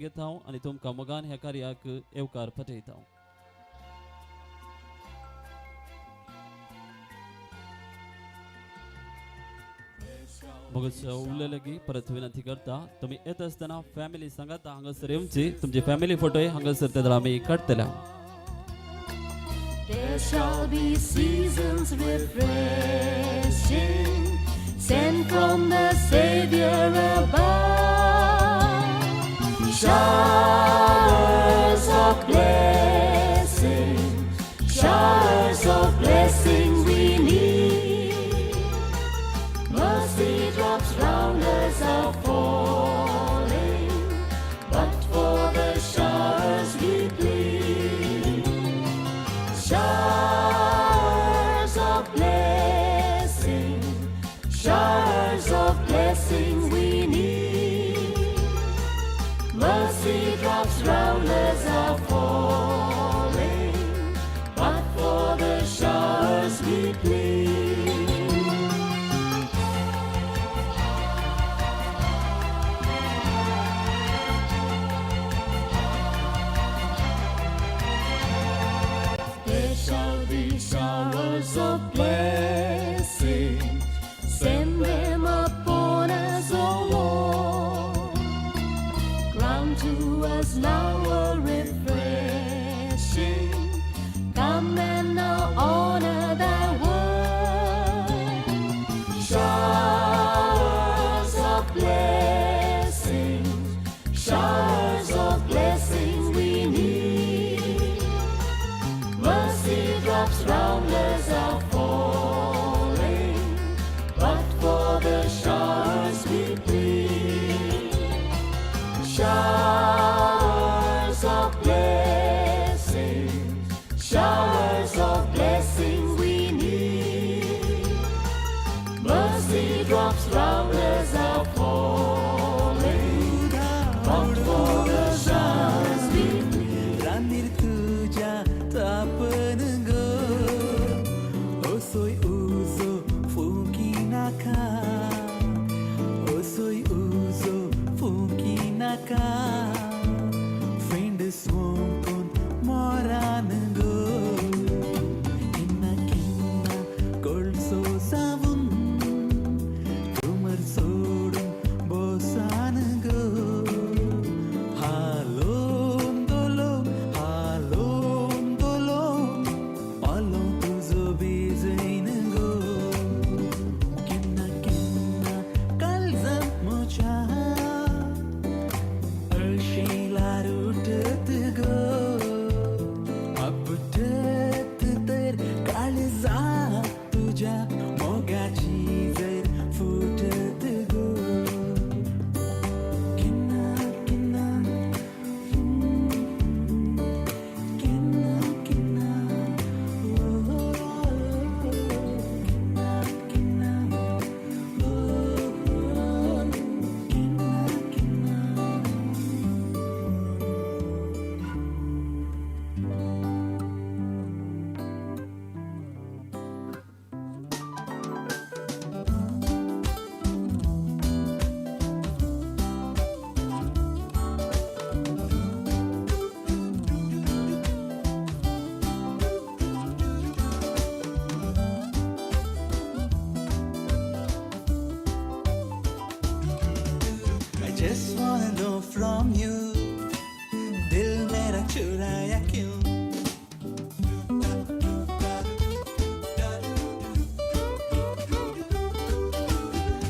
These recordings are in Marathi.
घेता आणि तुमकां मोगान ह्या कार्याक येवकार पटयता. मग उरलेली परत विनंती करता तुम्ही येत असताना फॅमिली सांगात हांगासर येवची. तुमचे फॅमिली फोटो हांगासर ते आम्ही काडटले. There shall be seasons refreshing, sent from the Savior above. Showers of blessing, showers of blessing we need. Mercy drops round us are falling, but for the showers we plead. Showers of blessing, showers of blessing we need. Mercy drops round us are falling, but for the showers we plead. There shall be showers of blessing, send them upon us, O Lord. Grant to us now a refreshing, come and now honor thy word. Showers of blessing, showers of blessing we need. Mercy drops round us are falling, but for the showers we plead. Showers of blessing, showers of blessing we need. Mercy drops round us are falling, but for the showers we plead. रानीर तुझ्या तापन ग ओसोय उजो फुकी नाका ओसोय उजो फुकी नाका फ्रेंड सोंकोन मोरान ग किन्ना किन्ना कोळसो सावून तुमर सोडून बोसान ग हालोम दोलो पालो तुझो बेजैन गो किन्ना किन्ना काळजात म्हज्या हळशीला रुटत गो आपटत तर काळजात तुझ्या मोगाची जर फुटत गो किन्ना किन्ना किन्ना किन्ना किन्ना किन्ना किन्ना किन्ना I just wanna know from you, दिल मेरा चुराया क्यों?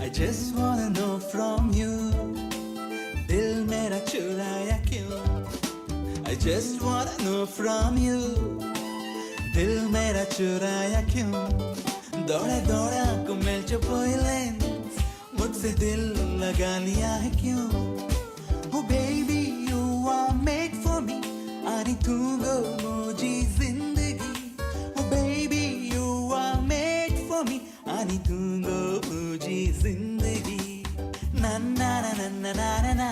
I just wanna know from you, दिल मेरा चुराया क्यों? I just wanna know from you, दिल मेरा चुराया क्यों? दौड़ा दौड़ा को मिल जो लेंस मुझसे दिल लगा लिया है क्यों? Oh baby you are made for me, आणि तू गो मुझी जिंदगी. Oh baby you are made for me, आणि तू गो मुझी जिंदगी. Na na na na na na na na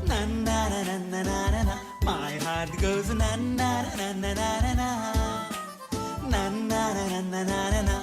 na na na na na na na na. My heart goes na na na na na na na na na na na na na na na.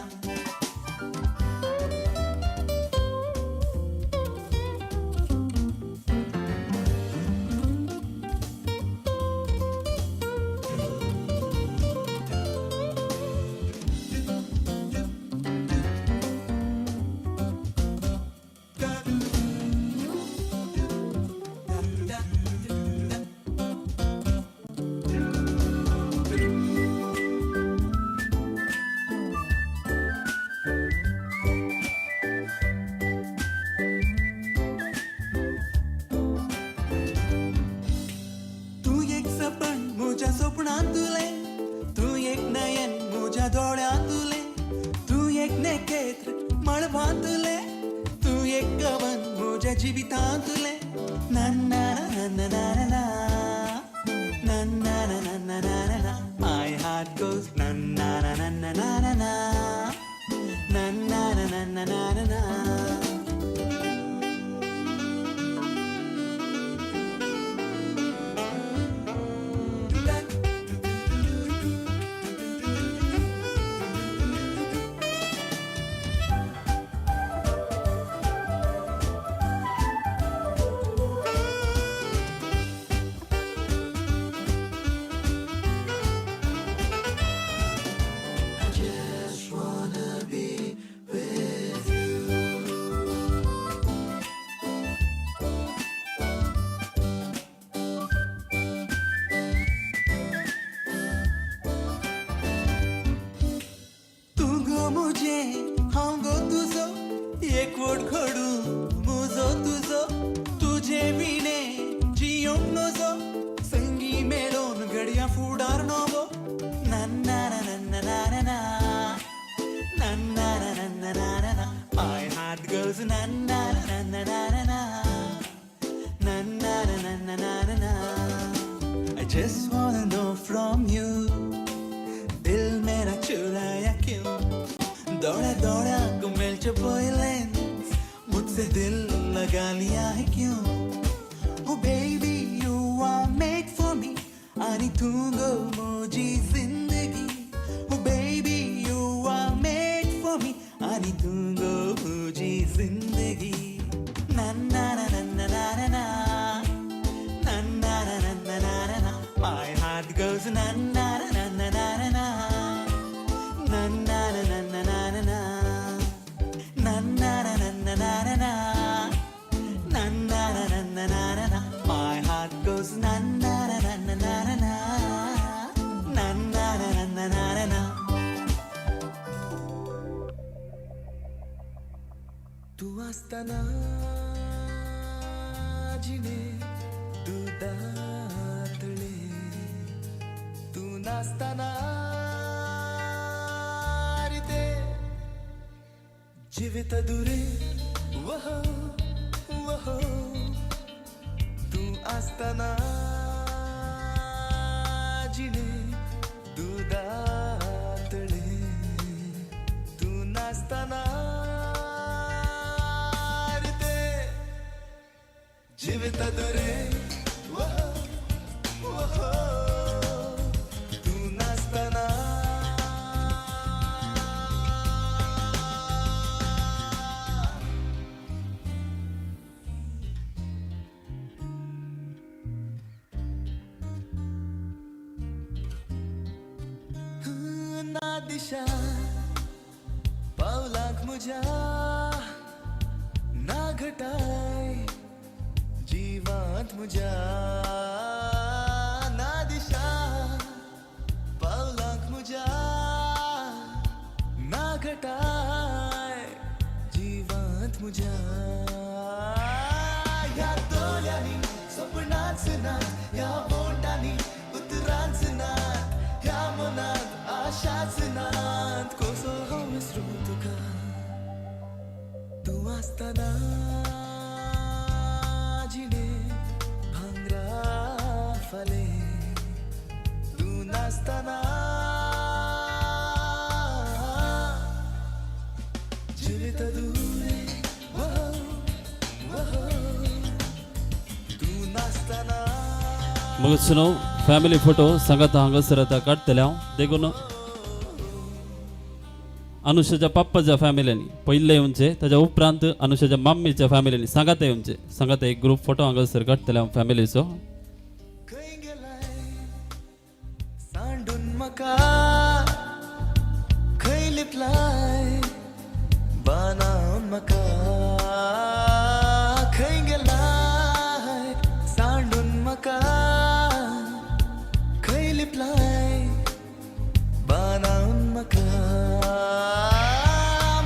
जिवितांतुले नन्ना नन्ना नन्ना नन्ना नन्ना नन्ना my heart goes नन्ना नन्ना नन्ना नन्ना नन्ना नन्ना मुझे हांगो तुझो एकवट घडू मुजो तुझो तुझे विणे जियोंक नजो संगी मेळोन घडया फुडार नवो नन्ना नन्ना नन्ना नन्ना नन्ना नन्ना my heart goes नन्ना नन्ना नन्ना नन्ना नन्ना नन्ना I just wanna know from you दिल मेरा चुराया क्यों दौड़ा दौड़ा को मिल चुपोई लेंस मुझसे दिल लगा लिया है क्यों Oh baby you are made for me आणि तुंगो मुझी जिंदगी Oh baby you are made for me आणि तुंगो मुझी जिंदगी नन्ना नन्ना नन्ना नन्ना नन्ना नन्ना My heart goes नन्ना नन्ना नन्ना नन्ना नन्ना नन्ना नन्ना नन्ना नन्ना नन्ना नन्ना नन्ना My heart goes नन्ना नन्ना नन्ना नन्ना नन्ना नन्ना तू असताना जिने दुधातले तू नसताना जीवित दुरे वह वह तू असताना जिने दुधातले तू नसताना जीवित दुरे वह वह तू नसताना दिशा पावलाक मुझ्या ना घटाय जीवात मुझ्या ना दिशा पावलाक मुझ्या ना घटाय जीवात मुझ्या या तोल्यानी स्वप्नाच ना या बोटानी उतराच ना या मनात आशाच नात कसो हांव विसरूं तुका तू असताना जिणे भांगरा फाले तू नासताना जिवित दुरे वह वह तू नासताना मुगसनो फॅमिली फोटो सांगात हांगासर आतां काडटल्या देखून अनुषाच्या पप्पाच्या फॅमिलीनी पयले येवचे ताच्या उपरांत अनुषाच्या मम्मीच्या फॅमिलीनी सांगात येवचे सांगात एक ग्रुप फोटो हांगासर काडटल्या फॅमिलीचो खंय गेलाय सांडून म्हाका खंय लिपलाय बानावन म्हाका खंय गेलाय सांडून म्हाका खंय लिपलाय बानावन म्हाका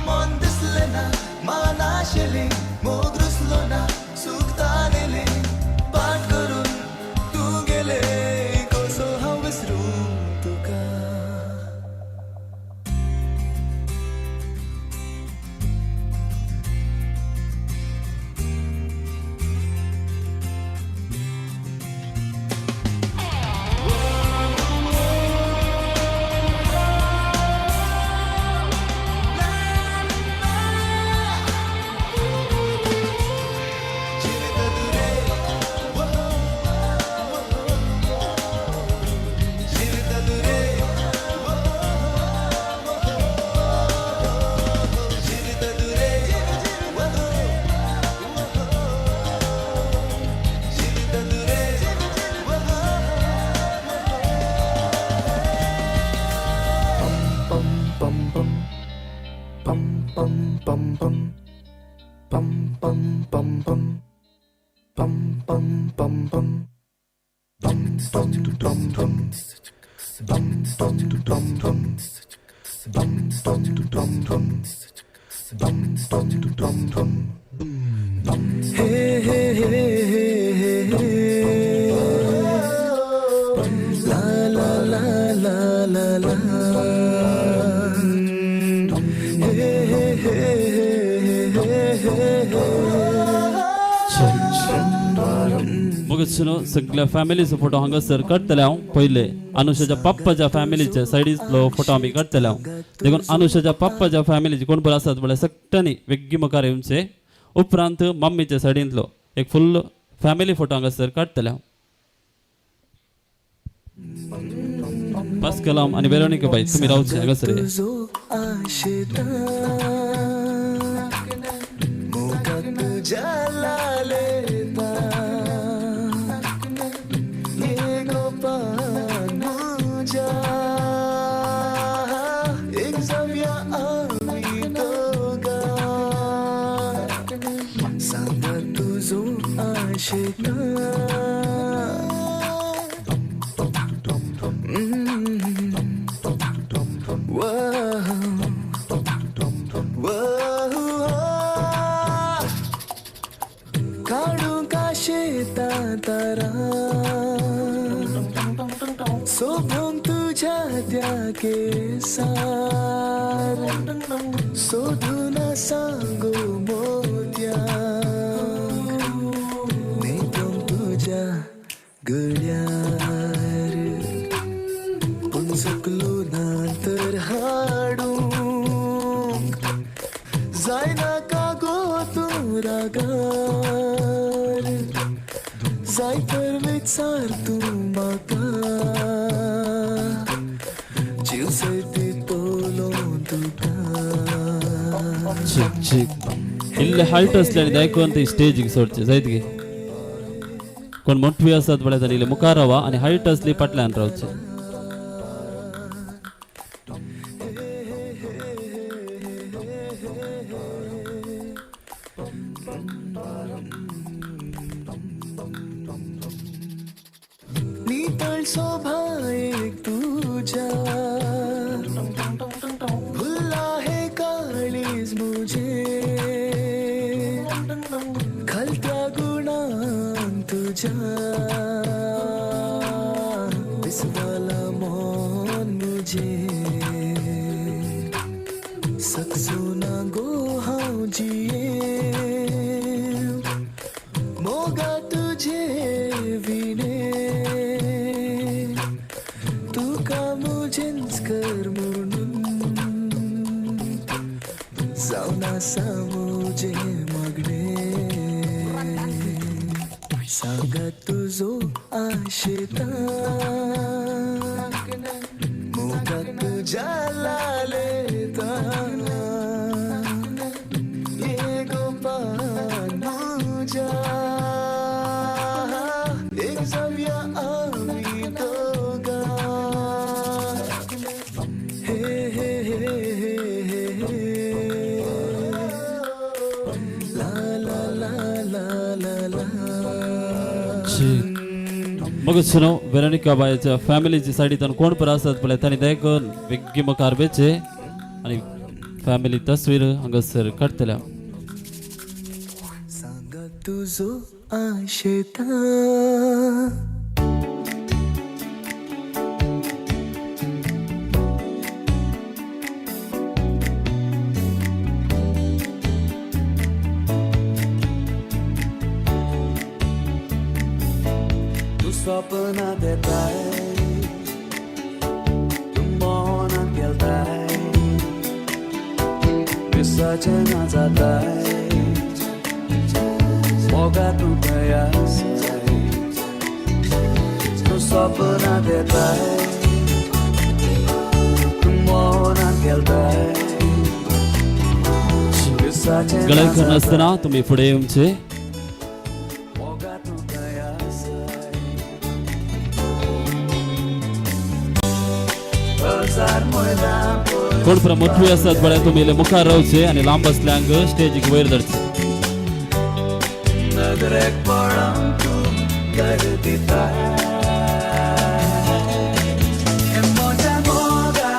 मन दिसलें ना मान आशिल्लें मोग रुसलो ना सूख ताणिल्लें पाट करून तूं गेलें कसो हांव विसरूं तुका मुगच्छनो सगळ्या फॅमिलीचो फोटो हांगासर काडटले हांव पयले अनुषाच्या पप्पाच्या फॅमिलीचे सायडीतलो फोटो आमी काडटले हांव देखून अनुषाच्या पप्पाच्या फॅमिलीचे कोण पण आसात म्हळ्यार सगळ्यांनी वेगळी मुखार येवचे उपरांत मम्मीच्या सायडींतलो एक फुल्ल फॅमिली फोटो हांगासर काडटले हांव पास कलाम आणि वेरोनिका बाई तुम्ही रावचे हांगासर काढू का शेतातारा सोभून तुझ्या त्या केसार शोधून सांगू मोत्या नेतो तुझ्या गळ्यार पण चुकलो ना तर हाडू जायना का गो तू रागार जाय तर विचार तू म्हाका जीव सैती तोलो तुका चीक चीक इल्ले हायट असल्याने दायकून ते स्टेजीक सोडचे जायत गे कोण मोठवी असतात म्हळ्यार तांणी इल्ले मुखार रावा आणि हायट असली फाटल्यान रावचे नितळ शोभा एक तुझ्या भुलला हे काळीज मुझे खलत्या गुणान तुझ्या विसवाला मन मुझे सकसो ना गो हांव जिये मोगा तुझे विणे तुका मुझेच कर म्हणून जाऊन असा मुझे मागणे सांगा तुझो आशेता मोगा तुझ्या लालेता ये गोपाल मुझ्या एक जाऊया आम्ही दोघा हे हे हे हे हे ला ला ला ला ला ला मग सुनो वेरोनिका बाईच्या फॅमिलीची सायडीतून कोण पण असतात पळय तांणी दायकून वेगळी मुखार बेचे आणि फॅमिली तस्वीर हांगासर काडटले सांगा तुझो आशेता स्वप्नात येताय तू मनात गेलताय विसर्जना जाताय मोगात प्रयास तू स्वप्नात येताय तू मनात गेलताय गळ्याखण असताना तुम्ही पुढे येऊचे संसार मोयला पळय कोण पर मोठवी असतात बळ्या तुम्ही इले मुखार रावचे आणि लांब असल्यांक स्टेजीक वयर धरचे नदरेक पळोवन तूं घर दिता हे म्हज्या मोगा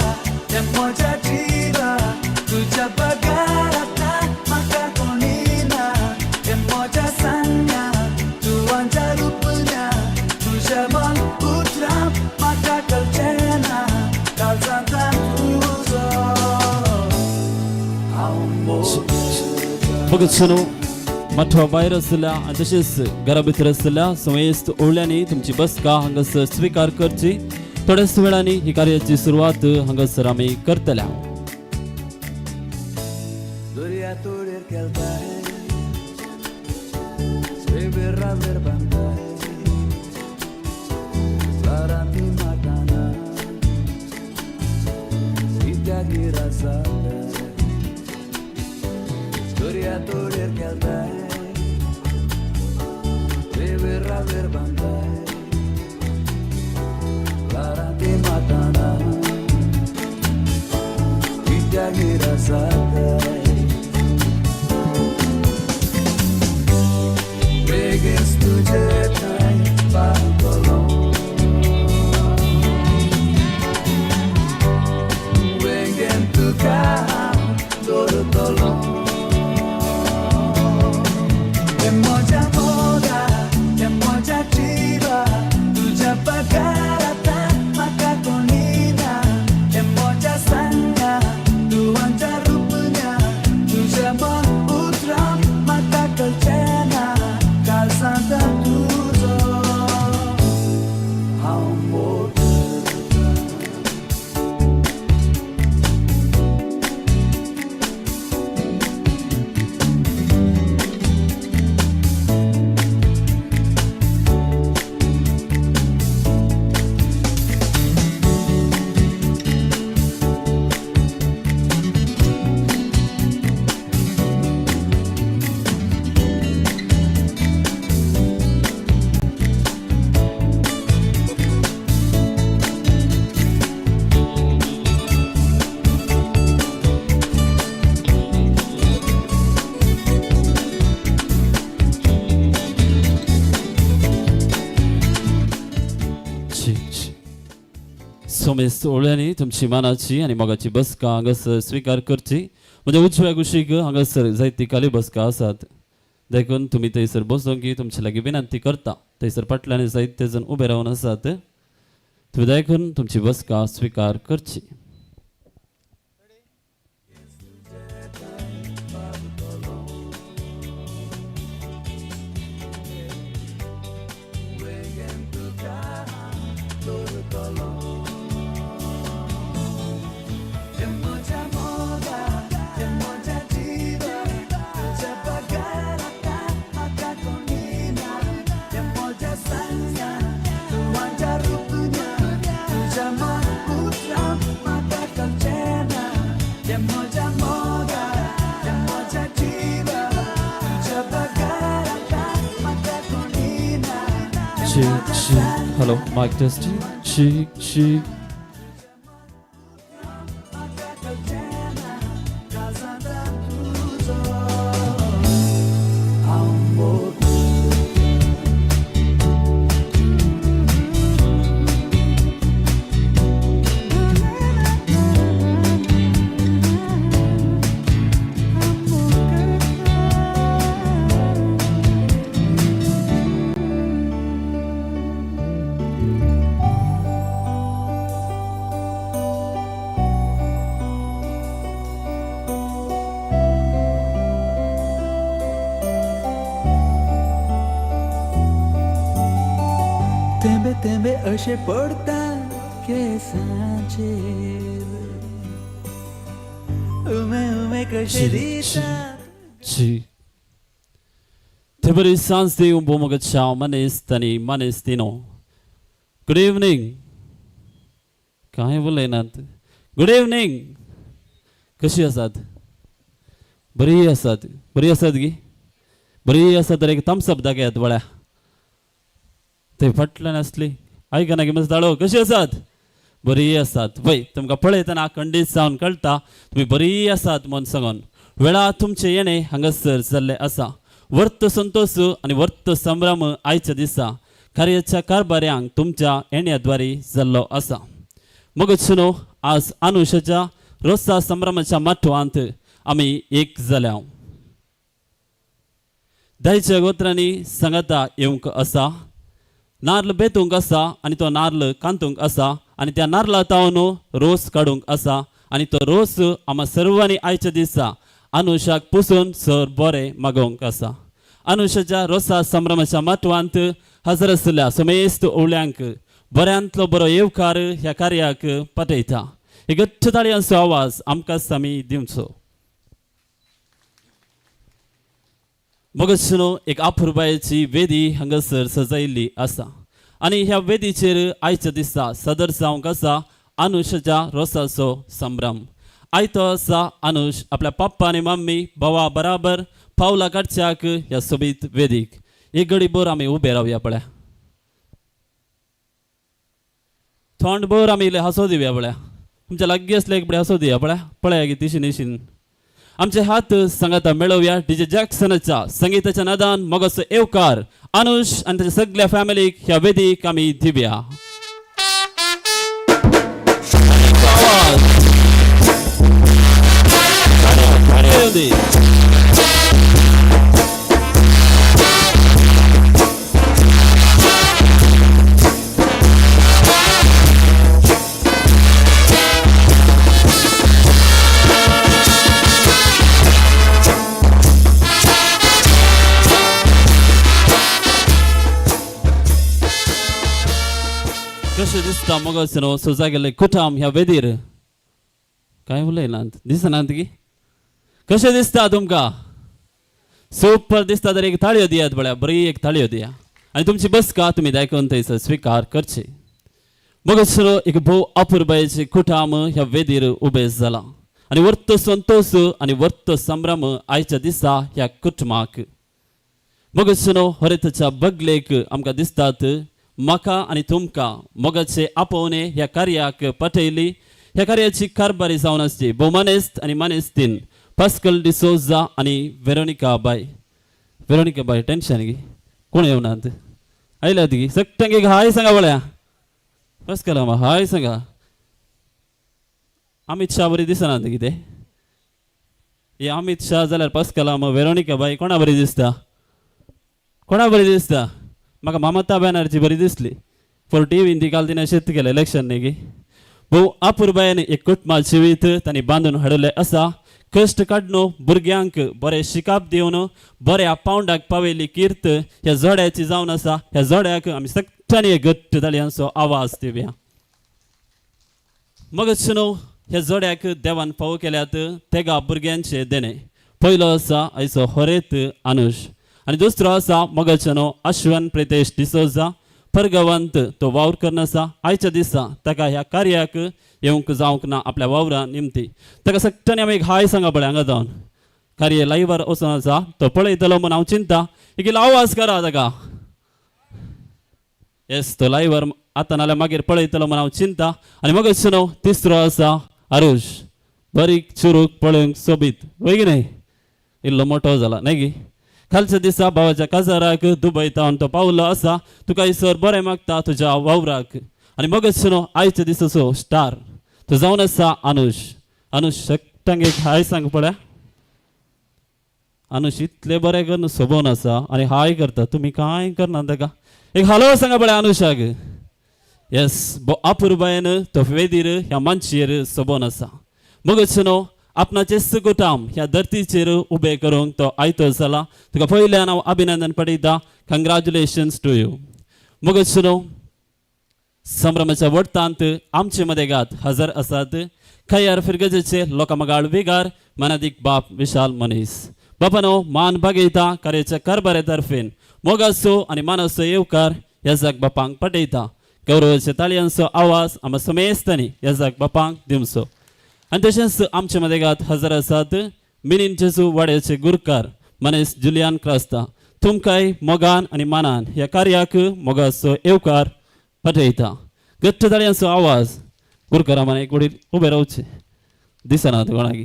हे म्हज्या जिवा तुज्या पगार आतां म्हाका कोणी ना हे म्हज्या सांगा तुवांच्या रुपण्या तुज्या मन उतरां म्हाका कळचें ना काळजांतल्यान तुजो हांव बघत सुनो मठवा भायर आसल्या आनी तशेंच घरा भितर आसल्या समेस्त ओळ्यांनी तुमची बसका हांगासर स्वीकार करची थोड्याच वेळांनी ही कार्याची सुरवात हांगासर आमी करतल्या दर्या तोडेर केलताय स्वेबेर रावेर बांदताय रारांती माटाना विद्यागीर आसाताय दर्या तोडेर केलताय स्वेबेर रावेर बांदताय रारांती माटाना विद्यागीर आसाताय Vegas तुझे थंय पावतलो वेगेन तुका हांव दवरतलो हे म्हज्या मोगा हे म्हज्या जिवा तुज्या पगार आतां म्हाका कोणी ना हे म्हज्या सांगा तुवांच्या रुपण्या तुज्या मन उतरां म्हाका कळचें ना काळजांतल्यान तुजो हांव मोग समेस्त ओळ्यांनी तुमची मानाची आणि मोगाची बसका हांगासर स्वीकार करची म्हणजे उजव्या कुशीक हांगासर जायती खाली बसका आसात देखून तुम्ही थंयसर बसूंक तुमचे लागीं विनंती करता थंयसर फाटल्यान जायते जण उबे रावन आसात तुम्ही देखून तुमची बसका स्वीकार करची Cheek, cheek. Hello, mic testing. Cheek, cheek. तेंबे तेंबे अशे पडता केसांचेर उमे उमे कशे दिसतात Ci. Te bari sans de un bomo gachao manestani manestino. Good evening. काय बोलले ना गुड इव्हनिंग कशी आसात बरी आसात गी बरी आसात तर एक थम्स अप दाखयात बळ्या ते फाटल्यान आसली आयकना की मस्त धाडो कशी आसात बरी आसात वय तुमकां पळयतना खंडीत जावन कळटा तुमी बरी आसात म्हूण सांगून वेळा तुमचे येणे हांगासर जाल्ले आसा वर्त संतोष आनी वर्त संभ्रम आयच्या दिसा कार्याच्या कारभाऱ्यांक तुमच्या येण्याद्वारे जाल्लो आसा मगचुनो आज अनुशाच्या रोसा संभ्रमाच्या माठवांत आमी एक जाल्या दायच्या गोत्रांनी सांगाता येवंक आसा नारळ बेतूंक आसा आनी तो नारळ कांतूंक आसा आनी त्या नारळा तावन रोस काडूंक आसा आनी तो रोस आम्हा सर्वांनी आयच्या दिसा अनुशाक पुसून सर बरें मागोवंक आसा अनुशाच्या रोसा संभ्रमाच्या माटवांत हजर आसल्या समेस्त ओवळ्यांक बऱ्यांतलो बरो येवकार ह्या कार्याक पाठयता एक गट्ट ताळयांचो आवाज आमकां आमी दिवचो मगचुनो एक आपुरबायेची वेदी हांगासर सजयल्ली आसा आनी ह्या वेदीचेर आयच्या दिसा सदर जावंक आसा अनुशाच्या रोसाचो संभ्रम आयतो आसा अनुश आपल्या पप्पा आनी मम्मी भावा बराबर पावला काडच्याक ह्या सोबीत वेदीक एक घडीभर आमी उबे रावया पळया थोंडभर आमी इल्ले हांसो दिवया पळया तुमच्या लागीं असले एक हांसो दिया पळया पळया गी तिशी निशीन आमचे हात संगता मेळोवया डीजे जॅक्सनाच्या संगीताच्या नादान मगसो येवकार अनुश आनी ताच्या सगळ्या फॅमिलीक ह्या वेदीक आमी दिवया कशें दिसता मगो सोजा गेले कुटाम ह्या वेदीर काय उलयनात दिसनात की कशें दिसता तुमकां सुपर दिसता तर एक ताळयो दियात बळ्या बरी एक ताळयो दिया आनी तुमची बसका तुमी दायकून थंयसर स्विकार करचे मगो एक भोव अपुरबायेचे कुटाम ह्या वेदीर उबे जाला आनी वर्त संतोष आनी वर्त संभ्रम आयच्या दिसा ह्या कुटुंबाक मगो हरिताच्या बगलेक आमकां दिसतात म्हाका आनी तुमकां मोगाचे आपोवणे ह्या कार्याक पाठयली ह्या कार्याची कारभारी जावन आसची भोव मानेस्त आनी मानेस्तीन पास्कल डिसोजा आनी वेरोनिका बाय टेन्शन गी कोण येवनात आयल्यात गी सगळ्यांक एक हाय सांगा बळ्या पास्कल हाय सांगा अमित शाह बरी दिसनात कितें हे अमित शाह जाल्यार पास्कल वेरोनिका बाय कोणा बरी दिसता म्हाका ममता बॅनर्जी बरी दिसली फॉर टीव्हीन ती काल तिने शेत केलें इलेक्शन न्ही गी भोव आपुरबायेन एक कुटुंबाचें जिवीत तांणी बांदून हाडलें आसा कश्ट काडून भुरग्यांक बरें शिकाप दिवन बऱ्या पावंडाक पावयली कीर्त ह्या जोड्याची जावन आसा ह्या जोड्याक आमी सगळ्यांनी एक घट्ट ताळयांचो आवाज दिवया मगचुनो ह्या जोड्याक देवान फावो केल्यात तेगा भुरग्यांचे देणे पयलो आसा आयचो होरेत अनुश आनी दुसरो आसा मगचनो अश्वन प्रितेश डिसोजा परगवंत तो वावर करना आसा आयच्या दिसा ताका ह्या कार्याक येवंक जावंक ना आपल्या वावरा निमती ताका सगळ्यांनी आमी एक हाय सांगा पळय हांगा जावन कार्य लायव्हार वचून आसा तो पळयतलो म्हूण हांव चिंता एक इल्लो आवाज करा ताका येस तो लायव्हार आतां नाल्यार मागीर पळयतलो म्हूण हांव चिंता आनी मगचनो तिसरो आसा अरुश बारीक चुरूक पळोवंक सोबीत वय की न्हय इल्लो मोठो जाला न्हय गी खालच्या दिसा भावाच्या काजाराक दुबय तावन तो पावलो आसा तुका इसर बरें मागता तुज्या वावराक आनी मगचनो आयच्या दिसाचो स्टार तो जावन आसा अनुश सगळ्यांक एक हाय सांग पळया अनुश इतले बरें करून सोबोन आसा आनी हाय करता तुमी कांय करना ताका एक हालो सांगा पळया अनुशाक येस आपुरबायेन तो वेदीर ह्या मंचेर सोबोन आसा मगचनो आपणाचे सुकुटाम ह्या धर्तीचेर उबे करूंक तो आयतो जाला तुका पयल्यान हांव अभिनंदन पळयता कंग्रॅच्युलेशन्स टू यू मगचनो संभ्रमाच्या वट्टांत आमचे मदेगात हजर आसात खैयार फिरगजेचे लोकमगाळ वेगार मनादीक बाप विशाल मनीस बापानो मान बागयता कार्याच्या कारभारे तर्फेन मोगाचो आनी मानाचो येवकार ह्या जाग बापांक पटयता गौरवाच्या ताळयांचो आवाज आमी समेस्तांनी ह्या जाग बापांक दिवचो आनी तशेंच आमचे मदेगात हजर आसात मिनीन जेजू वाड्याचे गुरकार मनीस जुलियान क्रास्ता तुमकांय मोगान आनी मानान ह्या कार्याक मोगाचो येवकार पटयता घट्ट ताळयांचो आवाज गुरुकारामान एक वडील उभे रावचे दिसना कोणाक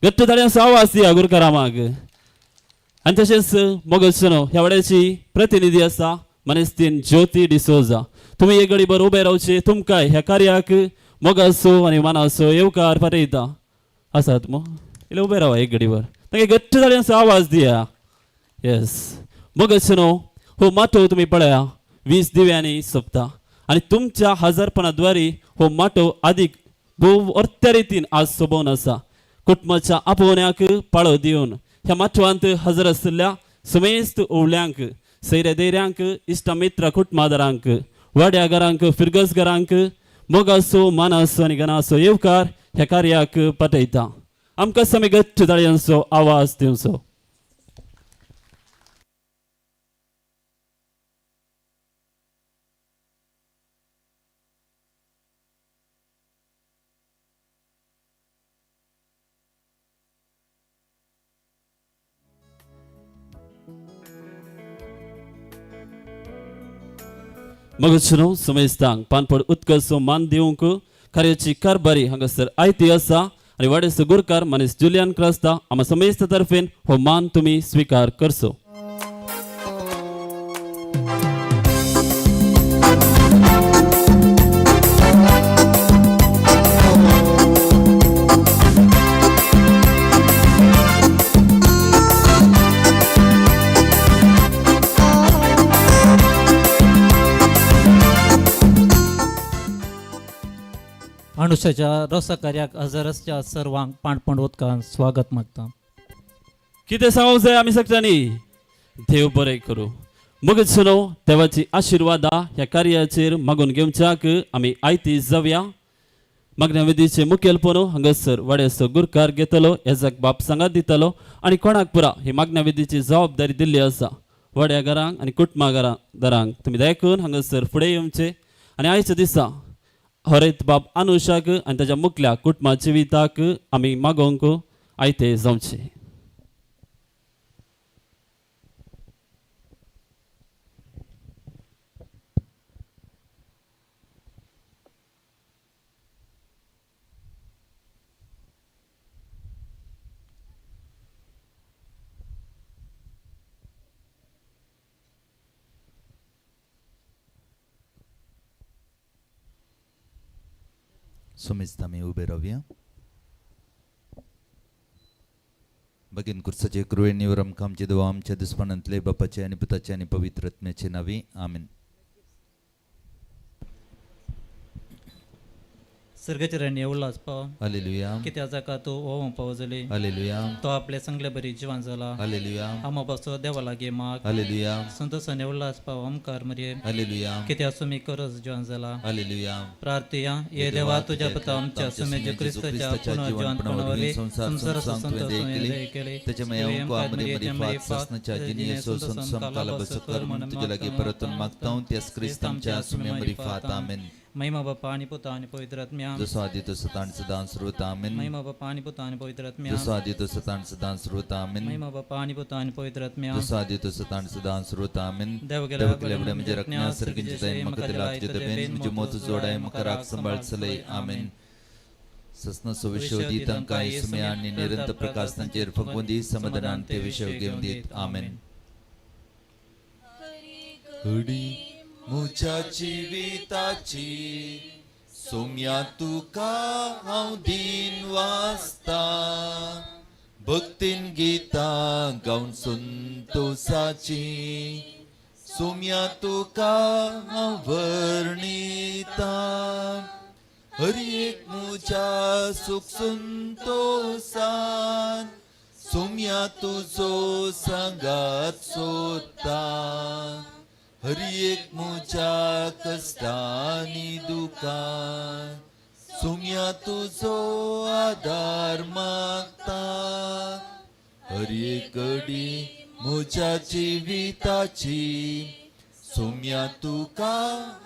घट्ट ताळयांचो आवाज दिया गुरुकारामाक. आनी तशेंच मोगलचनो ह्या वाड्याची प्रतिनिधी आसा मनेस्तीन ज्योती डिसोजा. तुम्ही एक घडीभर उबे रावचे. तुमकां ह्या कार्याक मोगाचो आनी मानाचो येवकार पाठयता. आसात मो इल्ले उबे रावा एक घडीभर. तांकां घट्ट ताळयांचो आवाज दिया. येस मोगलचनो हो माटो तुम्ही पळया 20 दिव्यांनी सोंपता आनी तुमच्या हजरपणाद्वारे हो माटो अधिक भोव अर्त्या रितीन आज सोबोवन आसा. कुटुंबाच्या आपोवण्याक पाळो दिवन ह्या माटवांत हजर आशिल्ल्या समेस्त ओवळ्यांक सैऱ्या दैऱ्यांक इश्टमित्र कुटुंबादारांक वाड्यागारांक फिरगसगारांक मोगाचो मानाचो आनी गनाचो येवकार ह्या कार्याक पाठयता. आमकां समी घट्ट ताळयांचो आवाज दिवचो. मगचनो समेस्तांक पानपड उत्कर्सो मान दिवंक कार्याची कारभारी हांगासर आयती आसा आनी वाडेचो गुरकार मनीस जुलियन क्रास्ता आमा समेस्त तर्फेन हो मान तुमी स्वीकार करचो. अनुशाच्या रसा कार्याक हजर आसच्या सर्वांक पाणपण उदकान स्वागत मागता. कितें सांगूंक जाय आमी सगळ्यांनी देव बरें करूं. मगचनो देवाची आशिर्वादा ह्या कार्याचेर मागून घेवच्याक आमी आयती जावया. मागण्या विधीचे मुखेलपणू हांगासर वाड्याचो गुरकार घेतलो. येजाक बाप सांगात दितलो आनी कोणाक पुरा ही मागण्या विधीची जबाबदारी दिल्ली आसा. वाड्यागारांक आनी कुटुंबादारांक तुमी दयकून हांगासर फुडें येवचे आनी आयच्या दिसा हरयत बाब अनुशाक आनी ताच्या मुखल्या कुटुंबा जिविताक आमी मागोवंक आयते जावचे. समेस्त आमी उबे रावया. बेगीन कुर्साचे कृपेनिवर आमकां आमचे देवा आमच्या दिसपणांतले बापाचे आनी पुताचे आनी पवित्र आत्म्याचे नांवी आमीन. सर्गेचे राणी उल्हास पाव हालेलुया कित्या जाका तूं ओवूं पावजली. हालेलुया तो आपले संगले बरी जिवान जाला. हालेलुया आमो पासो देवा लागी माग. हालेलुया संतोषाने उल्हास पाव ओमकार मरिये हालेलुया कित्या सुमी करस जिवान जाला. हालेलुया. प्रार्थया ये देवा तुझ्या पुता आमच्या सुमेज क्रिस्ताच्या पुनर्जीवनपणावरवी संसाराचो संतोष दय केले. त्याच्या मयांक आमरे मरी फात ससनाच्या जिनी सोसन समकाला बस कर म्हणून तुझ्या लागी परतून मागता त्यास क्रिस्त आमच्या सुमे मरी फात आमेन. महिमा बापा आणि पुता आणि पवित्र आत्म्या जसो आदी तसो ताण सदां सर्वत आमेन. महिमा बापा आणि पुता आणि पवित्र आत्म्या जसो आदी तसो ताण सदां सर्वत आमेन. महिमा बापा आणि पुता आणि पवित्र आत्म्या जसो आदी तसो ताण सदां सर्वत आमेन. देव देवकले बडे म्हणजे रखण्या सर्गिंचे तैन मक दिलात जे बेन म्हणजे मोत जोडाय मक राख संभाळचले आमेन. ससना सो विषय दी तंका इसमे आणि निरंतर प्रकाश तांचेर फगवंदी समाधानान ते विषय घेवन दीत आमेन. घडी मुझ्या जिविताची सोम्या तुका हांव दिन वाचता. भक्तीन गीता गावन संतोषाची सोम्या तुका हांव वर्णिता. हरी एक मुझ्या सुख संतोषान सोम्या तुजो सांगात सोदता. हरी एक मुझ्या कष्टानी दुकान सोम्या तुजो आधार मागता. हरी एक घडी मुझ्या जिविताची सोम्या तुका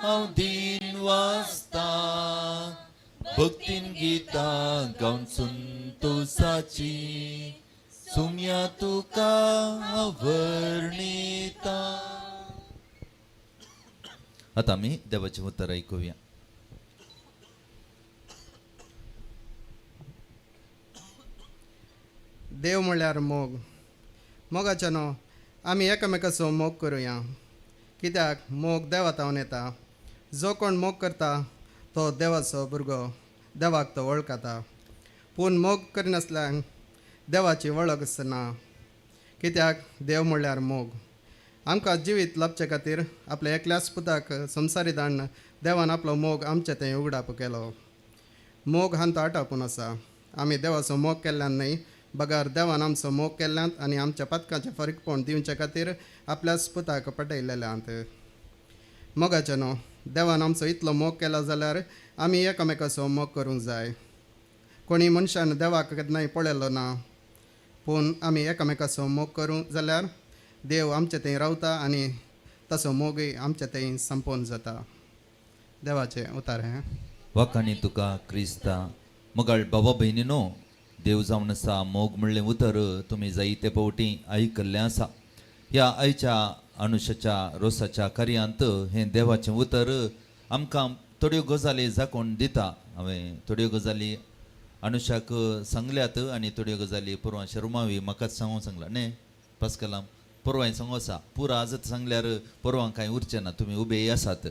हांव दिन वाचता. भक्तीन गीता गावन संतोषाची सोम्या तुका हांव वर्णिता. आता आम्ही देवाचे उत्तर ऐकूया. देव म्हणल्यार मोगाच्या न्हू आमी एकामेकाचो मोग करुया कित्याक मोग देवातावन येता जो कोण मोग करता तो देवाचो भुरगो देवाक तो वळखता पूण मोग करिनासल्यांक देवाची वळख ना कित्याक देव म्हणल्यार मोग आमकां जिवीत लाभचे खातीर आपल्या एकल्याच पुताक संवसारी धाडून देवान आपलो मोग आमचे थंय उगडाप केलो मोग हांतो आटापून आसा आमी देवाचो मोग केल्ल्यान न्हय बगार देवान आमचो मोग केल्ल्यांत आनी आमच्या पातकांचें फरकपण दिवचे खातीर आपल्याच पुताक पटयलेल्यांत मोगाचे न्हू देवान आमचो इतलो मोग केलो जाल्यार आमी एकामेकाचो मोग करूंक जाय कोणी मनशान देवाक केन्नाय पळयलो ना पूण आमी एकामेकाचो मोग करूं जाल्यार देव आमचे थंय रावता आनी तसो मोगय आमचे थंय संपोवन जाता देवाचें उतार हें वाकाणी तुका क्रिस्ता मगाळ बाबा भयणीनो देव जावन आसा मोग म्हणलें उतर तुमी जायते फावटी आयकल्लें आसा ह्या आयच्या अनुशाच्या रोसाच्या कार्यांत हें देवाचें उतर आमकां थोड्यो गजाली जाकोन दिता हांवें थोड्यो गजाली अनुशाक सांगल्यात आनी थोड्यो गजाली पुरवां शर्मावी म्हाकाच सांगूंक सांगला न्ही पास्कलाम पुरवांय सांगो आसा पुरा आजत सांगल्यार पुरवां कांय उरचें ना तुमी उबे आसात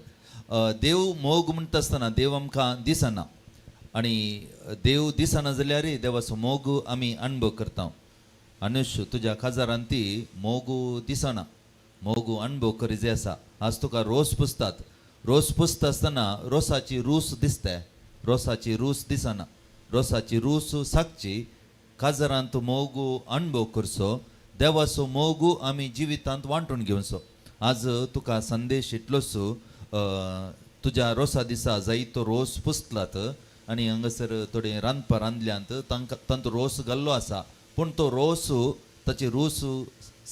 देव मोग म्हणटा आसतना देव आमकां दिसना आनी देव दिसना जाल्यारय देवाचो मोग आमी अणभव करता अनुश तुज्या काजारांत ती मोग दिसना मोग अणभव करी जे आसा आज तुका रोस पुसतात रोस पुसता आसतना रोसाची रूस दिसता रोसाची रूस दिसना रोसाची रूस सागची काजारांत मोग अणभव करचो देवाचो मोग आमी जिवितांत वांटून घेवचो आज तुका संदेश इतलोच तुज्या रोसा दिसा जायतो रोस पुसतलात आनी हांगासर थोडे रांदपा रांदल्यांत तांचो रोस घाल्लो आसा पूण तो रोस ताची रूस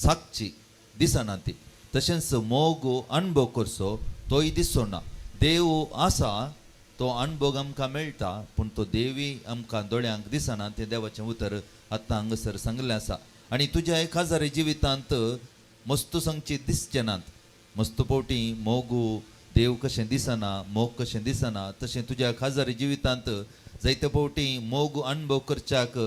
सागची दिसना ती तशेंच मोग अणभव करचो तोय दिसचो ना देव आसा तो अणभव आमकां मेळटा पूण तो देवी आमकां दोळ्यांक दिसना तें देवाचें उतर आतां हांगासर सांगलें आसा आनी तुज्या एक हजारी जिवितांत मस्त सांगची दिसचें नात मस्त पावटी मोग देव कशें दिसना मोग कशें दिसना तशें तुज्या हजारी जिवितांत जायते फावटी मोग अणभव करच्याक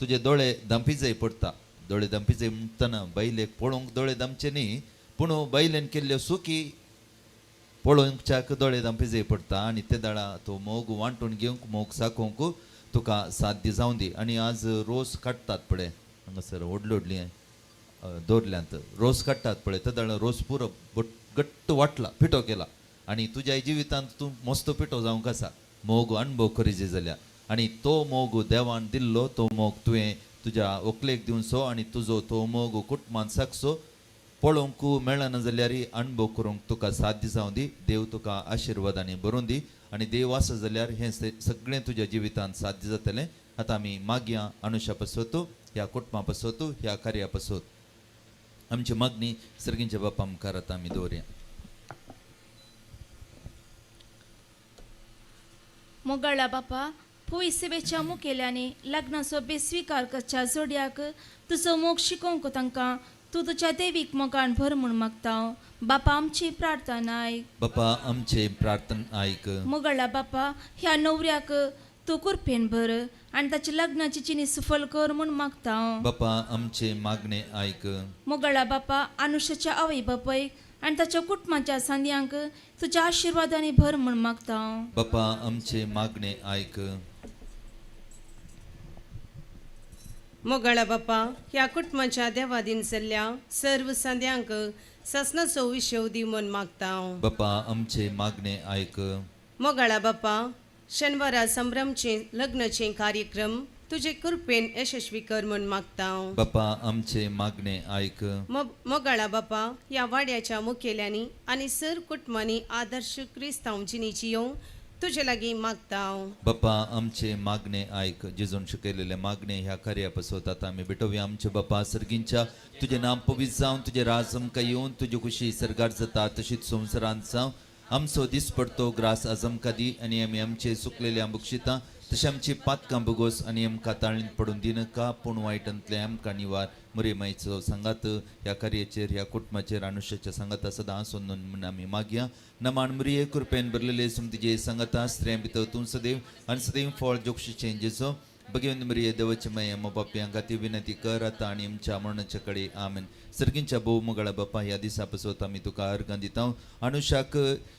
तुजे दोळे धांपी जाय पडटा दोळे धांपी जाय म्हणटना बायलेक पळोवंक दोळे धांपचे न्ही पूण बायलेन केल्ल्यो सुखी पळोवच्याक दोळे धांपी जाय पडटा आनी ते दाळा तो मोग वांटून घेवंक मोग साकोवंक तुका साध्य जावं दी आनी आज रोस काडटात पळय हांगासर व्हडली व्हडली दवरल्यांत रोस काडटात पळय ते दाळा रोस पुरो घट्ट वाटला पिठो केला आनी तुज्या जिवितांत तूं मस्तो पिठो जावंक आसा मोग अणभव करीजे जाल्यार आनी तो मोग देवान दिल्लो तो मोग तुवें तुज्या व्हंकलेक दिवचो आनी तुजो तो मोग कुटुंबांत सागचो पळोवंक मेळना जाल्यारय अणभव करूंक तुका साध्य जावं दी देव तुका आशिर्वादांनी भरून दी आनी देव आसा जाल्यार हें सगळें तुज्या जिवितांत साध्य जातलें आतां आमी मागया अनुशा पासत ह्या कुटुंबा पासत ह्या कार्या पासत आमची मागणी सर्गींच्या बापा मुखार आतां आमी दवरया मोगाळा बापा पुय सेवेच्या मुखेल्याने लग्नाचो बेस्वीकार करच्या जोड्याक तुजो मोग शिकोवंक तांकां तूं तुज्या देवीक मोगान भर म्हूण मागता बापा आमची प्रार्थना आयक बापा आमचे प्रार्थना आयक मोगाळा बापा ह्या नवऱ्याक तूं कुरपेन भर आनी ताच्या लग्नाची चिनी सफल कर म्हूण मागता बापा आमचे मागणे आयक मोगाळा बापा अनुशाच्या आवय बापयक आनी ताच्या कुटुंबाच्या सांद्यांक तुज्या आशिर्वादांनी भर म्हूण मागता बापा आमचे मागणे आयक मोगाळा बापा ह्या कुटुंबाच्या देवादीन जाल्ल्या सर्व सांद्यांक ससनाचो विशव दी म्हूण मागता बापा आमचे मागणे आयक मोगाळा बापा शेनवारा संभ्रमचे लग्नाचे कार्यक्रम तुजे कृपेन यशस्वी कर म्हूण मागता बापा आमचे मागणे आयक मोगाळा बापा ह्या वाड्याच्या मुखेल्यांनी आनी सर कुटुंबांनी आदर्श क्रिस्तांव जिणेची येवं तुजे लागीं मागता बापा आमचे मागणे आयक जिजून शिकयलेले मागणे ह्या कार्या पासत आतां आमी भेटोवया आमचे बापा सर्गींच्या तुजें नांव पवित्र जावन तुजें राज आमकां येवन तुजी खुशी सरगार जाता तशीच संवसारांत जावं आमचो दीस पडतो ग्रास आज आमकां दी आनी आमी आमचे सुकलेले बक्षिता तशें आमची पातकां बगोस आनी आमकां ताळीन पडून दिनाका पूण वायटांतले आमकां निवार मुरे मायचो सांगात ह्या कार्याचेर ह्या कुटुंबाचेर अनुशाच्या सांगाता सदां आसून म्हूण आमी मागया नमान मुरिये कृपेन भरलेले सुमतीजे सांगाता स्त्रियां भितर तूं सदैव आनी सदैव फळ जोगशी चेंजेचो भगिनी मरिये देवाची माय अम्मा बाप्यांका ती विनंती कर आता आणि आमच्या मरणाच्या कडे आमेन. सर्गींच्या भोव मुगाळा बाप्पा ह्या दिसा पासत आमी तुका अर्गां दिता. अनुशाक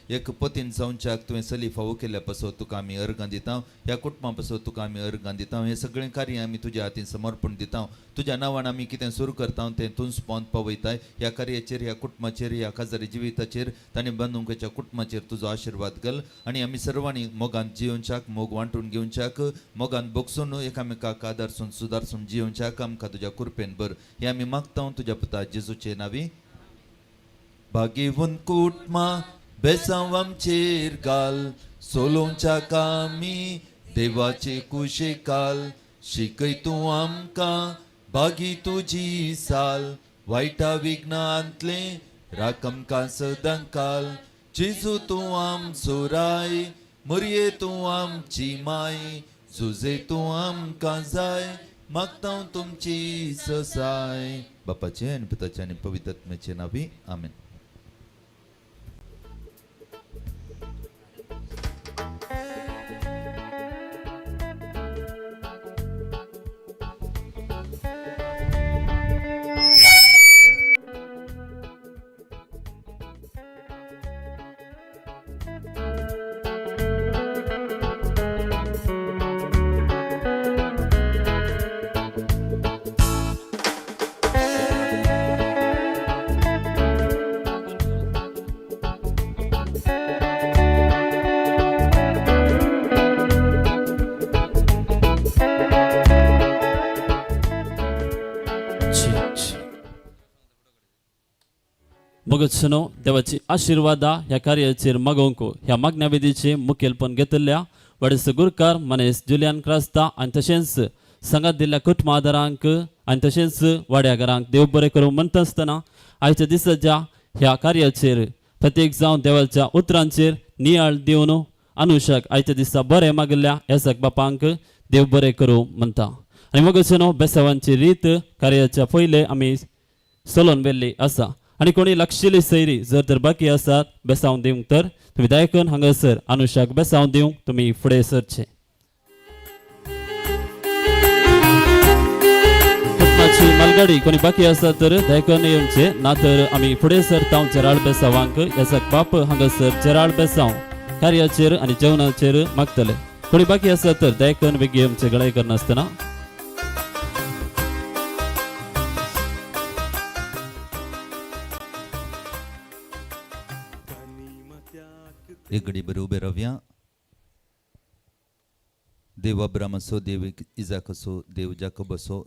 एक पतीन जावच्याक तुवें सली फावो केल्या पासत तुका आमी अर्गां दिता. ह्या कुटुंबा पासत तुका आमी अर्गां दिता. हे सगळें कार्य आमी तुज्या हातीन समर्पण दिता. तुज्या नांवान आमी कितें सुरू करता तें तूंच पावंत पावयताय. ह्या कार्याचेर, ह्या कुटुंबाचेर, ह्या खाजारी जिविताचेर तांणी बांदूंकच्या कुटुंबाचेर तुजो आशिर्वाद घाल. आनी आमी सर्वांनी मोगान जियोवच्याक, मोग वांटून घेवच्याक, मोगान बोगसून एकामेकाक आदारसून सुदारसून जियोवच्याक आमकां तुज्या कृपेन बर. हे आमी मागता तुज्या पुता जेजूचे नावी. भागीवून कुटुंबा बेसांव आमचेर घाल. सोलोवच्याक आमी देवाचे कुशेक घाल. शिकय तूं आमकां भागी तुजी साल. वायटा विघ्नांतले राख आमकां सदां काल. जेजू तूं आमचो राय, मरये तूं आमची माय. झुजे तूं आमकां जाय, मागता तुमची ससाय. बापाचे आनी पुताचे आनी पवित्र आत्म्याचे नावी आमेन. मगचनो देवाची आशीर्वादा ह्या कार्याचेर मागोवंक ह्या मागण्या विधीचे मुखेलपण घेतल्या वडस गुरकार मनेस जुलियन क्रास्ता आनी तशेंच संगात दिल्ल्या कुटुंब आदारांक आनी तशेंच वाड्यागारांक देव बरें करूं म्हणटा आसतना आयच्या दिसाच्या ह्या कार्याचेर प्रत्येक जावन देवाच्या उतरांचेर नियाळ दिवन अनुशाक आयच्या दिसा बरें मागिल्ल्या येसाक बापांक देव बरें करूं म्हणटा. आनी मगचनो बेसांवांची रीत कार्याच्या पयले आमी चलोवन व्हेल्ली आसा. आणि कोणी लक्षिल्ली सैरी जर तर बाकी आसात बेसांव दिवंक तर तुम्ही दायकन हांगासर अनुशाक बेसांव दिवंक तुम्ही फुडें सरचे. कुटुंबाची मालगाडी कोणी बाकी आसा तर दायकन येवचे ना तर आमी फुडें सरता जेराळ बेसांवांक येसाक बाप हांगासर जेराळ बेसांव कार्याचेर आनी जेवणाचेर मागतले. कोणी बाकी आसा तर दायकन वेगळी येवचे गळाय करनासतना. एक घडी बरें उबे रावया. देव अब्राम असो, देव इजाक असो, देव जाकोब असो,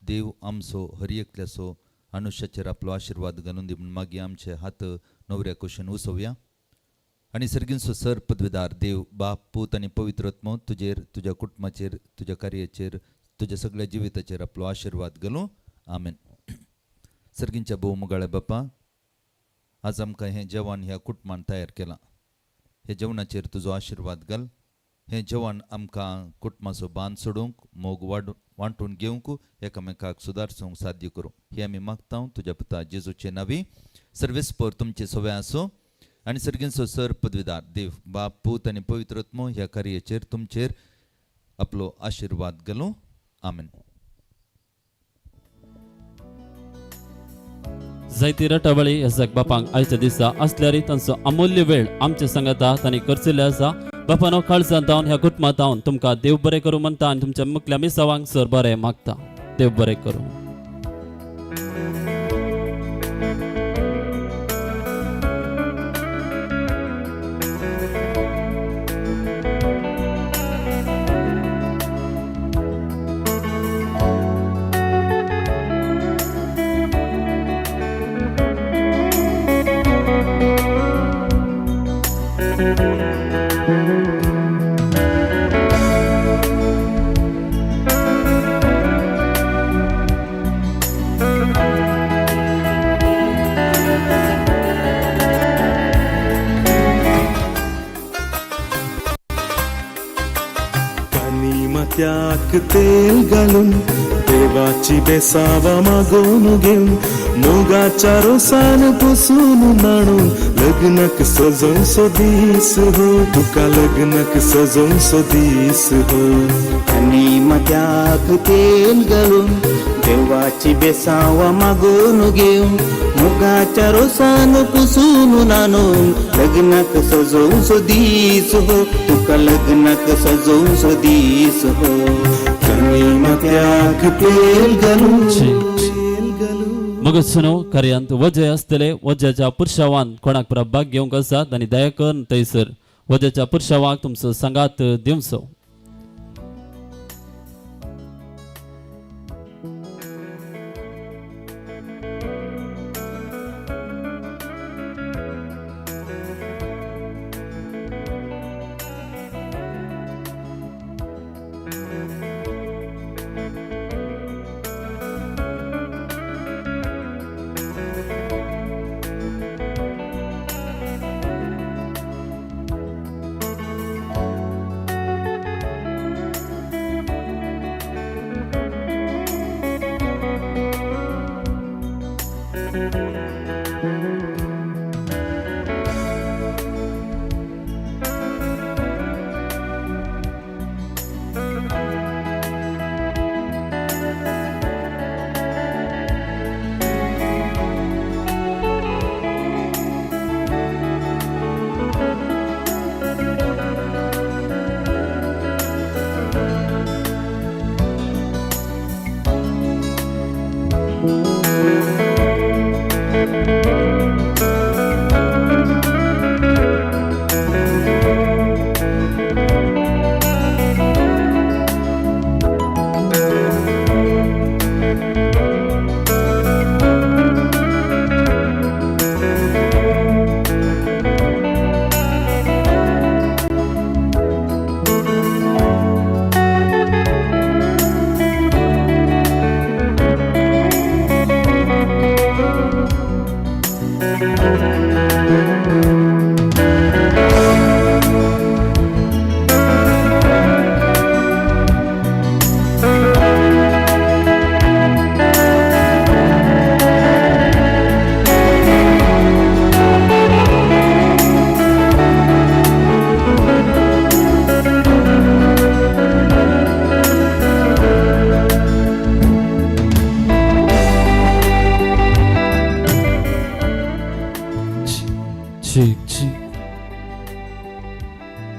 देव आमचो हर एकल्याचो अनुशाचेर आपलो आशिर्वाद घालून दी म्हूण मागीर आमचे हात न्हवऱ्या कुशीन उसोवया. आनी सर्गींचो सर पदवीदार देव बाप पूत आनी पवित्र आत्मो तुजेर, तुज्या कुटुंबाचेर, तुज्या कार्याचेर, तुज्या सगळ्या जिविताचेर आपलो आशिर्वाद घालूं. आमेन. सर्गींच्या भोव मुगाळ्या बापा, आज आमकां हें जेवण ह्या कुटुंबान तयार केलां. हे जेवणाचेर तुजो आशिर्वाद घाल. हें जेवण आमकां कुटुंबाचो बांद सोडूंक, मोग वांटून घेवंक, एकामेकाक सुदारसूंक साध्य करूं. हे आमी मागता तुज्या पुता जेजूचे नावी. सर्वेस्पर तुमचे सवय आसो आनी सर्गींचो सर पदवीदार देव बाप पूत आनी पवित्र आत्मो ह्या कार्याचेर तुमचेर आपलो आशिर्वाद घालूं. आमेन. जायती रटावळी येसाक बापांक आयच्या दिसा असल्यारी तांचो अमूल्य वेळ आमच्या संगता तांणी करचिल्ले आसा. बापानो काळजांत जावन ह्या कुटुंबांत हांव तुमकां देव बरें करूं म्हणटा आनी तुमच्या मुखल्या मिसावांक सर बरें मागता. देव बरें करूं. त्याक तेल घालून देवाची बेसावा मागून घेऊन मोगाच्या रोसान पुसून नाणून लग्नाक सजवूं सो दीस हो तुका लग्नाक सजवूं सो दीस हो आणि मत्याक तेल घालून देवाची बेसावा मागून घेऊन मुगाच्या रोसान पुसून नाणून लग्नाक सजवूं सो दीस हो तुका लग्नाक सजवूं सो दीस हो कणी मत्याक तेल घालून मगसनो कार्यांत वजे असतले वज्याच्या पुरुषावान कोणाक प्रभाग घेवंक आसात आनी दया करून थंयसर वज्याच्या पुरुषावाक तुमचो सांगात दिवचो.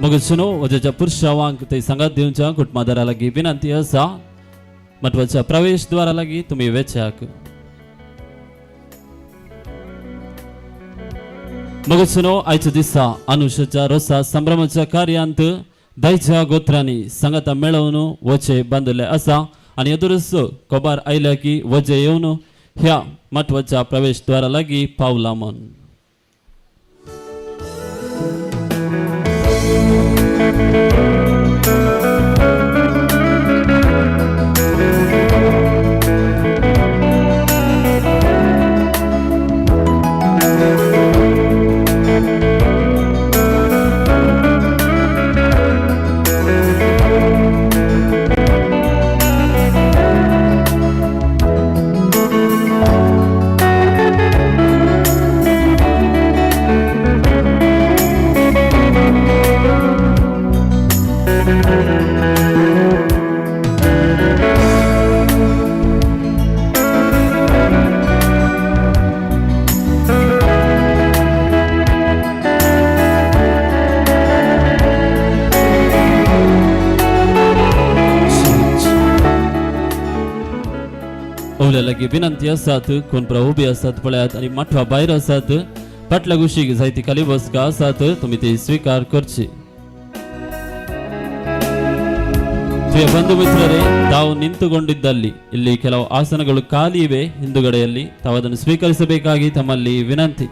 मगसनो वज्याच्या पुरुषावांक थंय सांगात दिवच्या कुटुंबादारा लागीं विनंती आसा म्हत्वाच्या प्रवेश द्वारा लागीं तुमी वेचाक. मगसनो आयच्या दिसा अनुशाच्या रोसा संभ्रमाच्या कार्यांत दायच्या गोत्रांनी सांगाता मेळोवन वचे बांदले आसा आनी येदुरस कोबार आयल्या की वजे येवन ह्या म्हत्वाच्या प्रवेश द्वारा लागीं पावला म्हूण. ओवल्या लागीं विनंती आसात कोण उबे आसात पळयात आनी माठवा भायर आसात फाटल्या कुशीक जायती खाली बसका आसात तुमी ती स्वीकार करची. ಪ್ರಿಯ ಬಂಧು ಮಿತ್ರರೇ, ತಾವು ನಿಂತುಕೊಂಡಿದ್ದಲ್ಲಿ ಇಲ್ಲಿ ಕೆಲವು ಆಸನಗಳು ಖಾಲಿ ಇವೆ ಹಿಂದುಗಡೆಯಲ್ಲಿ, ತಾವು ಅದನ್ನು ಸ್ವೀಕರಿಸಬೇಕಾಗಿ ತಮ್ಮಲ್ಲಿ ವಿನಂತಿ.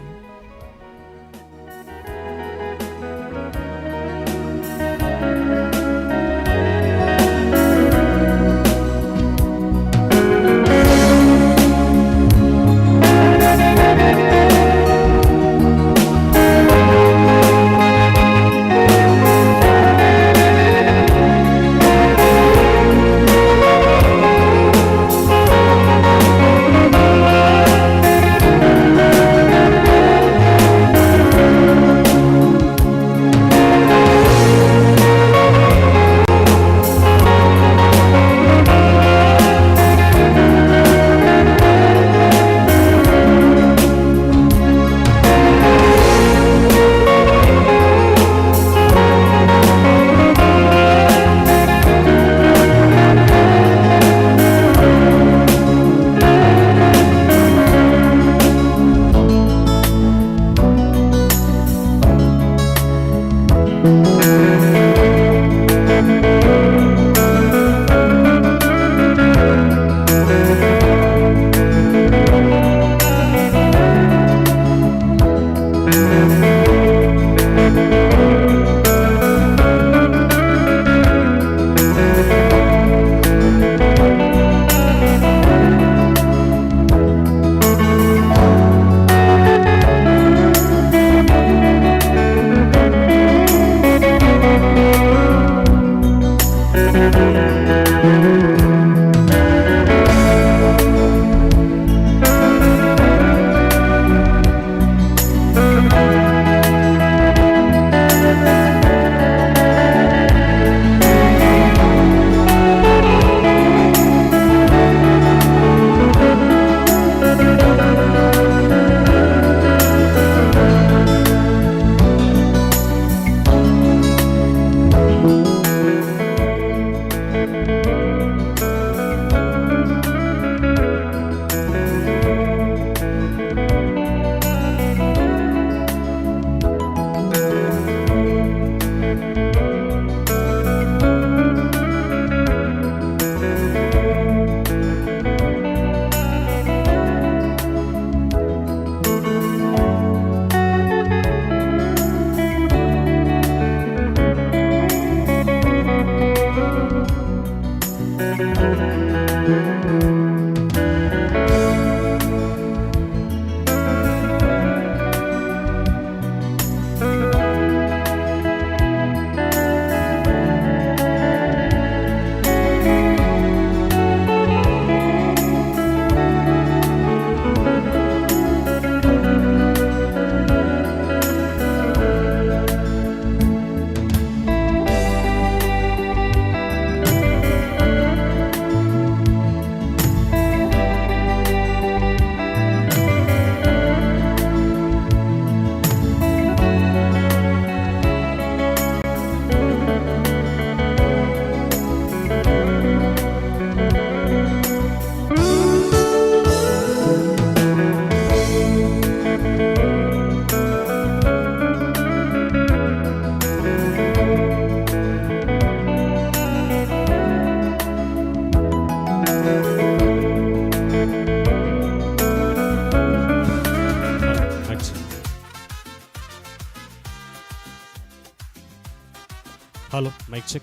Hello mike check.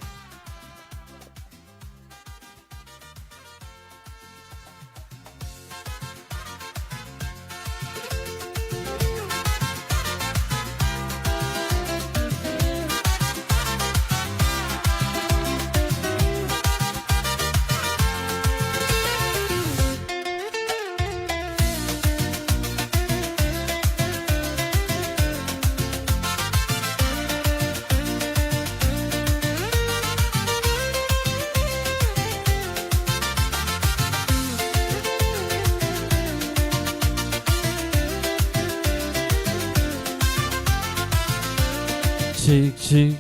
Cheek, cheek.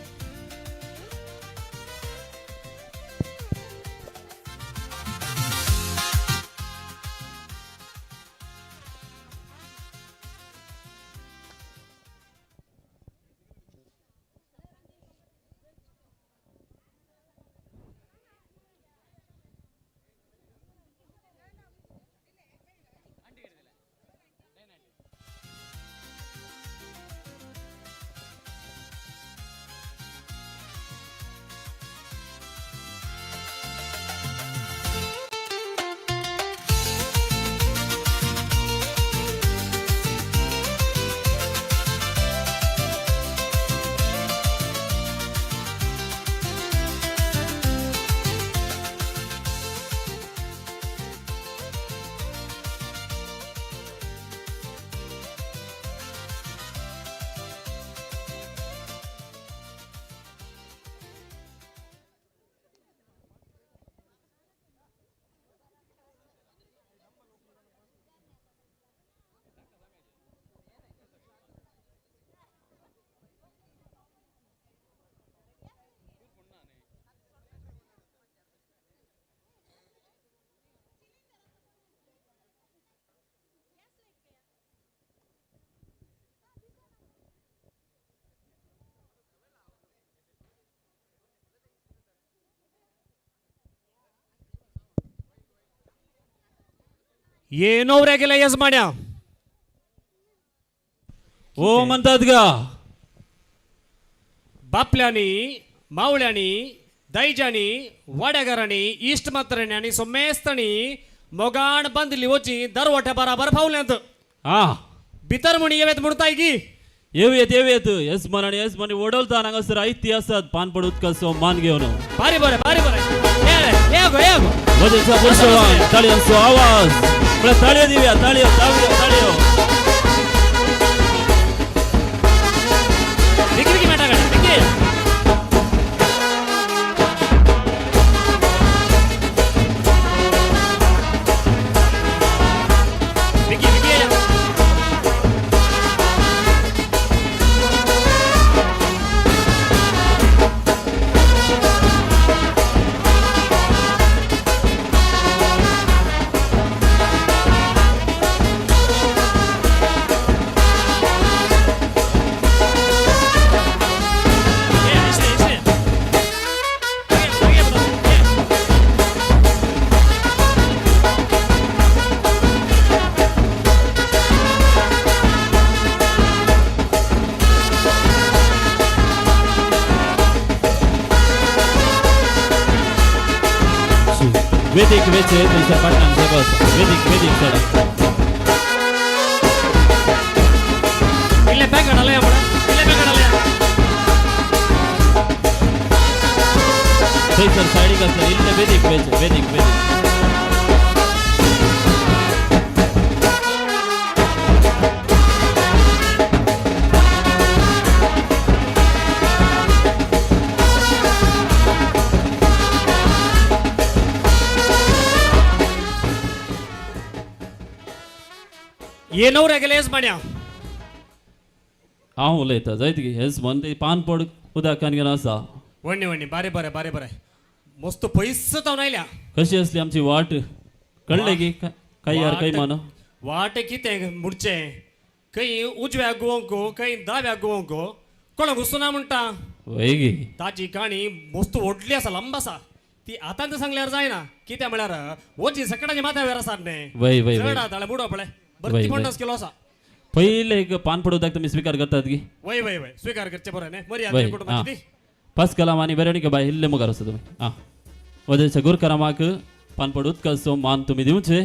ये नवऱ्या गेला यजमान्या. हो म्हणतात का? बापल्यानी मावळ्यानी दैजानी वाड्यागारांनी इष्ट मात्रांनी आणि सोमेस्तनी मोगाण बांधली वची दरवट्या बराबर फावल्यांत हा भितर म्हणी येवेत म्हणताय की येऊयात यजमानी ओढवता हांगासर इतिहासात पान पडूत कसो मान घेवन बारी बरे ये गो वजेचा पुष्पवान ताळ्यांचो आवाज बरं ताळ्यो दिवया ताळ्यो विकी मॅटा काढा विकी वेदिक वेचे तुमच्या पाटणांचे बस वेदिक चढा इल्ले बॅग काढाले थंयसर सायडीक आसले इल्ले वेदिक वेचे ये नवऱ्या गेले यजमान्या. हांव उलयतां जायत गे हेच म्हण ते पान पड उदकान घेवन आसा. वण्णी बरे मस्त पयस जावन आयल्या. कशी असली आमची वाट कळले की काही यार काही मान वाट कितें मुडचे खंय उजव्या गोवंको खंय दाव्या गोवंको कोणाक घुसना म्हणटा वय गे ताची काणी मस्त व्हडली आसा लांब आसा ती आतां सांगल्यार जायना कित्या म्हळ्यार वजी सकडाच्या माथ्यावर आसात न्ही वय वय वय चड ताळ्या बुडो पळय वय, बरं वय. 50 किलो आसा पहिले एक पान पडोवपाक तुम्ही स्वीकार करतात की वय स्वीकार करचे बरं न्ही वय, मर्यादा हा. कुटुंबाची ती पास कलाम आणि बेरेणिके बाय हिल्ले मुखार वचो तुम्ही हां वजेच्या गुरकारामाक पानपड उदकाचो मान तुम्ही दिवचे.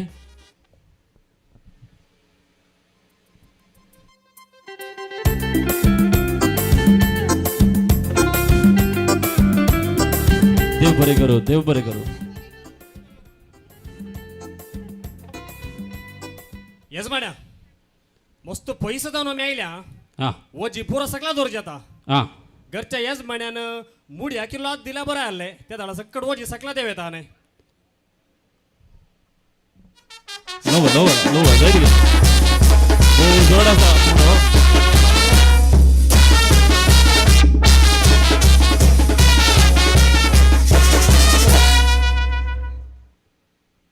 देव बरे करू, देव बरे करू. यजमान्या मस्त पैसे जाऊन आम्ही आयल्या हां वजी पुरा सगळा जोर जाता हां घरच्या यजमान्यानं मुड्या किलो आत दिला बरं आलंय त्या झाडा सक्कड वजी सकला देव येता नाही lower lower lower very good. हो जोराचा हो.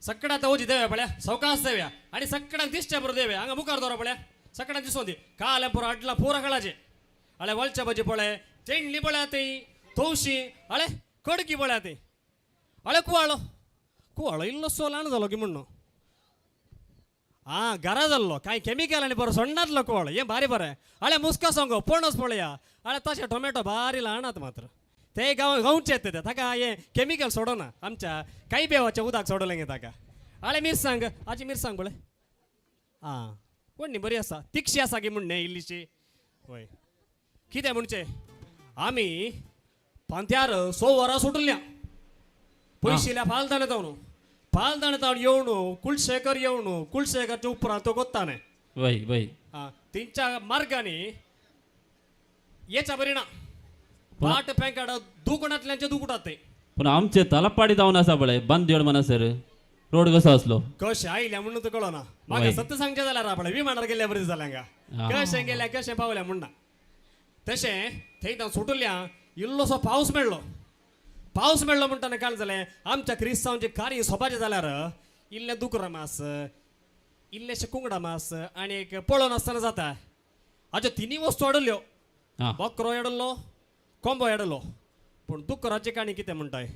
सक्कडा आता ओजी देव्या पड्या सवकास देव्या आणि सक्कडा दिसच्या बरोबर देव्या अंगा मुखार दोरा पड्या सक्कडा दिसो दे काल पुरा अडला पोरा कळाचे अळे वलच्या बजी पळे चेंडली पळ्या ते तोशी अळे कडकी पळ्या ते अळे कुवाळो कुवाळो इल्लो सोलान झालो की म्हणणं हा घरा जाल्लो काय केमिकल आणि बरं सोडणारलो कुवाळो हे भारी बरं अळे मुस्का सांगो पणस पळया अळे तशे टोमॅटो भारी लाणात मात्र ते गावचे येते ते ताका हे केमिकल सोडोना आमच्या काही बेवाच्या उदाक सोडवलें गे ताका अळे मिरसांग आजी मिरसांग पळय आं कोण न्ही बरी आसा तिक्षी आसा गे म्हणणे इल्लीशी होय कितें म्हणचे आमी पांत्यार 100 वरां सुटल्या पयशिल्या फालदाण तावन येवन कुलशेखर येवन कुलशेखरच्या उपरांत तो गोत्ताने वय वय तेंच्या मार्गाने येच्या बरी ना पाट पॅंकाड दुकणातल्यांचे दुकटात ते पण आमचे तलपाडी जावन आसा पळय बांदेड म्हणसर रोड कसो असलो कशे आयल्या म्हणून तर कळना म्हाका सत्य सांगचे जाल्यार आपणे विमानार गेल्या बरी जाल्या कशें गेल्या कशें पावल्या म्हणना तशें थंय सुटल्या इल्लोसो पावस मेळ्ळो म्हणटाना काय जालें आमच्या क्रिस्तांवांचे कार्य सोबाचें जाल्यार इल्ले दुकरा मास इल्लेशे कुंगडा मास आनी एक पळोवन आसतना जाता हाज्यो तिनी वस्तू हाडल्यो बकरो हाडलो कोंबो हाडलो पूण दुकराची काणी कितें म्हणटाय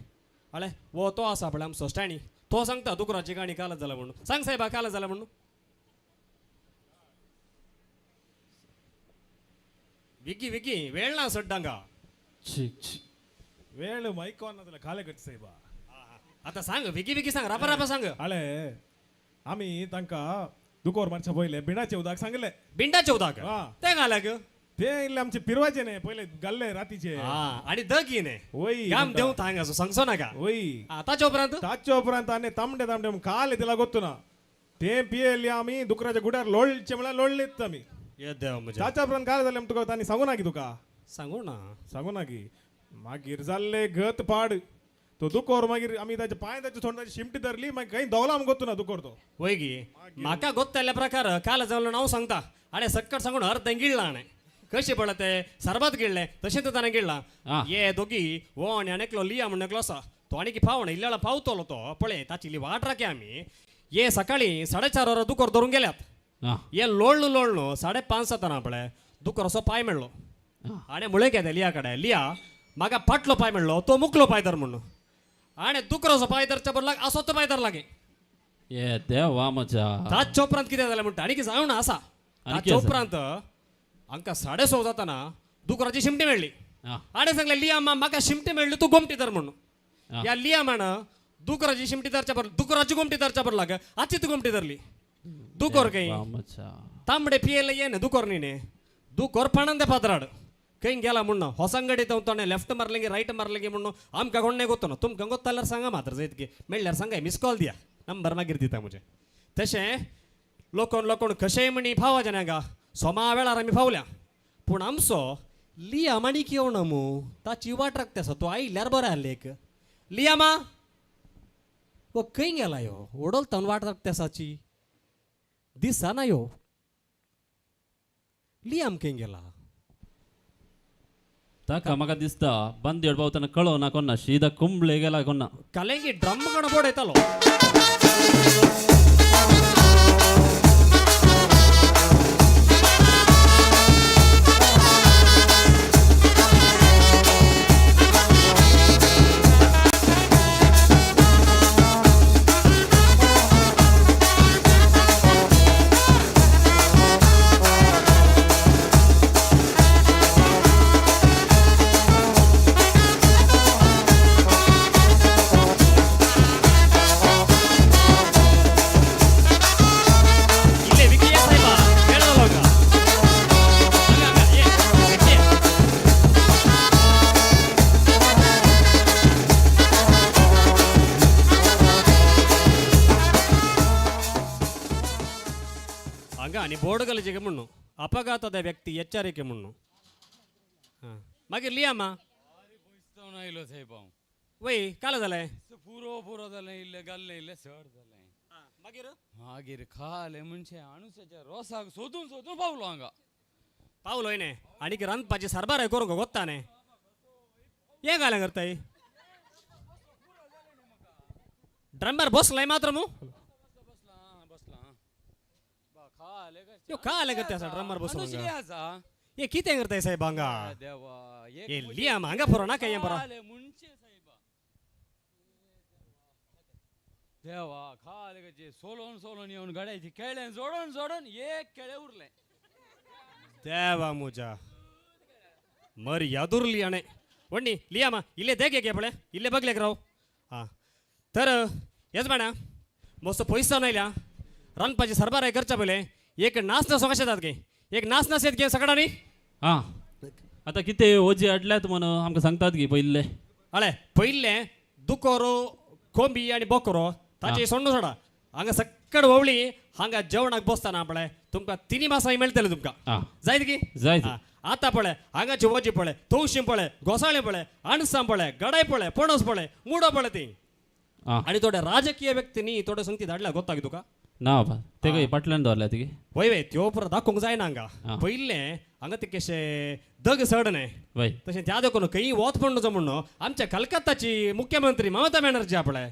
अळे वो तो आसा पळय आमचो स्टॅणी तो सांगता दुकराची काणी कालच जाला म्हणून सांग सायबा कालच जाला म्हणून विकी वेळ ना सड्डांगा वेळ मैकोना खाले कट साहेबा आता सांग विकी सांग रापा सांग आळे आम्ही तांका दुकोर मारच्या पहिले बिंडाचे उदाक सांगले बिंडाचे उदाक ते घालाक ते इल्ले आमचे पिरवाचे ने पहिले गल्ले रातीचे आणि दगी ने वय काम देऊ थांग असो सांगसो नाका वय ताच्या उपरांत आनी तांबडे काले तिला गोत्तुना ते पियेली आम्ही दुकराच्या गुड्यार लोळचे म्हळ्यार लोळलेत आम्ही ताच्या उपरांत काय जालें तुका तांणी सांगू ना की तुका सांगू ना की मागीर जाल्ले गत पाड तो दुकोर मागीर आमी ताचे पांय ताचे थोडी शिमटी धरली मागीर खंय दवला आमी गोत्तुना दुकोर तो वय गी म्हाका गोत्तल्या प्रकार काल जावन नांव सांगता आणि सक्कट सांगून अर्ध गिळला आणे कशें पडला ते सरबत गिळले तशें ताणें गिळला ये दोगी वो आनी आनेकलो लिया म्हणून एकलो आसा तो आनी पावना इल्ल्या पावतलो तो पळय ताची वाट राखी आमी ये सकाळी 4:30 वरां दुकोर धरून गेल्यात ये लोळणू 5:30 जाताना पळय दुकोर असो पांय मेळ्ळो आनी मुळे घेते लिया कडेन लिया म्हाका फाटलो पांय मेळ्ळो तो मुकलो पांय धर म्हणून आनी दुकरो असो पांय धरच्या बदलाक असो तो पांय धरला गे ये देवा म्हज्या ताच्या उपरांत कितें जालें म्हणटा आनी कितें जावं ना आसा ताच्या उपरांत आमकां 6:30 जाताना दुकराची शिमटी मेळ्ळी आनी सांगलें लिया म्हाका शिमटी मेळ्ळी तूं गोमटी धर म्हणून या लिया म्हण दुकराची शिमटी धरच्या बदला दुकराची गोमटी धरच्या बदलाक आची तू गोमटी धरली दुकोर खंय तांबडे पियेले ये दुकोर न्ही दुकोर पाणंदे पात्राड खंय गेला म्हणून होसंगडी ताणें लेफ्ट मारलें गे रायट मारलें गे म्हणून आमकां कोण नाही गोत्तो ना तुमकां गोत्ता जाल्यार सांगा मात्र जायत गे मेळ्ळ्यार सांगाय मिस कॉल दिया नंबर मागीर दिता म्हजे तशें लोकोन कशेंय म्हणी फावा जनांगा सोमा वेळार आमी फावल्या पूण आमचो लिया माणिक येवना मू ताची वाट राखता आसा तो आयल्यार बरें आहलें एक लिया मा वो खंय गेला यो ओडोलतावन वाट राखता आसाची दिसना यो लियाम खंय गेला ताका म्हाका दिसता बांदेड पावतना कळोना कोन्ना शीदा कुंबळे गेला कोन्ना कलेंगी ड्रम कण बोडयतालो आणि बोर्डगलजेಗೆ म्हणू अपघातದ ವ್ಯಕ್ತಿ ಎಚ್ಚರಿಕೆ म्हणू हां मागीर लिया मा इलो साहेब हांव वय काल जालें पुरो जालें इल्लें घाल्लें इल्लें चड जालें मागीर मागीर खालें म्हणचे अणुसाच्या रोसाक सोदून पावलो हांगा पावलोय न्ही आनी रांदपाची सरबाराय करूंक गोत्ता न्ही हें घालें करताय ड्रमर बसलाय मात्र मू यो खालें करता असा ड्रमर बसून ये कितें करताय साहेब हांगा देवा ये लिया हांगा फरो नाका हें बरो म्हणचे साहेबा देवा खाले कशें सोलोन येवन गड्याची खेळ्ळें जोडोन एक खेळे उरलें देवा मुजा मरी यादुर्ली आणे वण्णी लिया मा इल्ले देख एक पळे इल्ले बगलेक राव हां तर हेच म्हणा मस्त पयसो नायल्या रांदपाची सरबाराय करच्या पयले एक नाचना कशें जाता गे एक नाचनास येत गे सगळ्यांनी हां आतां कितें ओजी हाडल्यात म्हणून आमकां सांगतात गी पयले हळे पयले दुकोरो कोंबी आनी बोकोरो ताची सोंड सोडा हांगा सक्कड ववळी हांगा जेवणाक बसताना पळय तुमकां 3 मासांय मेळटले तुमकां जायत की जायत आतां पळय हांगाची वजी पळय तवशीं पळय घोसाळें पळय अणसां पळय गडाय पळय पणस पळय मुडो पळय ती आनी थोडे राजकीय व्यक्तींनी थोडे संगती धाडल्या गोत्ता की तुका ना बाबा ते काही पाटल्यान दवरल्या तिगे वय वय त्यो परत दाखोवंक जायना हांगा पयले हांगा ते कशे दग सड न्ही वय तशें त्या देखून खंयी वत पडणो म्हणून आमच्या कलकत्ताची मुख्यमंत्री ममता बॅनर्जी पळय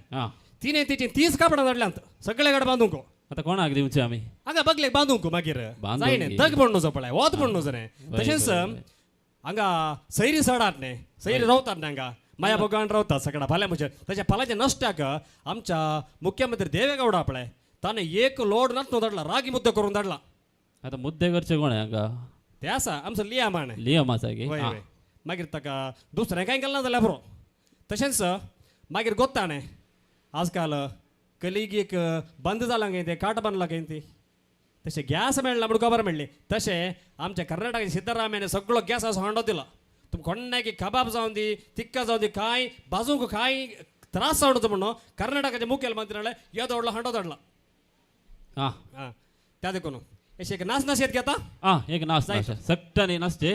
तिने तिची 30 कापडां धाडल्यांत सगळे कडेन बांदूंक आतां कोणाक दिवचे आमी हांगा बगलेक बांदूंक मागीर जायने दग पडणो पळय वत पडणो न्ही तशेंच हांगा सैरी सडात न्ही सैरी रावतात न्ही हांगा माया भगवान रावतात सगळ्या फाल्यां म्हणजे तशा फाल्याच्या नश्ट्याक आमच्या मुख्यमंत्री देवेगौडा पळय ताणें एक लोड नातनो धाडला रागी मुद्दे करून धाडला आतां मुद्दे करचे कोण हांगा ते आसा आमचो लियामान लियम आसा गे वय वय मागीर ताका दुसरें कांय केलें ना जाल्यार पुरो तशेंच मागीर गोत्ता न्ही आजकाल कलिगीक बंद जाला गे ते काट बांदला गे ती तशें गॅस मेळना म्हणून खबर मेळ्ळी तशें आमच्या कर्नाटकाचे सिद्धरामयाने सगळो गॅसाचो हांडो दिला तुमकां कोणाकी कबाब जावन दी तिक्का जावन दी कांय बाजूक कांय त्रास जावचो म्हणून कर्नाटकाचे मुखेलमंत्र्यान येदो व्हडलो हांडो धाडला हां त्या देखून अशें एक नाच येत घेता एक नाच सक्टानी नाचचे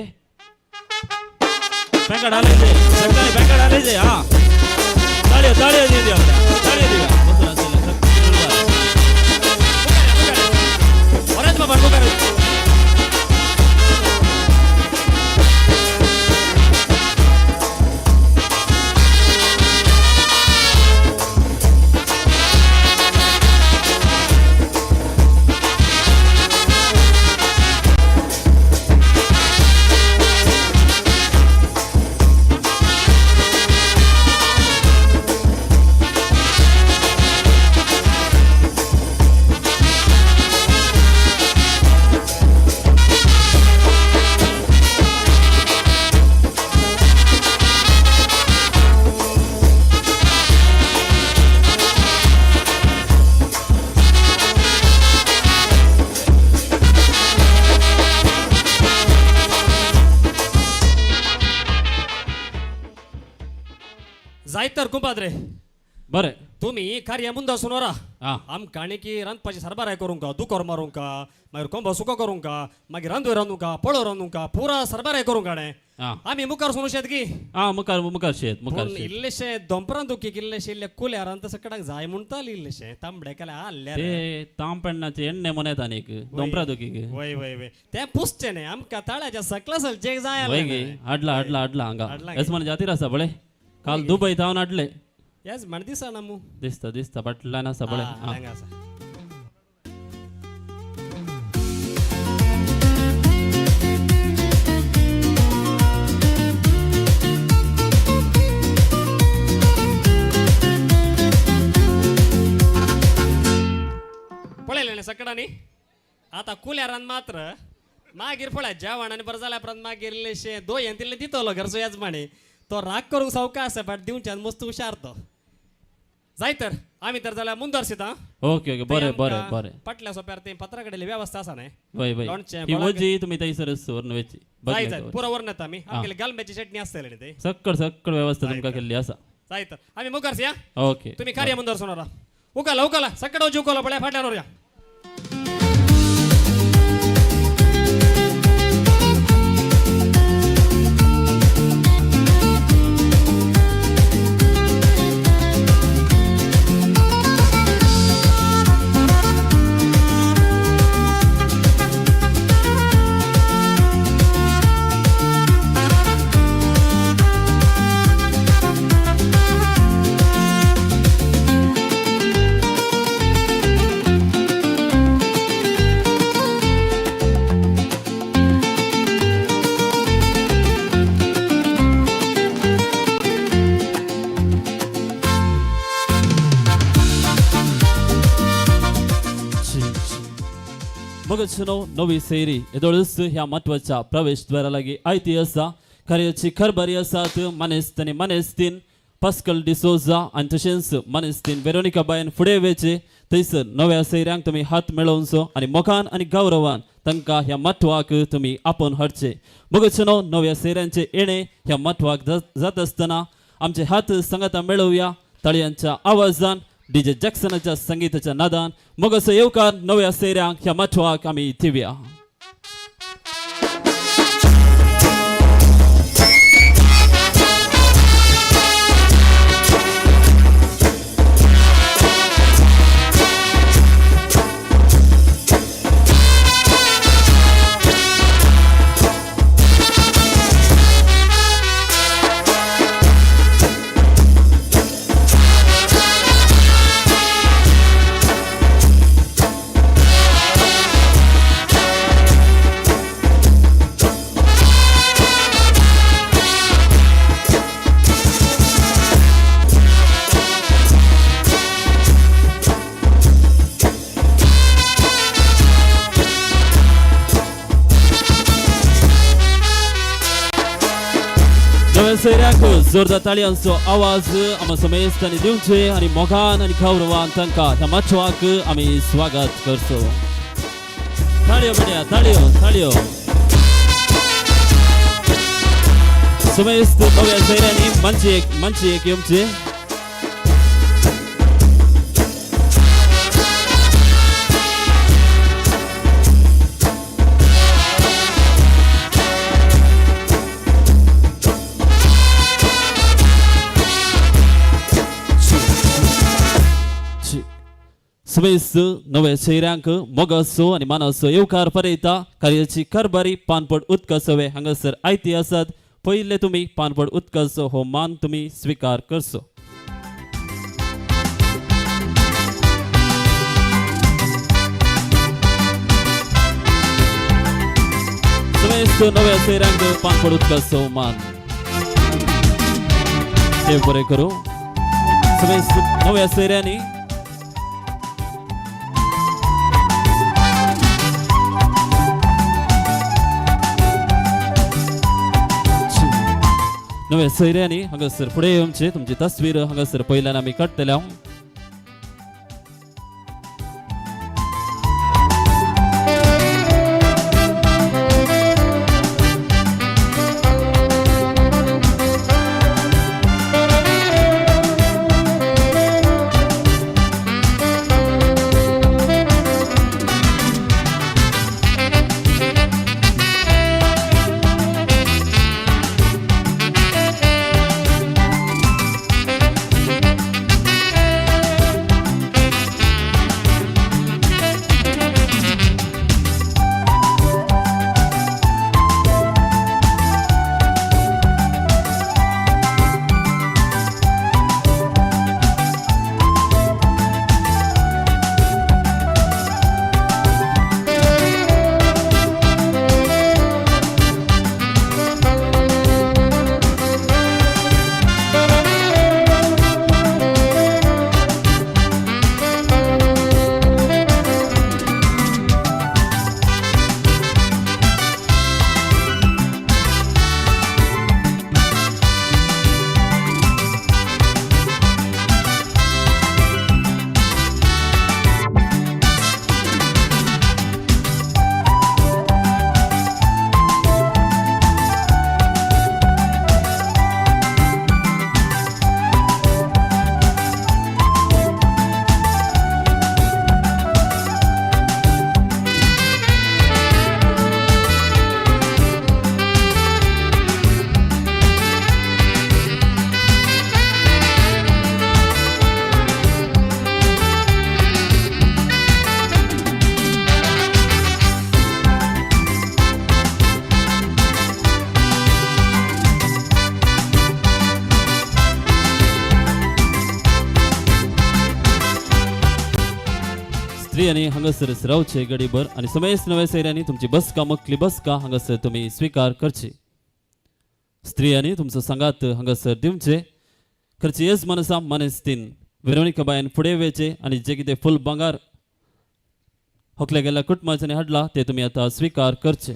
बँका डालेचे सक्टानी बँका डालेचे हां ताळ्यो ताळ्यो दी आपल्या ताळ्यो दी बसून असेल बरेच बाबा मुखार जायतर कुंपाद्रे बरें तुम्ही कार्य ಮುಂದೆ सुनोरा आम काणिकी रांदपाची सरबाराय करूंक दुकोर मारूंक मागीर कोंबो सुको करूंक मागीर रांदूय रांदूंक पळो रांदूंक पुरा सरबाराय करूंक काणे आमी मुखार सुनू शेत की मुखार मुखार शेत मुखार इल्लेशे दोंपरां दुखी इल्लेशे इल्ले कुल्यार आनी तसं कडाक जाय म्हणटाली इल्लेशे तांबडे केल्या आल्ल्या ते तांपण्णाचे एण्णे मनेत आनीक दोंपरा दुखीक वय वय वय ते पुसचे न्ही आमकां ताळ्याच्या सकला सलचेक जाय वय गे हाडला हाडला हाडला हांगा येसमान जातीर आसा बळे काल दुबय तावन हाडले येस म्हण दिसा ना मू दिसता दिसता बाटल्यान आसा बळे पळयलें सकडांनी आतां कुल्यारान मात्र मागीर पळय जेवण आनी बरें जाल्या उपरांत मागीर इल्लेशें दोय तिल्लें दितलो घरचो येजमाणी तो राग करूंक सावका आसा बट दिवच्यान मस्त हुशार तो जाय तर आमी तर जाल्यार मुंदरशीत ओके ओके बरें बरें बरें पटल्या सोप्यार ते पत्रा कडेली वेवस्था आसा न्ही वय वय ही वजी तुमी थंयसर व्हरून वेची जाय जाय पुरो व्हरून येता आमी आमगेली गालम्याची चटणी आसतली न्ही ते सक्कड सक्कड वेवस्था तुमकां केल्ली आसा जाय तर आमी मुखारशी या ओके तुम्ही कार्य मुंदर सोनारा उकाला उकाला सक्कड वची उकलो पळय फाटल्यान या मगचनो नवी सेरी येदोळस ह्या महत्वाच्या प्रवेशद्वारा लागी आयती आसा कार्याची खरबरी आसात मानेस्तानी मानेस्तीन पास्कल डिसोजा आनी तशेंच मानेस्तीन वेरोनिका बायन फुडें वेचे थंयसर नव्या सैऱ्यांक तुमी हात मेळोवचो आनी मोगान आनी गौरवान तांकां ह्या महत्वाक तुमी आपोवन हाडचे मगचनो नव्या सैऱ्यांचे येणे ह्या महत्वाक जात आसतना आमचे हात संगता मेळोवया ताळयांच्या आवाजान डीजे जॅक्सनाच्या संगीताच्या नादान मगसो येवकार नव्या सैऱ्यांक ह्या महत्वाक आमी थिवया. सैऱ्यांक जोरदार ताळयांचो आवाज आमी समेस्तांनी दिवचे आनी मोगान आनी गौरवान तांकां ह्या महत्वाक आमी स्वागत करचो. ताळयो म्हणया ताळयो ताळयो. समेस्त नव्या सैऱ्यांनी मंचेक येवचे. समेस्त नव्या सैऱ्यांक मोगाचो आनी मानाचो येवकार परयता कार्याची कारभारी पानपड उदकासोवे हांगासर आयती आसात. पयले तुमी पानपड उदकाचो हो मान तुमी स्विकार करचो. समेस्त नव्या सैऱ्यांक पानपड उदकाचो मान देव बरें करूं. समेस्त नव्या सैऱ्यांनी नव्या सैऱ्यांनी हांगासर फुडें येवचे. तुमची तस्वीर हांगासर पयल्यान आमी काडटले. स्त्रियांनी हांगासर रावचे गडीभर आनी समेस्त नव्या सैऱ्यांनी तुमची बसका मकली बसका हांगासर तुमी स्वीकार करची. स्त्रियांनी तुमचो सांगात हांगासर दिवचे. खर्ची येस मनसा मनेस्तीन वेरोनिका बायन फुडें वेचे आनी जे कितें फूल भांगार होकल्या गेल्या कुटुंबाच्यानी हाडला ते तुम्ही आता स्वीकार करचे.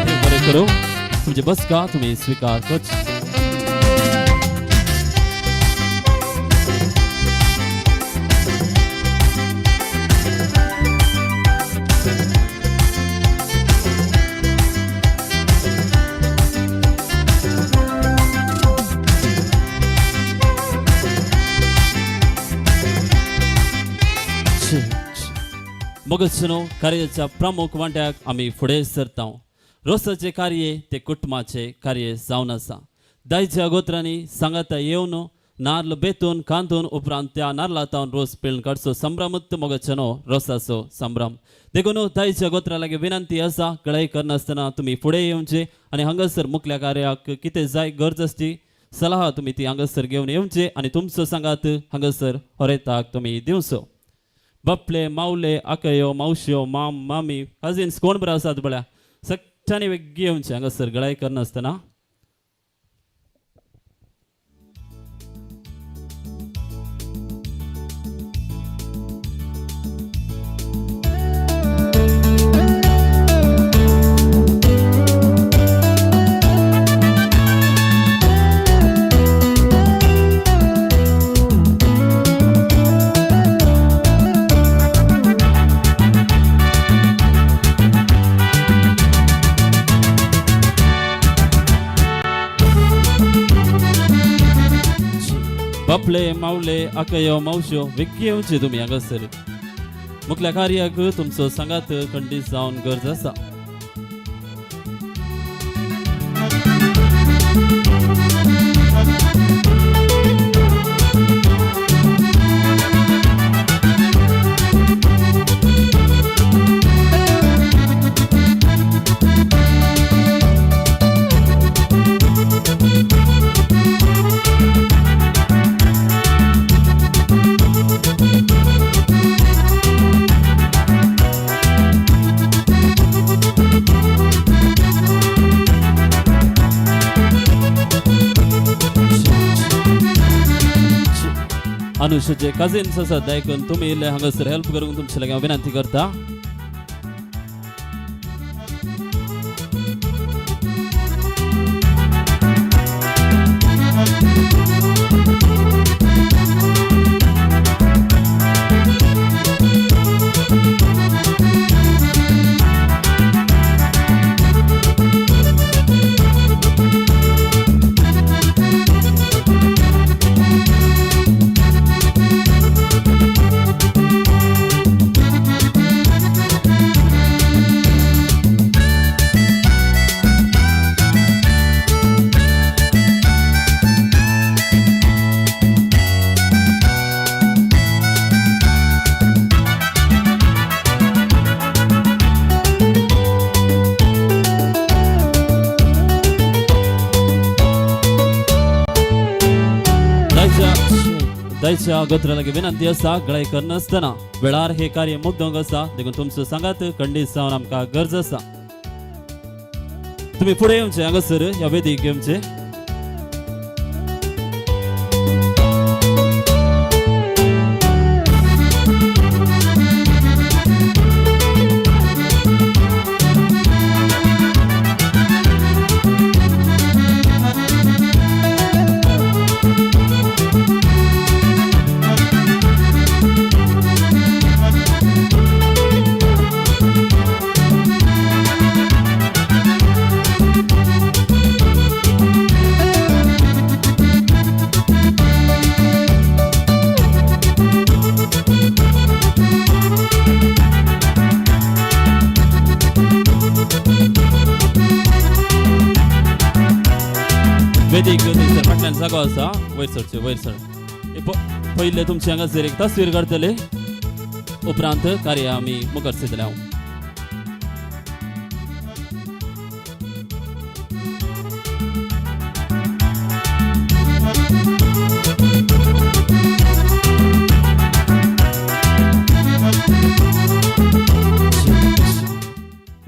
देव बरें करो. तुमची बसका तुम्ही स्वीकार करचे. मगचनो कार्याच्या प्रमुख वांट्याक आम्ही फुडें सरता. रोसाचे कार्य ते कुटुंबाचे कार्य जावन आसा. दायच्या गोत्रांनी सांगाता येवन नारळ बेतून कांतून उपरांत त्या नारळातावन रोस पिळून काडचो संभ्रमत मगचनो रोसाचो संभ्रम. देखून दायच्या गोत्रा लागी विनंती आसा कळाई करनासतना तुम्ही फुडें येवचे आनी हांगासर मुखल्या कार्याक कितें जाय गरज आसची सलाह तुम्ही ती हांगासर घेवन येवचे आनी तुमचो सांगात हांगासर होरेताक तुम्ही दिवचो. बापले मावले आकयो मावश्यो माम मामी कजिन्स कोण बरं आसात बळ्या सगळ्यांनी वेगळी येवचे हांगासर गळाई करनासतना. बापले मावले आकयो मावश्यो वेगळी येवचे तुम्ही हांगासर मुखल्या कार्याक तुमचो सांगात खंडीत जावन गरज आसा. अनुषचे कजिन्स आसात देखून तुम्ही इल्ले हांगासर हेल्प करूंक तुमचे लागीं विनंती करता. दायच्या गोत्रा लागी विनंती आसा गळाई करनासतना वेळार हे कार्य मुद्दोंक आसा देखून तुमचो सांगात खंडीत जावन आमकां गरज आसा. तुम्ही फुडें येवचे हांगासर ह्या वेदीक येवचे. वेदीक थंयसर फाटल्यान जागो आसा वयर सर. पयले तुमचे हांगासर एक तस्वीर काडटले उपरांत कार्य आमी मुखार सरतले. हांव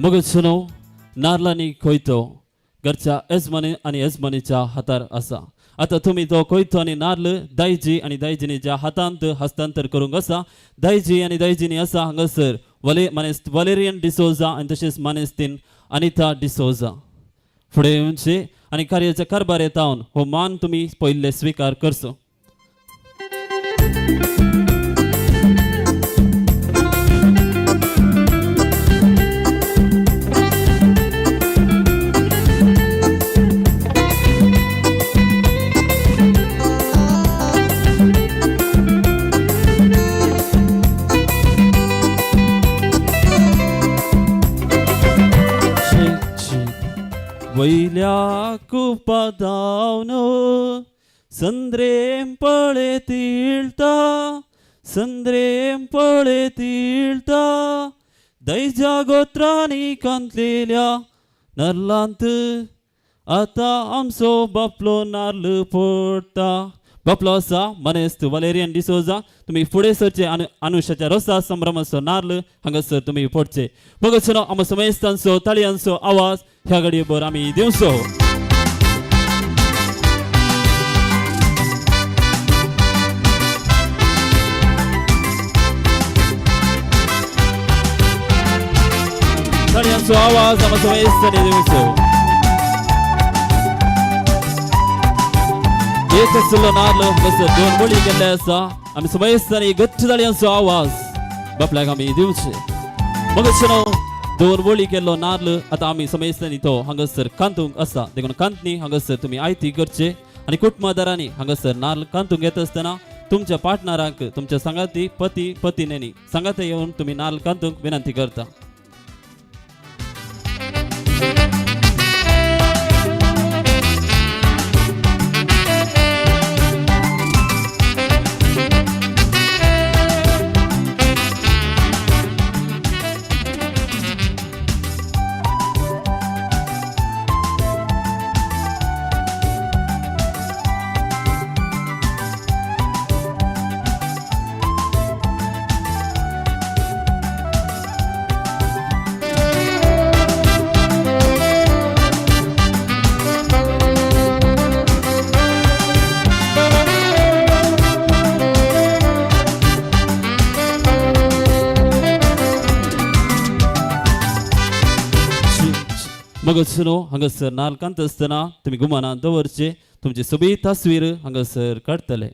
मगच सुनो नारलांनी खोयतो घरच्या यजमानी आणि यजमानीच्या हातार आसा. आता तुम्ही तो कोयतो आणि नारळ दायजी आणि दायजिनीच्या हातांत हस्तांतर करूंक आसा. दायजी आणि दायजिनी आसा हांगासर मानेस्त वलेरियन डिसोजा आणि तशेंच मानेस्तीन अनिता डिसोजा. फुडें येवचे आणि कार्याच्या कारभार येतावन हो मान तुम्ही पयले स्वीकार करचो. वयल्या कुपादावन संद्रेम पळे तिळता संद्रेम पळे तिळता दैजा गोत्रांनी कांतलेल्या नारलांत आता आमचो बापलो नारळ पडटा. बापलो आसा मनेस्त वलेरियन डिसोजा. तुम्ही फुडें सरचे अनुशाच्या रोसा संभ्रमाचो नारळ हांगासर तुम्ही पडचे. बघचो आमचो समेस्तांचो ताळयांचो आवाज ह्या घडये भर आमी दिवचो. ताळयांचो आवाज आमचो समेस्तांनी दिवचो. एक सुल्लो नारळ हांगासर दोन बोळी केल्ले आसा. आमी समेस्तांनी गच्च ताळयांचो आवाज बापल्याक आमी दिवचे. बघचो दोन बोळी केल्लो नारळ आता आमी समेस्तांनी तो हांगासर कांतूंक आसा. देखून कांतनी हांगासर तुमी आयती करचे आणि कुटुंबदारांनी हांगासर नारळ कांतूंक येता आसतना तुमच्या पार्टनराक तुमच्या सांगाती पती पत्नींनी सांगाते येवन तुमी नारळ कांतूंक विनंती करता. मगचनो हांगासर नारळ कांत आसतना तुमी गुमानांत दवरचे. तुमची सोबीत तस्वीर हांगासर काडतले.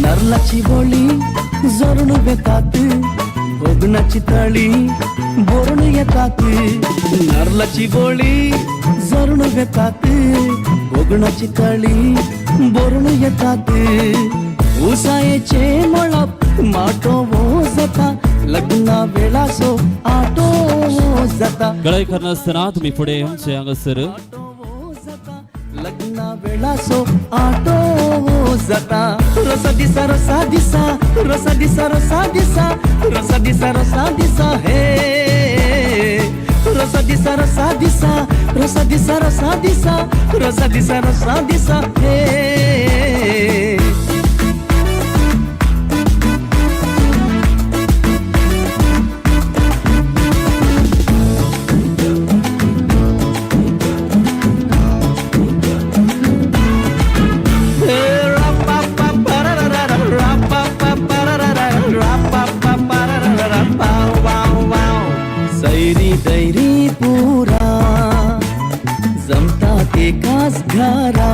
नारळाची बोळी जोरून येतात भोगणाची तळी बोरून येतात. नारळाची बोळी जोरून येतात भोगणाची तळी बोरून येतात. उसायेचे मळप माटो वो जाता लग्ना वेळा सो आटो वो जाता. गळाई करना आसतना तुमी फुडें येवचे हांगासर. लग्ना वेळा सो आटो वो जाता. रोसा दिसा रोसा दिसा रोसा दिसा रोसा दिसा रोसा दिसा रोसा दिसा हे रोसा दिसा रोसा दिसा रोसा दिसा रोसा दिसा रोसा दिसा रोसा दिसा हे. दैरी पुरा जमतात एकाच घरा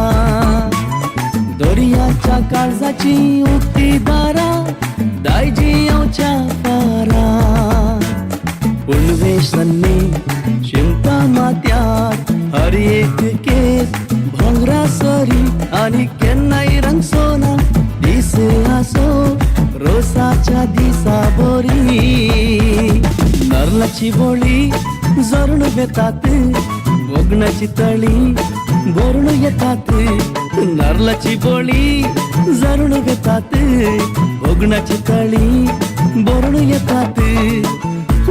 दर्याच्या काळजाची उक्ती दारा दायजी येवच्या पारा. पुनवेशन्नी शिमता मात्यात हर एक केस भोंगरा सरी आणि केन्नाय रंग सोना दिस आसो रोसाच्या दिसा बोरी. नारळाची बोळी जोरून येतात भोगणाची तळी बोरून येतात. नारळाची बोळी जोरून येतात भोगणाची तळी बोरून येतात.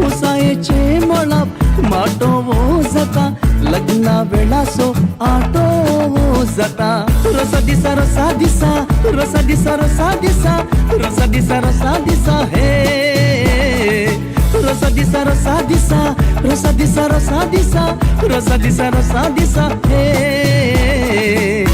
उसायेचे मळप माटो वो जाता लग्ना वेळा सो आटो वो जाता. रोसा दिसा रोसा दिसा rosa disa rosa disa rosa disa rosa disa hey rosa disa rosa disa rosa disa rosa disa rosa disa rosa disa hey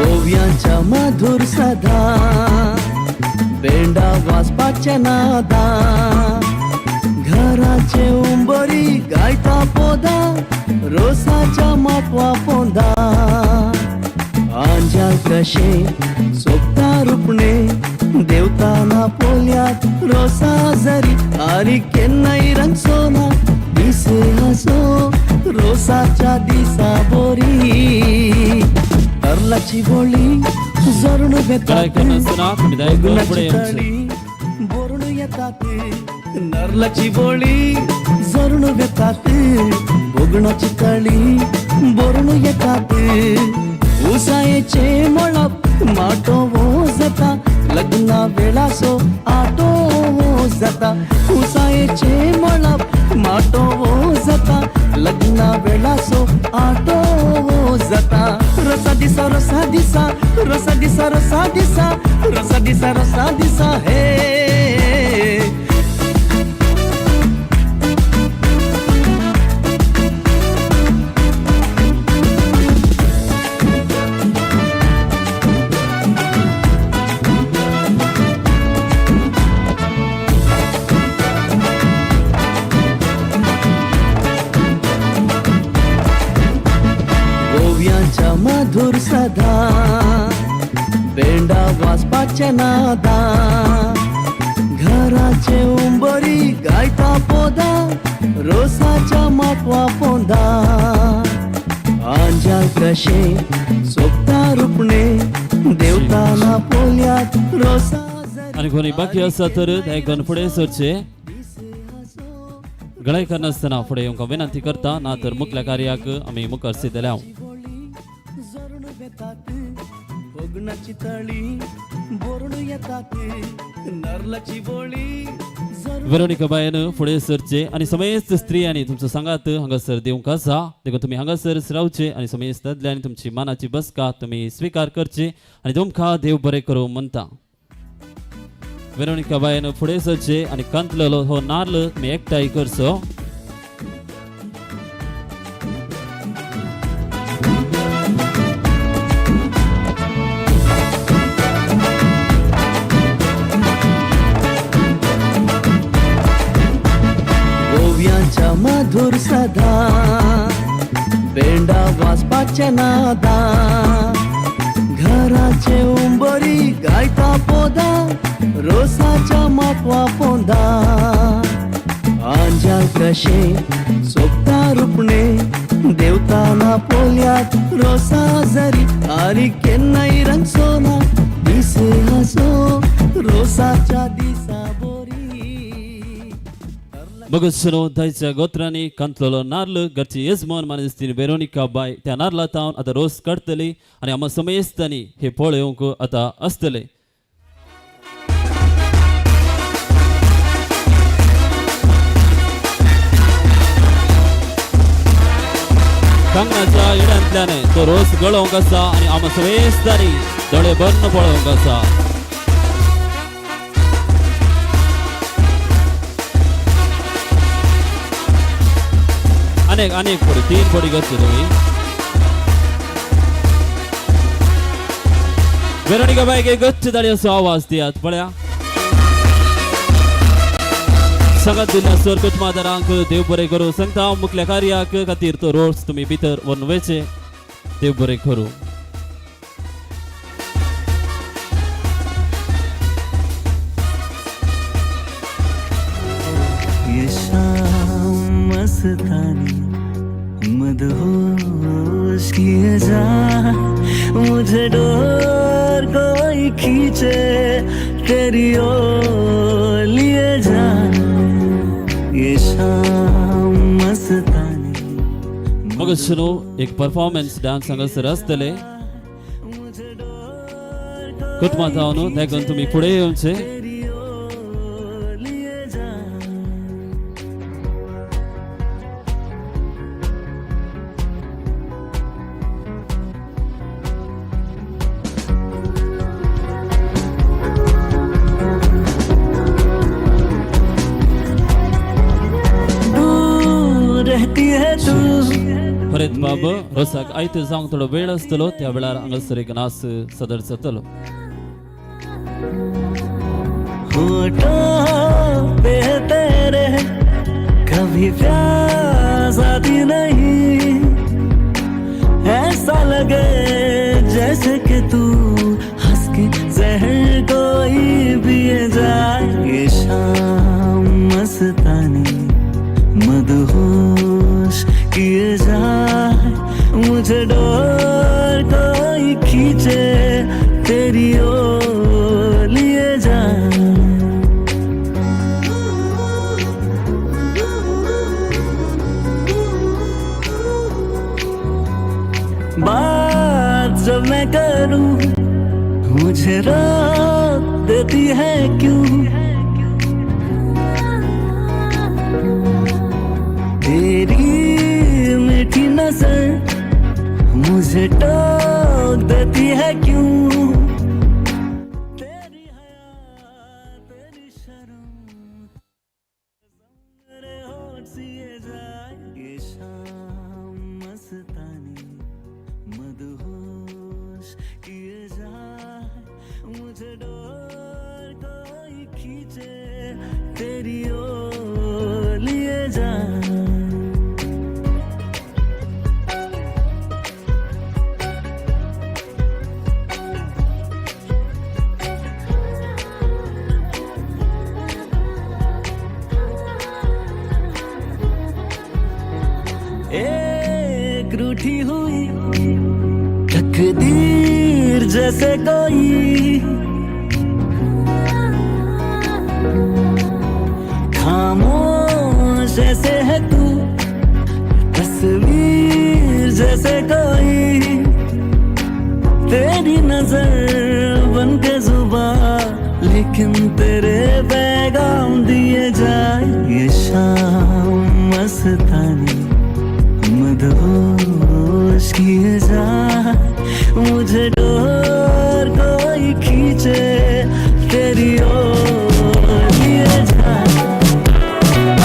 ओव्यांच्या मधुर सदा बेंडा वाजपाच्या नादा घराचे उंबरी गायता पोदा रोसाच्या माटवा पोंदा आंजा कशे सोपता रुपणे देवताना पोल्यात रोसा जरी आरी केन्नाई रंग सोना दिसे हसो रोसाच्या दिसा बोरी अर्लाची बोली जरून गायक नसताना तुम्ही दायक पुढे यांचे. बोरून येतात नरलाची बोली जरून येतात भोगणाची तळी बोरून येतात उसायेचे मळप माटो वो जाता लग्ना वेळा सो आटो वो जाता उसायेचे मळप माटो वो जाता लग्ना वेळा सो आटो वो जाता रसा दिसा रसा दिसा रसा दिसा रसा दिसा रसा दिसा रसा दिसा हे ओव्यांच्या मधुर सदा बेंडा वाजपाच्या नादा घराचे उंबरी गायता पोदा रोसाच्या माटवा पोंदा आंजा कशे सोपता रुपणे देवताना पोल्यात रोसा आणि कोणी बाकी असा तर दायकान फुडें सरचे गळायकार नासतना फुडें येवंक विनंती करता ना तर मुखल्या कार्याक आमी मुखार सिद्धले हांव जरून येतात भोगणाची तळी बोरून येतात नरलाची बोली वेरोनिका बायन फुडें सरचे आणि समेस्त स्त्रियांनी तुमचो सांगात हांगासर दिवंक आसा देखून तुमी हांगासर रावचे आणि समेस्त दादल्यांनी तुमची मानाची बसका तुमी स्वीकार करची आणि तुमकां देव बरें करूं म्हणटा वेरोनिका बायन फुडें सरचे आणि कांतलेलो हो नाल्ल तुमी एकठांय करचो ओव्यांच्या मधुर सदा बेंडा वाजपाच्या नादा घराचे उंबरी गायता पोदा रोसाच्या माटवा पोंदा आंजा कशे सोपता रुपणे देवताना पोल्यात रोसा जरी आरी केन्नाई रंग सोना दिसे हसो रोसाच्या दिसा बोरी बगसनो दायच्या गोत्रांनी कांतलेलो नार्ल घरची येजमान मानस्तीन वेरोनिका बाय त्या नार्लातावन आता रोस काडटली आणि आम्हा समेस्तांनी हे पळोवंक आता असतले कांगणाच्या इड्यांतल्याने तो रोस गळोवंक आसा आणि आम्हा समेस्तांनी दोळे बंद पळोवंक आसा अनेक पडी 3 पडी करचे तुम्ही वेरोनिका बायके गच्च दाडी असो आवाज दियात पळया सांगात दिल्या सरकट मादारांक देव बरें करूं सांगता मुखल्या कार्याक खातीर तो रोस तुमी भितर व्हरून वेचे देव बरें करूं ये शाम मस्तानी मदहोश किए जा मुझे डोर कोई खींचे तेरी ओर लिए जा ये शाम मस्तानी मोगशनो एक परफॉर्मन्स डान्स हांगासर आसतले कुटुंबां जावन देखून तुम्ही पुढे येवचे परत बाब रोसाक आयते जावंक थोडो वेळ आसतलो त्या वेळार हांगासर एक नाच सदर जातलो होठों पे तेरे कभी प्यास आती नहीं ऐसा लगे जैसे कि तू हंस के जहर कोई पिए जाए ये शाम मस्तानी मदहोश किए जाए मुझे डोर कोई खींचे तेरी ओर लिए जाए बात जब मैं करूं मुझे रोक देती है क्यों तेरी मीठी नजर मुझे टोक देती है क्यों तेरी हया तेरी शर्म मेरे होठ सिए जाए ये शाम मस्तानी मदहोश किए जाए मुझे डोर कोई खींचे तेरी ओर लिए जाए एक रूठी हुई तकदीर जैसे कोई खामोश ऐसे है तू तस्वीर जैसे कोई तेरी नजर बन के जुबान लेकिन तेरे पैगाम दिए जाए ये शाम मस्तानी मदहोश किए जाए मुझे डोर कोई खींचे तेरी ओर लिए जाए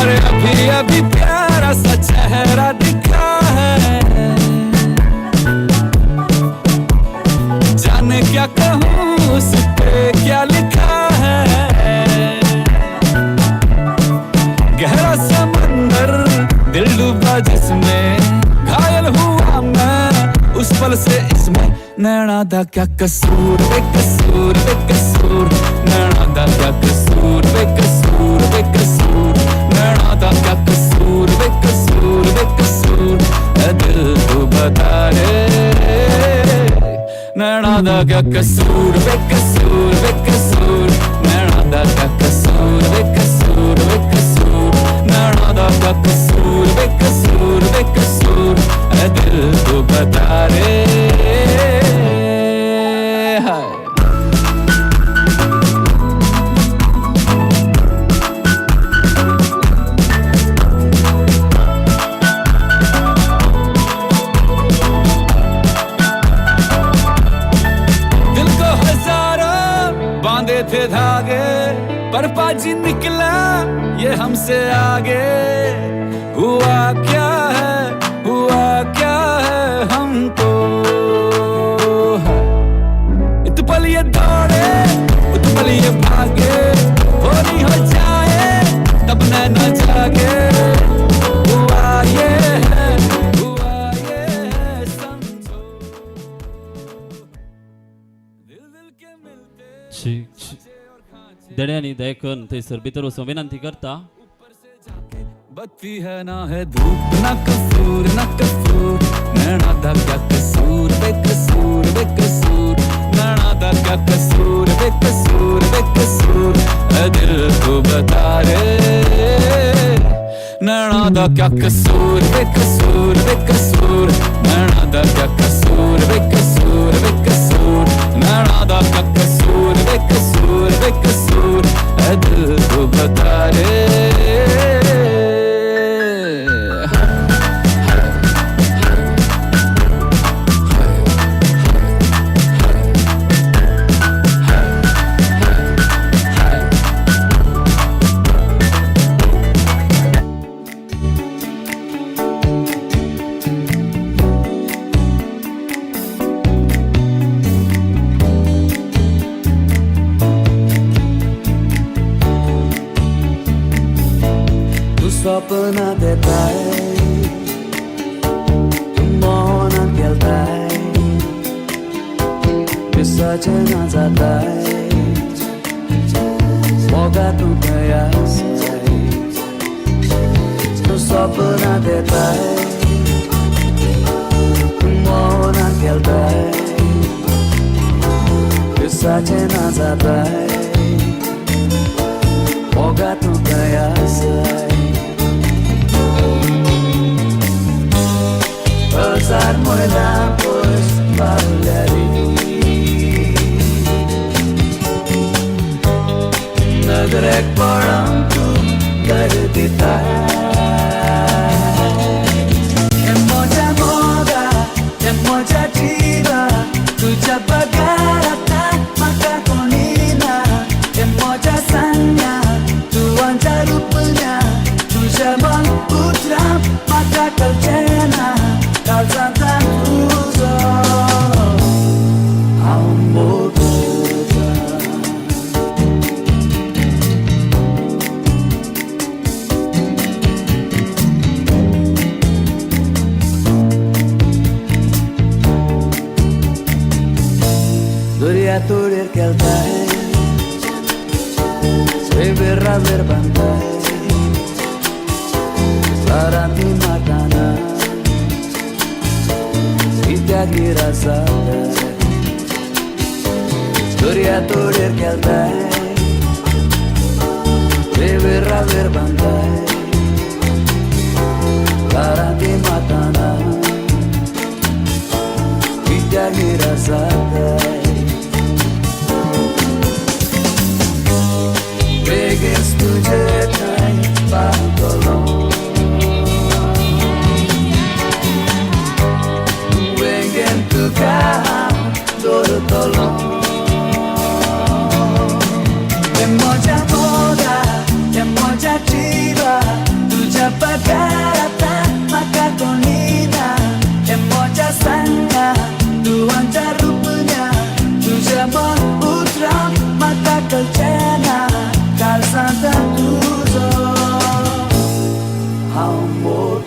अरे अभी अभी प्यारा सा चेहरा दिखा है जाने क्या कहूँ उस पे क्या लिखा है गहरा समंदर दिल डूबा जिसमें घायल हुआ मैं उस पल से इसमें नैना दा क्या कसूर बेकसूर बेकसूर नैना दा क्या कसूर बेकसूर बेकसूर नैना दा क्या कसूर बेकसूर बेकसूर ऐ दिल तू बता रे नैना दा क्या कसूर बेकसूर बेकसूर नैना दा क्या कसूर बेकसूर बेकसूर नैना दा क्या कसूर बेकसूर बेकसूर ऐ दिल तू बता रे हाय थे धागे पर पाजी निकला ये हमसे आगे हुआ क्या है हमको इत पल ये दौड़े उत पल ये भागे वो नहीं हो जाए तब न जागे हुआ ये है समझो दिल के मिलते देड्यांनी दयकन थंयसर भितर वचून विनंती करता बत्ती है ना है धूप ना कसूर नैना दा क्या कसूर बेकसूर बेकसूर नैना दा क्या कसूर बेकसूर बेकसूर ऐ दिल को बता रे नैना दा क्या कसूर बेकसूर बेकसूर नैना दा क्या कसूर बेकसूर बेकसूर नैना दा क्या कसूर बेकसूर बेकसूर ऐ दिल तो बता रे स्वप्नात येताय तू मनात गेलताय विसर्जना जाताय मोगात तू खंय तू स्वप्नात येताय तू मनात गेलताय विसर्जना जाताय मोगात तू खंय Pasar muela pues bailarí Nagrek padam tu dardita Emoja moga, emoja jiva Tuja bagarata maka konina Emoja sanya, tu anja rupanya Tuja bang putra maka kaljana Calzata tuzo amor Duria turir keltai Seberra berbantai Saranti makana Itagi rasa Duria turir keltai Seberra berbantai Saranti makana Itagi rasa Vegas tujhe nahi pagalo Vengan tu kaham dor tolong Emoja moda, emoja jiwa Tuja bagarata maka konina Emoja sanga, tu anja rupanya Tuja mon putra maka kaljana Calzada tuzo amor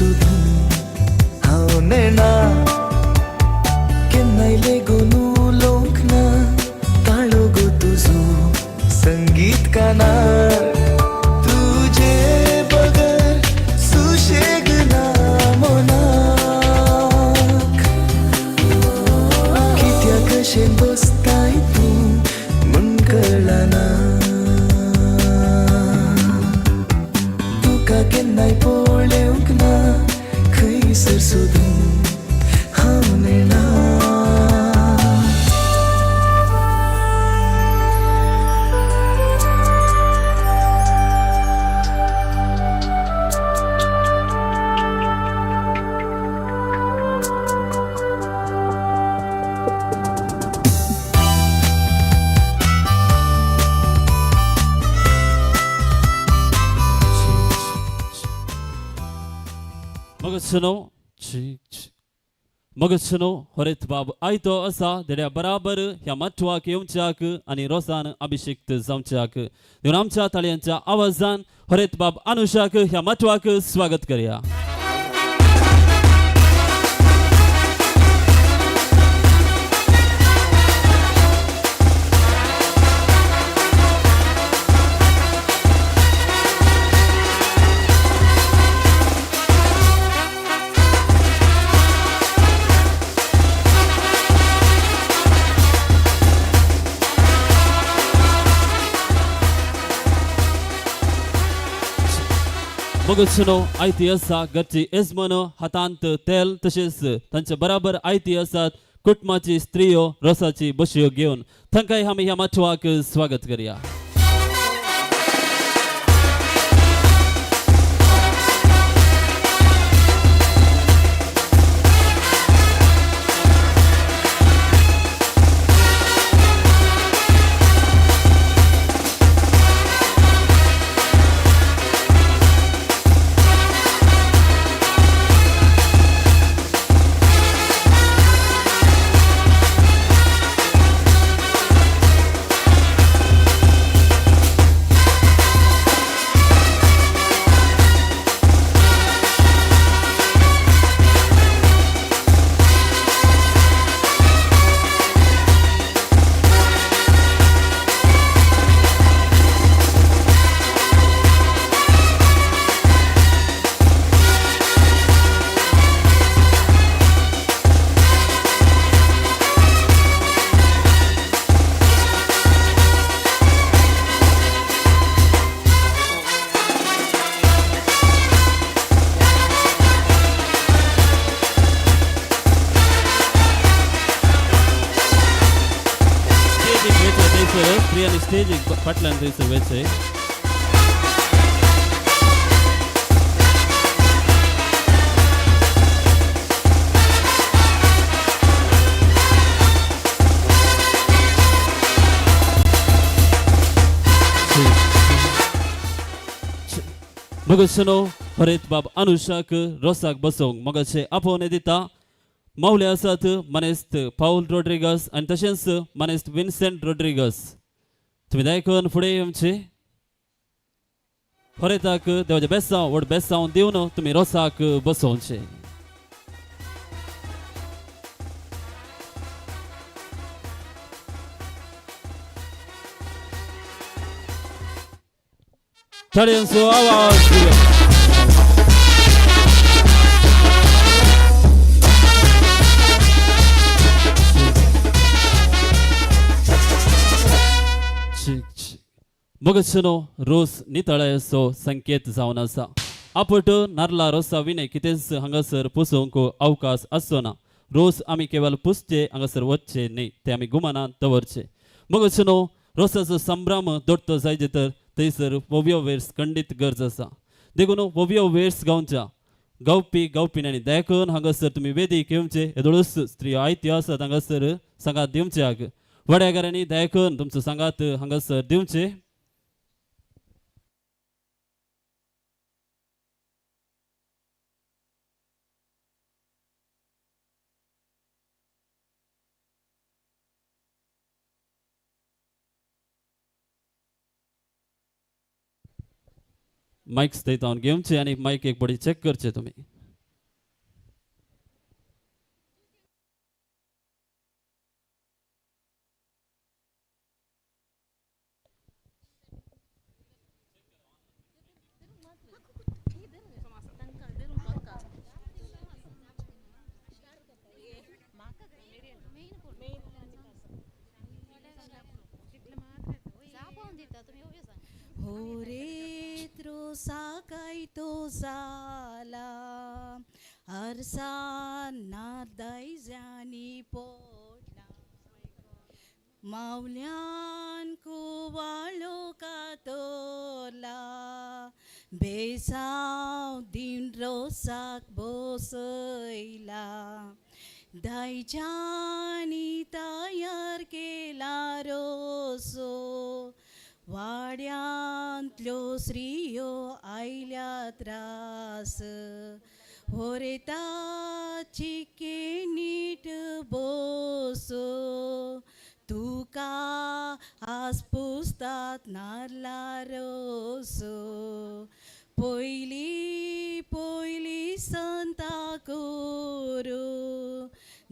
सोदून हांव नेणा केन्नाय लेगून उलोवंक ना ताळो गो तुजो संगीत कानार तुजे बगर सुशेग ना मनाक कित्याक अशें बसताय तूं म्हण कळना तुका केन्नाय पळोवंक ना खंयसर सोदून हांव नेणा मगचनो होरेत बाब आयतो असा देड्या बराबर ह्या मठवाक येवच्याक आणि रोसान अभिषेक्त जावच्याक देऊन आमच्या ताळयांच्या आवाजान होरेत बाब अनुषाक ह्या मठवाक स्वागत करूया. मगचनो आयती आसा घरची येजमानो हातांत तेल तशेंच तांच्या बराबर आयती आसात कुटुंबाची स्त्रियो रसाची बशयो घेवन तांकांय आमी ह्या मठवाक स्वागत करूया. स्त्रियांनी स्टेज फाटल्यान थंयसर वेचय. मगचनो हरेत बाब अनुषाक रोसाक बसोवंक मगचे आपोवणे दिता. मावले आसात मनेस्त पाऊल रोड्रिगस आणि तशेंच मनेस्त विन्सेंट रोड्रिगस. तुम्ही दायकून फुडें येवचे. हरेताक देवाचे बेसांव व्हड बेसांव दिवन तुम्ही रोसाक बसोवचे. ताळयांचो आवाज दिया. मगचनो रोस नितळायचो संकेत जावन आसा. आपट नारला रोसा विने कितेंच हांगासर पुसोवंक अवकाश आसचो ना. रोस आमी केवळ पुसचे हांगासर वचचे न्ही ते आमी गुमानांत दवरचे. मगचनो रोसाचो संभ्रम दोडतो जायचे तर थंयसर वोव्यो वेर्स खंडीत गरज आसा. देखून वोव्यो वेर्स गावच्या गावपीन दायकून हांगासर तुमी वेदीक येवचे. येदोळूच स्त्रियो आयत्यो आसात हांगासर सांगात दिवच्याक. वड्यागारांनी दायकून तुमचो सांगात हांगासर दिवचे. माइक्स थंय घेवचे आणि माइक एक बडी चेक करचे तुम्ही. Hore trosa kai to zala arsa nadai jani potla Maulyan kuwalo katola Besaw din rosak bosoila Daijani tayar केला रोसो वाड्यांतल्यो स्त्रियो आयल्या त्रास होरे ताची के नीट बोसो तुका आज पुस्तात नारला रोसो पयली पयली संता कोरो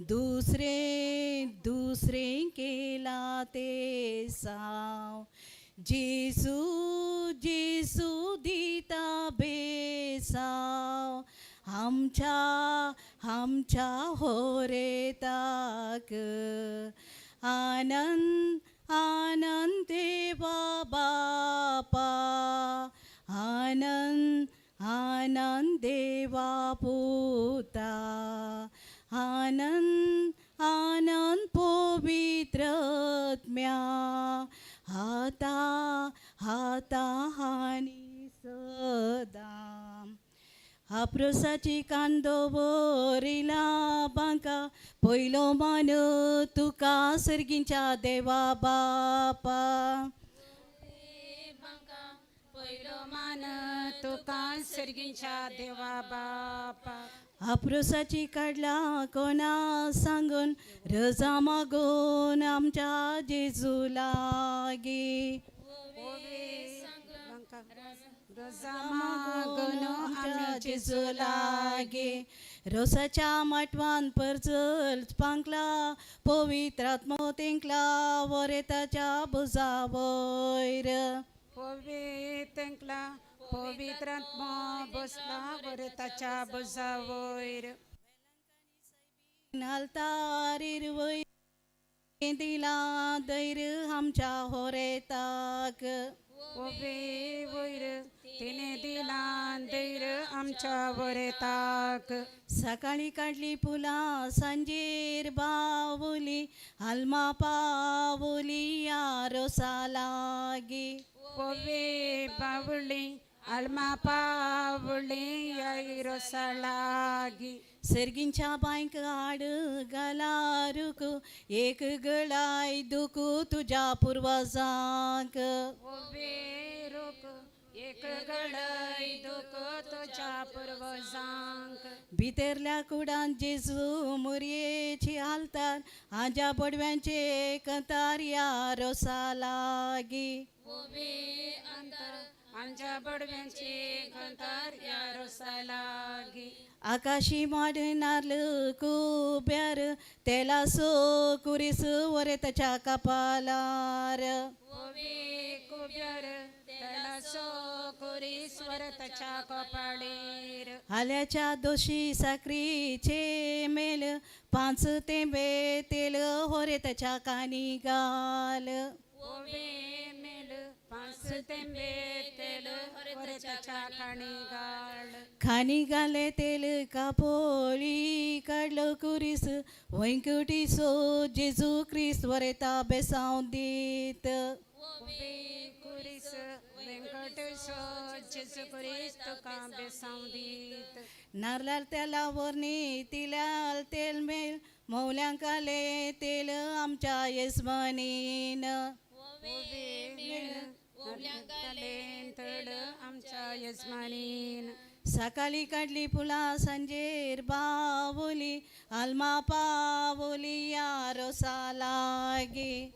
दुसरे केला ते साव जेसू जेसू दिता बेसाव आमच्या होरेताक आनंद आनंद देवा बापा आनंद आनंद देवा पुता आनंद आनंद पवित्रत्म्या हाता हाता हानी सदा आप्रोसाची कांदो वरिला बांका पयलो मान तुका सर्गींच्या देवा बापा पयलो मान तुका सर्गींच्या देवा बापा आप्रोसाची काडला कोणा सांगून रजा मागून आमच्या जेजू लागी रजा मागून आमच्या जेजू लागी रोसाच्या माटवान परचल पांकला पवित्र आत्मो तेंकला वरेताच्या भुजा वयर पवित्रंकला पवित्रात्मा बसला वरताच्या भुजा वयर नालतारीर वयर दिला दैर आमच्या होरेताक वयर तिने दिला दैर आमच्या वरेताक सकाळी काढली फुला सांजेर बावली आल्मा पावली या रोसा लागी पवे बावली आल्मा पावली या रोसा लागी सर्गींच्या बायक आड गलारुक एक गळाय दुकू तुझ्या पूर्वजांक एक गळाय दुख तुझ्या पूर्वजांक भितरल्या कुडान जेजू मुरयेची हालतात आज्या पडव्यांचे कंतार या रोसा लागी आमच्या बडव्यांचे कंतार या रोसा लागी आकाशी माडनार्ल कुब्यार तेला सो कुरीस वरेताच्या कपालार कुब्यार तेला सो कुरीस वरताच्या कपाळेर आल्याच्या दोशी साखरीचे मेल 5 तेंबे तेल होरेताच्या कानी घाल मेल 5 तेंबे तेल वरताच्या कानी घाल खानी घाले तेल कापोळी काढलो कुरीस वैंकुटी सो जेजू ख्रिस्त वरेता बेसाव दीत कुरीस वेंकटेशो जेजू ख्रिस्त तुका बेसाव दीत नारलाल तेला वरणी तिल्याल तेल मेल मौल्यांकाले तेल आमच्या येसमनीन आमच्या यजमानीन सकाळी काढली फुला सांजेर बावली आल्मा पावली या रोसा लागी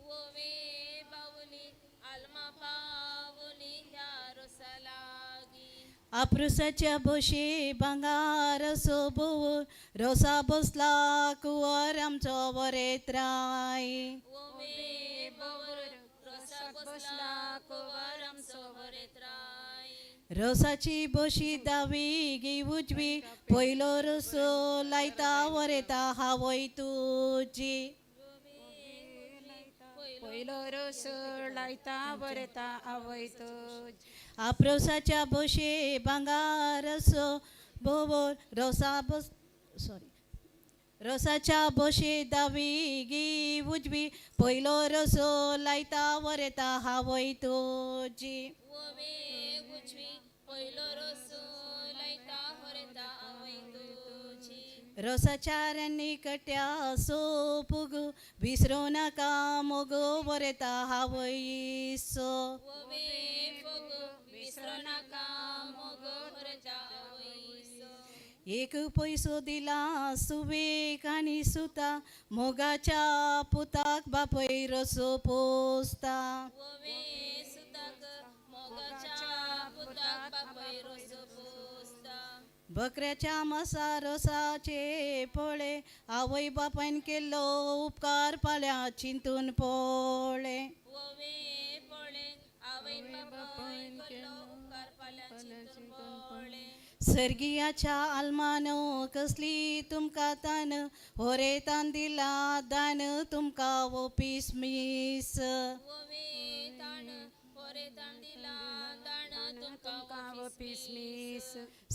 आप्रुसाच्या बोशी भांगार सोबोवर रोसा बसला कुवर आमचो वरेत्राय रोसाची बोशी दावी गी उजवी पयलो रोसो लायता वरेता हावय तुजी पयलो रोस लायता बरेता आवयतो आप्रोसाच्या बोशे भांगारसो बोबोर रोसाच्या बोशे दावी गी उजवी पयलो रोसो लायता वरेता हावयतो जी रोसाच्या रन्नी कट्या सोपुगु विसरो नाका मोगो वरेता हावयसो एक पैसो दिला सुवेक आणि सुता मोगाच्या पुताक बापय रसो पोसता बकऱ्याच्या मसा रसाचे पोळे आवय बापायन केल्लो उपकार पाल्या चिंतून पोळे सर्गियाच्या आलमानो कसली तुमका तान होरे तान दिला दान तुमका वो पीस मीस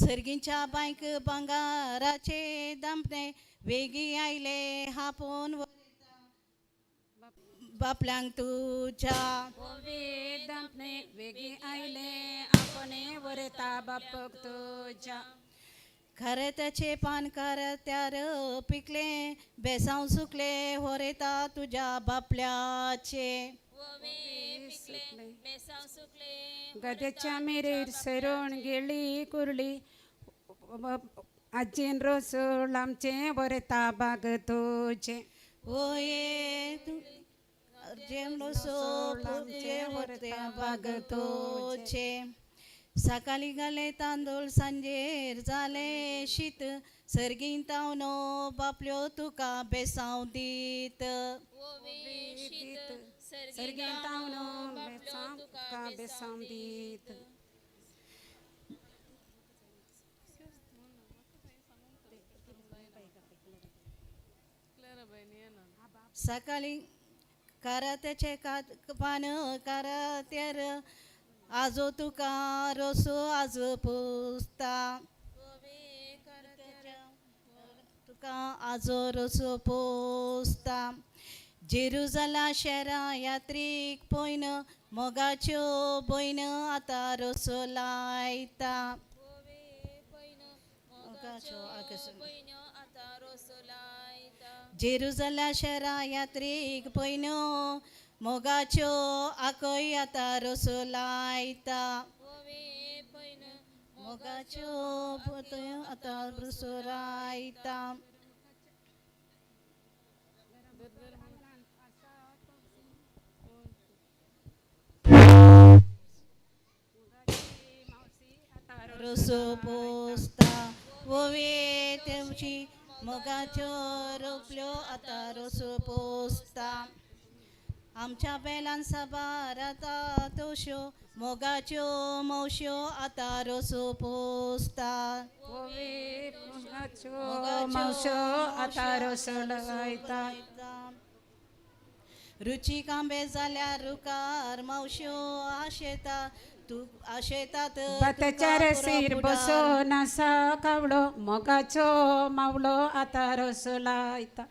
सर्गीच्या बायक भांगाराचे दांपणे वेगी आयले हापून बापल्यांक तुझ्या दांपणे वेगी आयले आपणे वरेता बापक तुझ्या खरे त्याचे पानकार त्यार पिकले बेसांव सुकले होरेता तुझ्या बापल्याचे गद्याच्या मेरेर सरोण गेली कुर्ली आजीन रोसोळ आमचे बरेता बाग तुझे ओये जेमलो सोपचे वरते बाग तुझे सकाळी घाले तांदूळ सांजेर जाले शीत सर्गीन तावनो बापल्यो तुका बेसांव दीत सर्गीन तावनो तुका बेसांव दीत सकाळी करात्याचे पान करात्यार आजो तुका रोसो आजो पोसता तुका आजो रोसो पोसता जेरुजला शहरा यात्रीक पयन मोगाच्यो बयन आतां रोसो लायता जेरुजला शहरा यात्रीक पयन मोगाच्यो आकय आतां रोसो लायता मोगाच्यो आतां रोसो लायता रोसो पोसता वोवे तेवची मोगाच्यो रोपल्यो आतां रोसो पोसता आमच्या बेलान साबार आतां तोश्यो मोगाच्यो मौश्यो आतां रोसो पोसता मावशो आतां रोसो लायता रुचीक आंबे जाल्यार रुकार मावश्यो आशेता तू आशेतात बाताच्या रसीर बसो नासा कावळो मोगाचो मावलो आतां रोसो लायता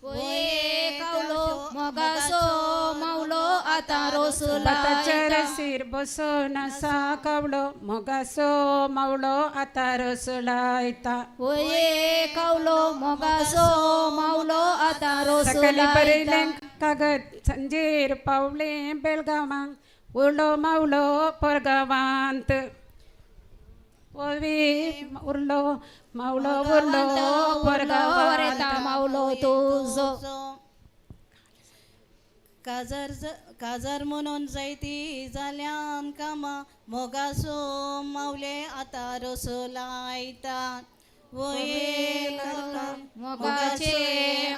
कावलो मोगाचो मावलो आतां रोसो बाताच्या रसीर बसो नासा कावळो मोगाचो मावलो आतां रोसो लायता कावलो मोगाचो मावलो आतां रोसो सकाळी बरयले कागद संजेर पावले बेळगांवांक उरलो मावलो परगांवांत उरलो मावलो उरलो परगांवांत मावलो तुजो काजर म्हणून जायती जाल्यान कामा मोगाचो मावले आतां रोसो लायता मोगाचे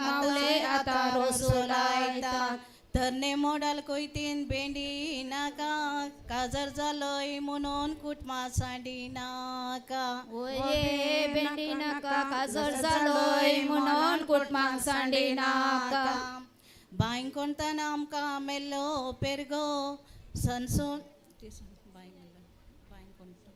मावले आतां रोसो लायता तरणे मोडाल कोयतीन भेंडी नाका काजर जालोय म्हणून कुटमा सांडी नाका भेंडी नाका काजर जालोय म्हणून कुटमा सांडी नाका बांय कोणताना आमकां मेल्लो पेरगो सनसून बांय कोणता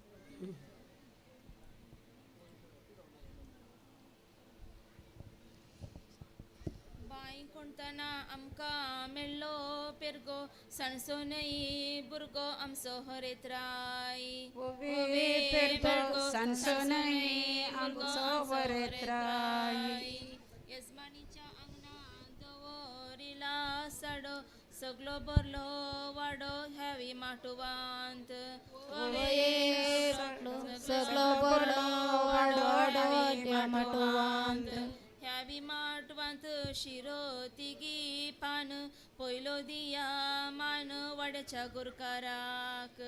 बाय कोणताना आमकां मेळ्ळो पेरगो सणसोनई भुरगो आमचो हरेत राय पेरगो सणसोनई आमचो हरेत राय येजमानीच्या आंगणात दवरिला साडो सगलो बरलो वाडो ह्यावी माटुवांत सगलो बरलो वाडो ह्या माटुवांत ह्यावी माटवांत शिरो तिगी पान पयलो दिया मान वाड्याच्या गुरकाराक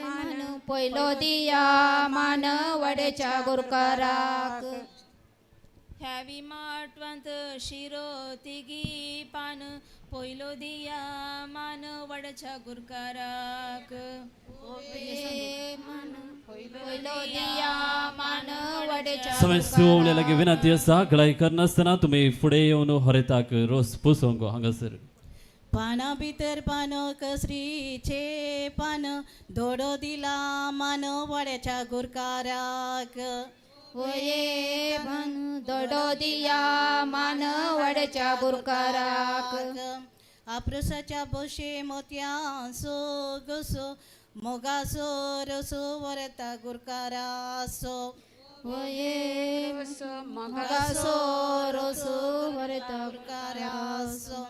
मान पयलो दिया मान वडेच्या गुरकाराक ह्यावी माटवांत शिरो तिगी पान पयलो दिया मान वाड्याच्या गुरकाराक पयलो दिया मान वडेच्या समय सुवलेल्यागे विनंती आसा गळाई करनासतना तुम्ही फुडें येवन हरेताक रोस पुसोवंक हांगासर पाना भितर पानो कसरीचे पान दोडो दिला मान वाड्याच्या गुरकाराक होये भान दोडो दिया मान वडेच्या गुरकाराक आप्रोसाच्या बोशे मोत्यांसो गसो मोगासो रसो वरता गुरकारासो होये मगासो रोसो वरता गुरकारासो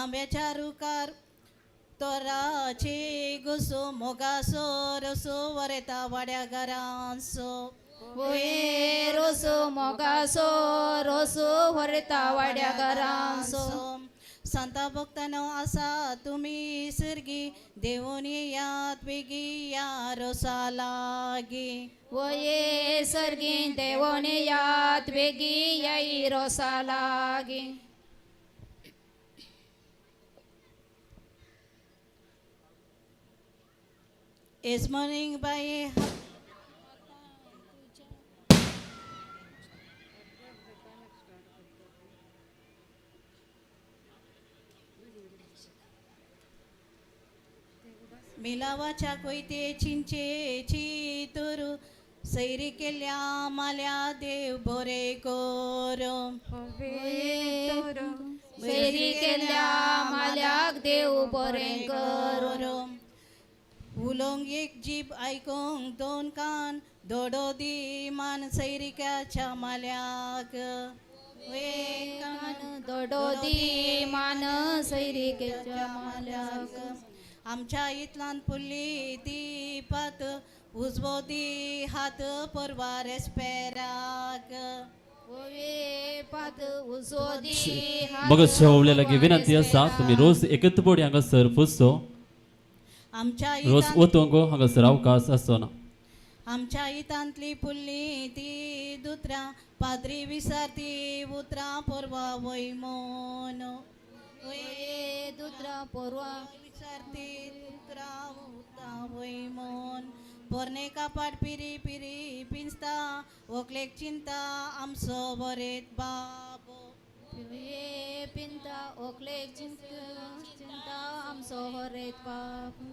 आंब्याच्या रुकार तोराचे घुसो मोगासो रसो वरता वाड्या घरांसो होये रोसो मोगासो रोसो वरता वाड्या घरांसो संता भक्तानो आसा तुम्ही सर्गी देवून यात बेगी या रोसा लागी होये सर्गी देवोन यात बेगी याई रोसा लागी This morning by मिलावाच्या कोयते चिंचेची तुरू सैरी केल्या माल्या देव बोरे कोरो सैरी केल्या माल्याक देव बरे करो उलोंग एक जीब ऐकूंक दोन कान दोडो दी मान सैरिकाच्या माल्याक कान दोडो दी मान सैरिकेच्या माल्याक आमच्या इतलान फुल्ली ती पात उजवो दी हात परवार एस्पेराक पात उजवो दी बघत शेवलेल्यागे विनंती आसा तुम्ही रोज एकत्र हांगासर पुसो आमच्या रोज वतोंक हांगासर अवकाश आसना आमच्या इतांतली फुल्ली ती दुत्रा पाद्री विसारती उतरा पोरवा वैमोन दुत्रा पोरवा विसारती उतरा उतरा वैमोन पोरणे कापाड पिरी पिरी पिंजता ओकलेक चिंता आमचो बरेत बाबो पिंता ओकलेक चिंता आमचो बरेत बाबो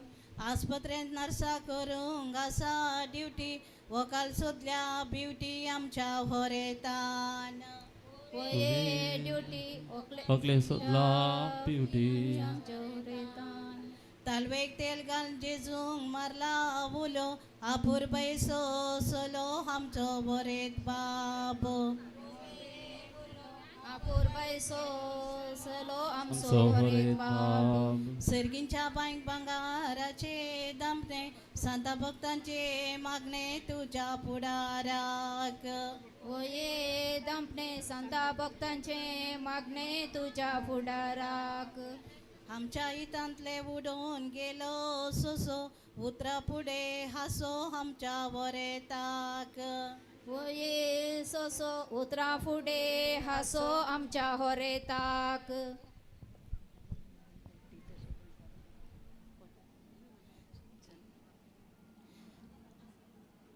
आस्पत्रेंत नर्सा करूंक आसा ड्युटी वकाल सोदल्या ब्युटी आमच्या होरेतान ड्युटी ओकले सोदला ब्युटी तालवेक तेल घाल जेजूंक मारला उलो आपूर पैसो सोलो आमचो बरेत बाबो आपूर पैसो सोलो आमचो बरेत बाबो सर्गींच्या बांक भांगाराचे दमणे संता भक्तांचे मागणे तुझ्या पुढाराक होये दंपणे संता भक्तांचे मागणे तुझ्या फुडाराक आमच्या इतांतले उडून गेलो सोसो उतरा पुढे हासो आमच्या वरेताक होये सोसो उतरा फुडे हासो आमच्या होरेताक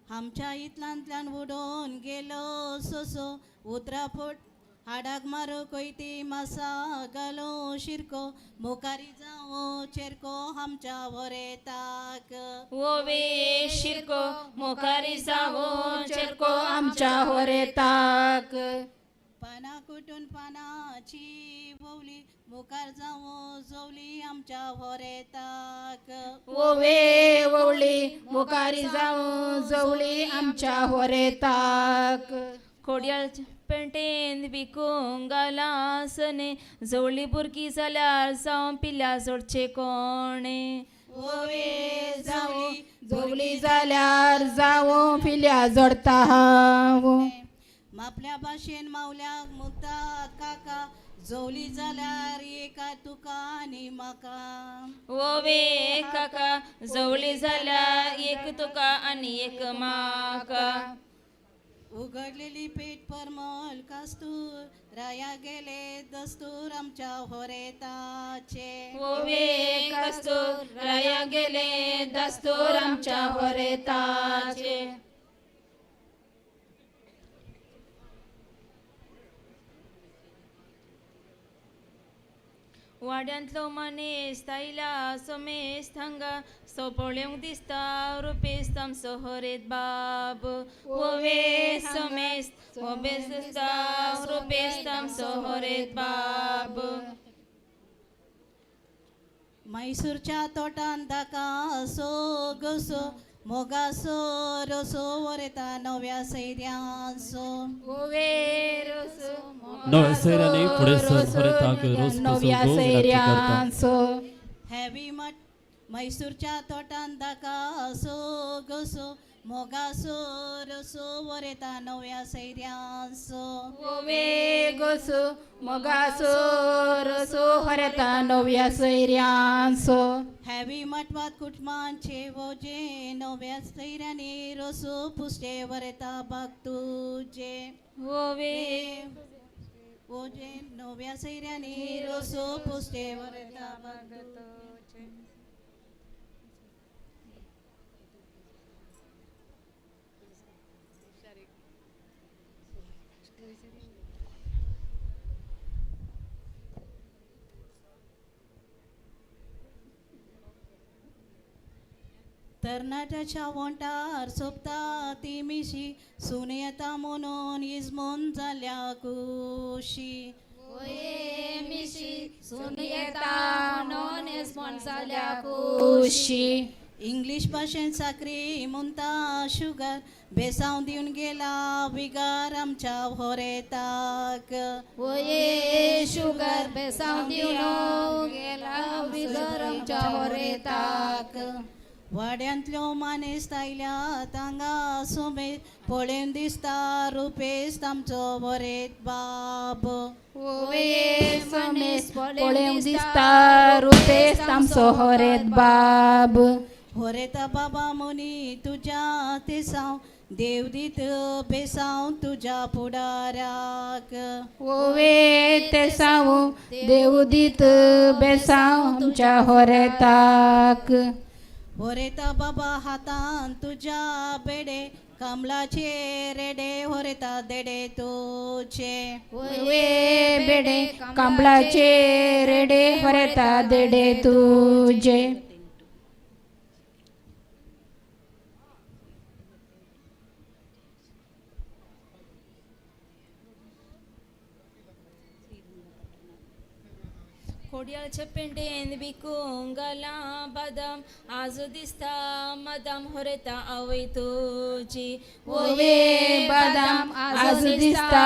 आमच्या इतलांतल्यान उडून गेलो सोसो उतरा फुट हाडाक मारो कोयती मासा घालो शिरको मुखारी जावो चेरको आमच्या वरेताक ओवे शिरको मोकारी जावो चेरको आमच्या होरेताक पाना कुटून पानाची वोवली मुखार जावो जवली आमच्या वरेताक ओवे ओवळी मुखारी जावं जवळी आमच्या होरेताक खोडयाळ पेंटेन विकूंक गालासने जवळी भुरगी जाल्यार जावं पिल्या जोडचे कोणे ओवे जावली जवळी जाल्यार जावं पिल्या जोडता हांव आपल्या भाशेन मावल्याक मुक्तात काका जवली जाल्यार एका तुका आनी म्हाका ओवे काका जवळी जाल्यार एक तुका आनी एक म्हाका उघडलेली पेट परमल कास्तूर राया गेले दस्तूर आमच्या होरेताचे ओवे कस्तूर राया गेले दस्तूर आमच्या होरेताचे वाड्यांतलो मनीस तायला सोमेस थंगा सोपोळ्योंक दिसता रुपेस तामचो हरेत बाब ओवे सोमेस ओबेस दिसता रुपेस तामचो हरेत बाब मैसूरच्या तोटान दाका सो गसो मोगासो रोसो वरेता नव्या सैर्यांसो ओवे रोसो नव्या सैर्याने फुडें सर होरेताक रोस नव्या सैर्यांसो हेवी मठ मैसूरच्या तोटान दाका सो गसो मोगासो रोसो वरेता नव्या सैर्यांसो ओवे गोसो मोगासो रोसो हरेता नव्या सैर्यांसो हेवी मठवात कुटुंबांचे वोजे नव्या सैर्याने रोसो पुष्टे वरेता भक्तुजे ओवे ओजे नव्या सैर्याने रोसो पुष्टे वरेता भक्तुजे तरणाट्याच्या वंटार सोपता ती मिशी सून येता म्हणून इजमोन जाल्या कुशी ओये मिशी सून येता म्हणून इजमोन जाल्या खुशी इंग्लिश भाशेन साकरी म्हणता शुगर बेसांव दिवन गेला विगार आमच्या होरेताक ओये शुगर बेसांव दिवन गेला विगार आमच्या होरेताक वाड्यांतल्यो मानेस तायल्या तांगा सोमेत पळोवन दिसता रुपेस तामचो वरेत बाब ओवे सोमेस पळोवन दिसता रुपेस तामचो हरेत बाब होरेता बाबा मुनी तुज्या तेसांव देव दीत बेसांव तुज्या फुडाराक ओवे ते सावू देवदीत बेसांव आमच्या होरेताक होरेता बाबा हातान तुज्या बेडे कमलाचे रेडे होरेता देडे तुझे ओवे बेडे कमलाचे रेडे होरेता देडे तुझे खोडयाळच्या पेंटेन विकूंक गाला बदाम आजू दिसता मदाम होरेता आवय तुजी ओवे बदाम आज दिसता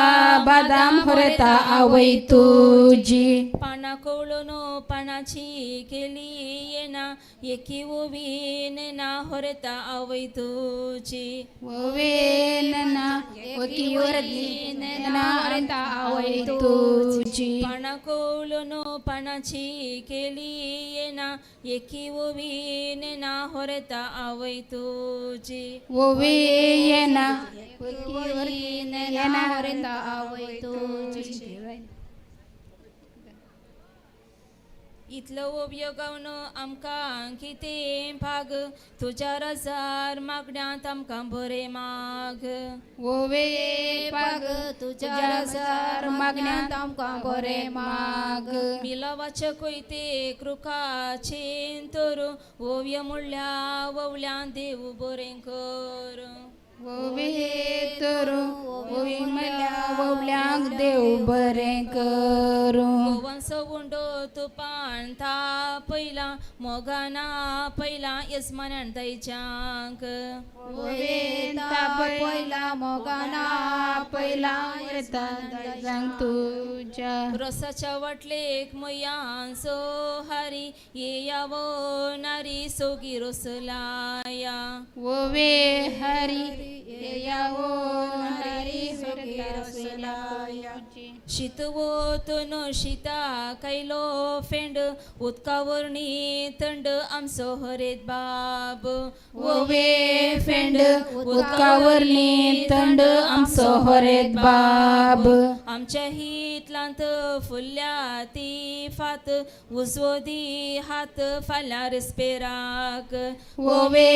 बदाम होरेता आवय तुजी पाना कवळोनो पानाची केली येना एकी ओवी नेना होरेता आवय तुजी ओवे नना ओकी वरदी नना होरेता आवय तुजी पाना कवळोनो पानाची केली येना एकी ओवी नेना होरेता आवय तुजी ओवे येना ओकी वरदी नेना होरेता आवय तुजी इतलो ओबयो गावनो आमकां कितें भाग तुज्या रजार मागण्यांत आमकां बरे माग ओवे पाग तुझ्या रसार मागण्यांत आमकां बरें माग मिलावाच्या कोयते कृकाचे तर ओव्य म्हणल्या ववल्यान देव बरें कर ववल्यांक देव बरें करूं गोवंस उंडो तुपान ता पयला मोगाना पयला येसमान्यान दैच्यांक पयला मोगाना पयला तुझ्या रोसाच्या वाटलेक मयान सोहारी येयावो नारी सोगी रोसलाया ओवे हरी शीतवो तो न शीता कैलो फेंड उदकावरणी थंड आमचो हरेत बाब ओवे फेंड उदकावरली थंड आमचो हरेत बाब आमच्या हितलांत फुल्ल्या ती फात उजवोदी हात फाल्यां रेस्पेराक ओवे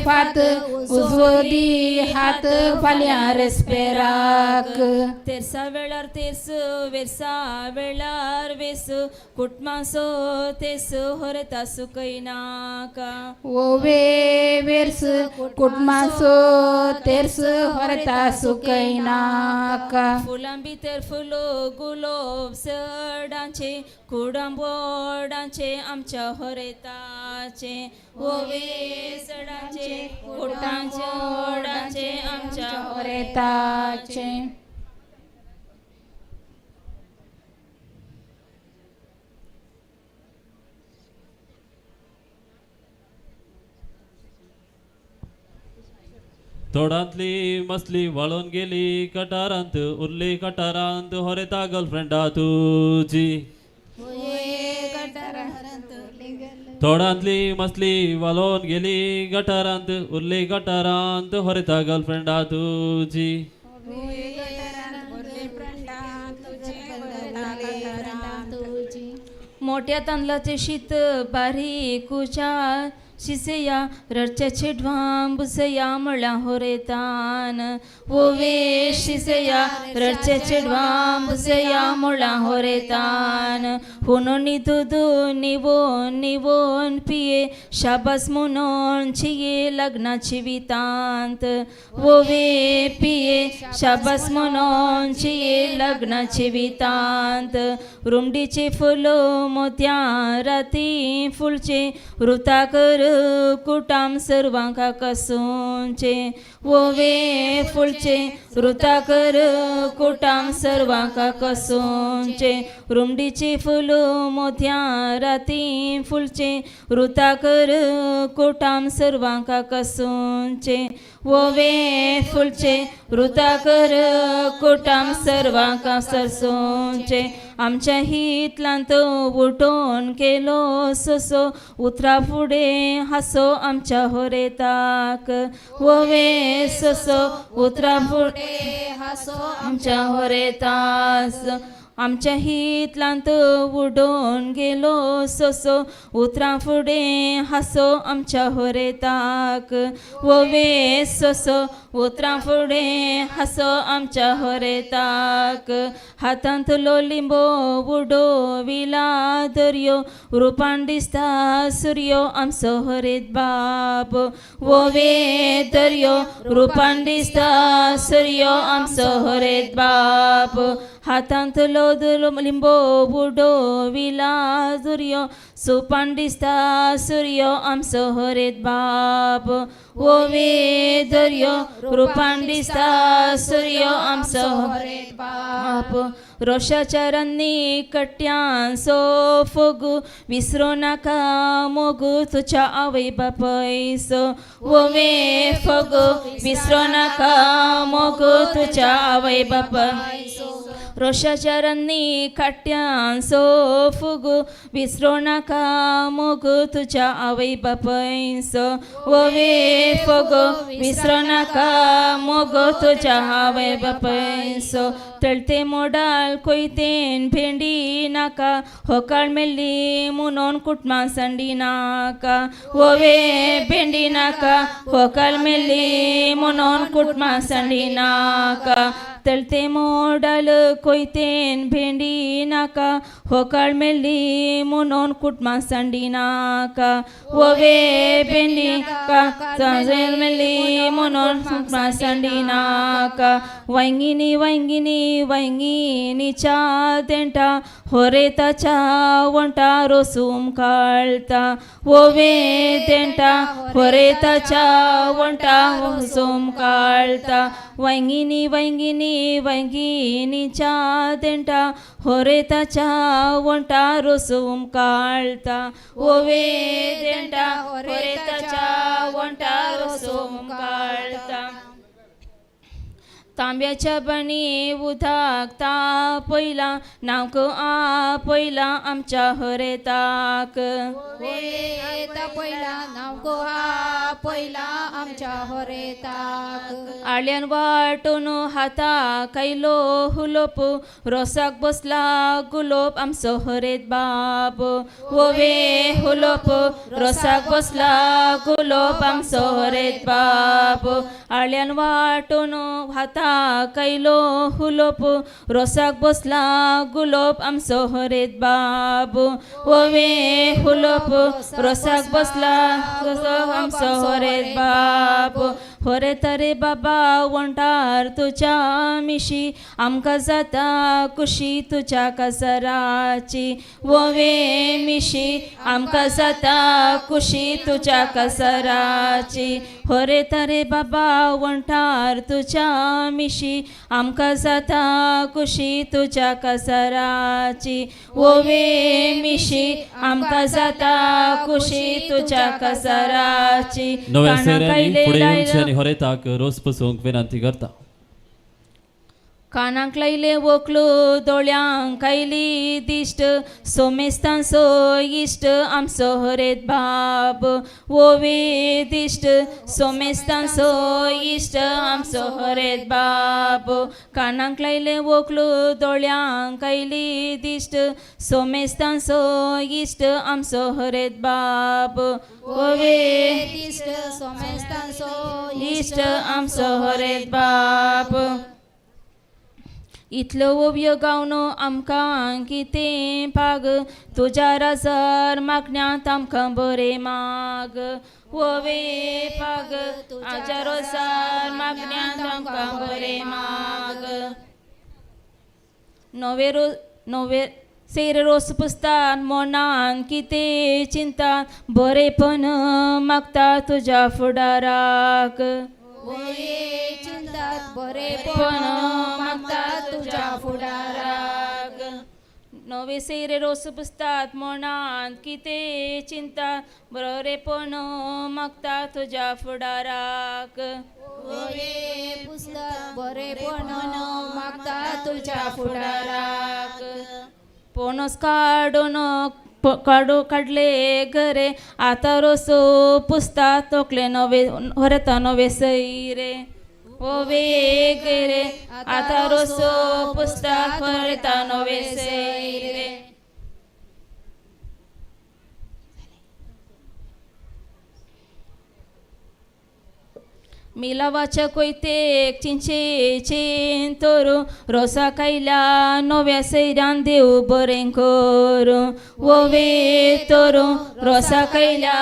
फात उजवोदी हात फाल्यां रेस्पेराक तेरसा वेळार तेस वेरसा वेळार वेस कुटमासो तेस हरता सुकैनाका ओवे वेर्स कुटमासो तेर्स हरता सुकैनाका फुलां भितर फुलो गुलाब सडांचे कुडांबोडांचे आमच्या हरेताचे ओवे सडांचे कुटांचे ओडांचे आमच्या हरेताचे तोडांतली मसली वाळून गेली कटारांत उरली कटारांत हरेता गर्लफ्रेंडा तुजी तोडांतली मसली वाळून गेली गटारांत उरली गटारांत हरेता गर्लफ्रेंडा तुजी मोठ्या तांदळाचे शीत बारीक उचार शिसेया रडच्याचे ढवाम बुसया म्हणल्या होरेतान ओवे शिसेया रडच्याचे ढवाम बुसया म्हणल्या होरेतान हुनोनी दूध निवोन निवोन पिये शाबास म्हणून छिये लग्नाची वितांत ओवे पिये शाबास म्हणून छिये लग्नाची वितांत रुमडीचे फुलो मोत्या राती फुलचे रुता कर कुटाम सर्वांका कसोंचे ओवे फुलचे रुता कर कुटाम सर्वांका कसोंचे रुमडीचे फुलो मोत्या राती फुलचे रुता कर कुटाम सर्वांका कसोंचे ओवे फुलचे रुता कर कुटाम सर्वांका सरसोंचे आमच्या हितलांत उठोन केलो सोसो उतरा फुडे हासो आमच्या होरेताक ओवे सोसो उतरा फुडे हासो आमच्या होरेतास आमच्या हितलांत उडोन गेलो सोसो उतरा फुडे हासो आमच्या होरेताक ओवे सोसो उतरा फुडे हासो आमच्या होरेताक हातांत लो लिंबो उडो विला दर्यो रुपान दिसता सूर्यो आमचो हरेत बाब ओवे दर्यो रुपान दिसता सूर्यो आमचो हरेत बाब हातांत लोद लिंबो बुडो विला दुर्यो सोपान दिसता सूर्यो आमचो हरेत बाब ओवे दर्यो रुपान दिसता सूर्यो आमचो हरेत बाब रोशाच्या रान्नी कट्ट्यान सो फोगू विसरो नाका मोगू तुझ्या आवय बापयसो ओवे फोगू विसरो नाका मोगू तुझ्या आवय बापयसो रोशाच्या रन्नी काट्यान सो फुग विसरो नाका मोग तुझ्या आवय बापयस वोवे फुग विसरो नाका मोग तुझ्या आवय बापयस तळते मोडाल कोयतेन भेंडी नाका होकाळ मेल्ली म्हणून कुटमा संडी नाका वोवे भेंडी नाका होकाळ मेल्ली म्हणून कुटमा संडी नाका तळते मोडाल कोयतेन भेंडी नाका होकाळ मेल्ली म्हणून कुटमा संडी नाका वोवे भेंडी नाका मेल्ली म्हणून कुटमा संडी नाका वांगिनी वांगिनी वांगिनीच्या देंटा होरेताच्या वंटा रोसूम काळता वोवे देंटा होरेताच्या वंटा रोसूम काळता वांगिनी वांगिनी वांगिनीच्या देंटा होरेताच्या वंटा रोसूम काळता वोवे देंटा होरेताच्या वंटा रोसूम काळता तांब्याच्या बणी उधाक ता पयला नावक आ पयला आमच्या हरेताक पयला नावक आ पयला आमच्या हरेताक आळ्यान वाटून हाता कैलो हुलोप रोसाक बसला गुलोप आमचो हरेत बाब वोवे हुलोप रोसाक बसला गुलोप आमचो हरेत बाब आळ्यान वाटून हाता कैलो हुलोप रोसाक बसला गुलोप आमचो हरेत बाब वोवे हुलोप रोसाक बसला आमचो हरेत बाब होरे तरे बाबा वंटार तुझ्या मिशी आमकां जाता कुशी तुझ्या कसराची वोवे मिशी आमकां जाता कुशी तुझ्या कसराची होरे तरे बाबा वंटार तुझ्या मिशी आमकां जाता कुशी तुझ्या कसराची वोवे मिशी आमकां जाता कुशी तुझ्या कसराची नव्या सेऱ्यांनी फुडें येवचें आनी होरेताक रोस पसूंक विनंती करता कानाक लायले वोकलो दोळ्यांक आयली दिश्ट सोमेस्तान सो इश्ट आमचो हरेत बाब वोवे दिश्ट सोमेस्तान सो इश्ट आमचो हरेत बाब कानाक लायले वोकलो दोळ्यांक आयली दिश्ट सोमेस्तान सो इश्ट आमचो हरेत बाब वोवे दिश्ट सोमेस्तान सो इश्ट आमचो हरेत बाब इतलो ओव्यो गावनो आमकां कितें पाग तुज्या राजार मागण्यांत आमकां बरें माग वोवे पाग तुज्या रोजार मागण्यांत आमकां बरें माग नवे सेर रोस पुसतात मोनान कितें चिंता बरेपण मागता तुज्या फुडाराक बरेपण मागता तुझ्या फुडाराक नवे सेरे रोस पुसतात मोनांत कितें चिंता बरेपण मागता तुज्या फुडाराक बरेपण मागता तुझ्या फुडाराक पोनस काडून काडले घरे आता रोसो पुसतात तोकले नवे होरेता नवे सैरे ओवे गेरे आता रोसो पुसतात होरेता नवे सैरे मिलावाच्या कोयतेक चिंचे चेन तोरू रोसा कायल्या नव्या सैऱ्यान देव बरें करू वोवे तोरू रोसा कायल्या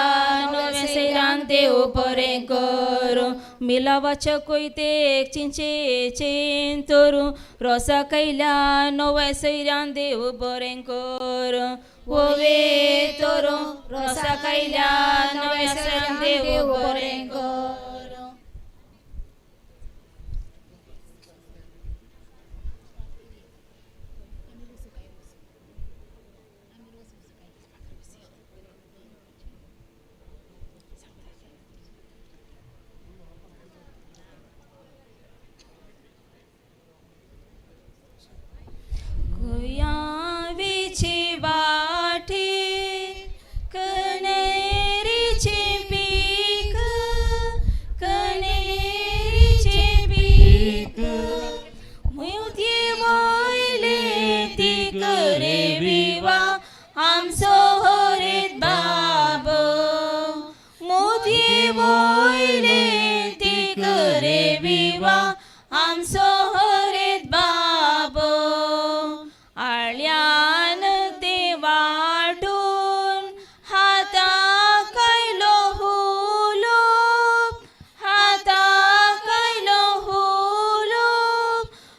नव्या सैऱ्यान देव बरें करू मिलावाच्या कोयतेक चिंचे चेन तोरू रोसा कायल्या नव्या सैऱ्यान देव बरें करू वोवे तोरू रोसा कायल्या नव्या सैऱ्यान देव बरें करू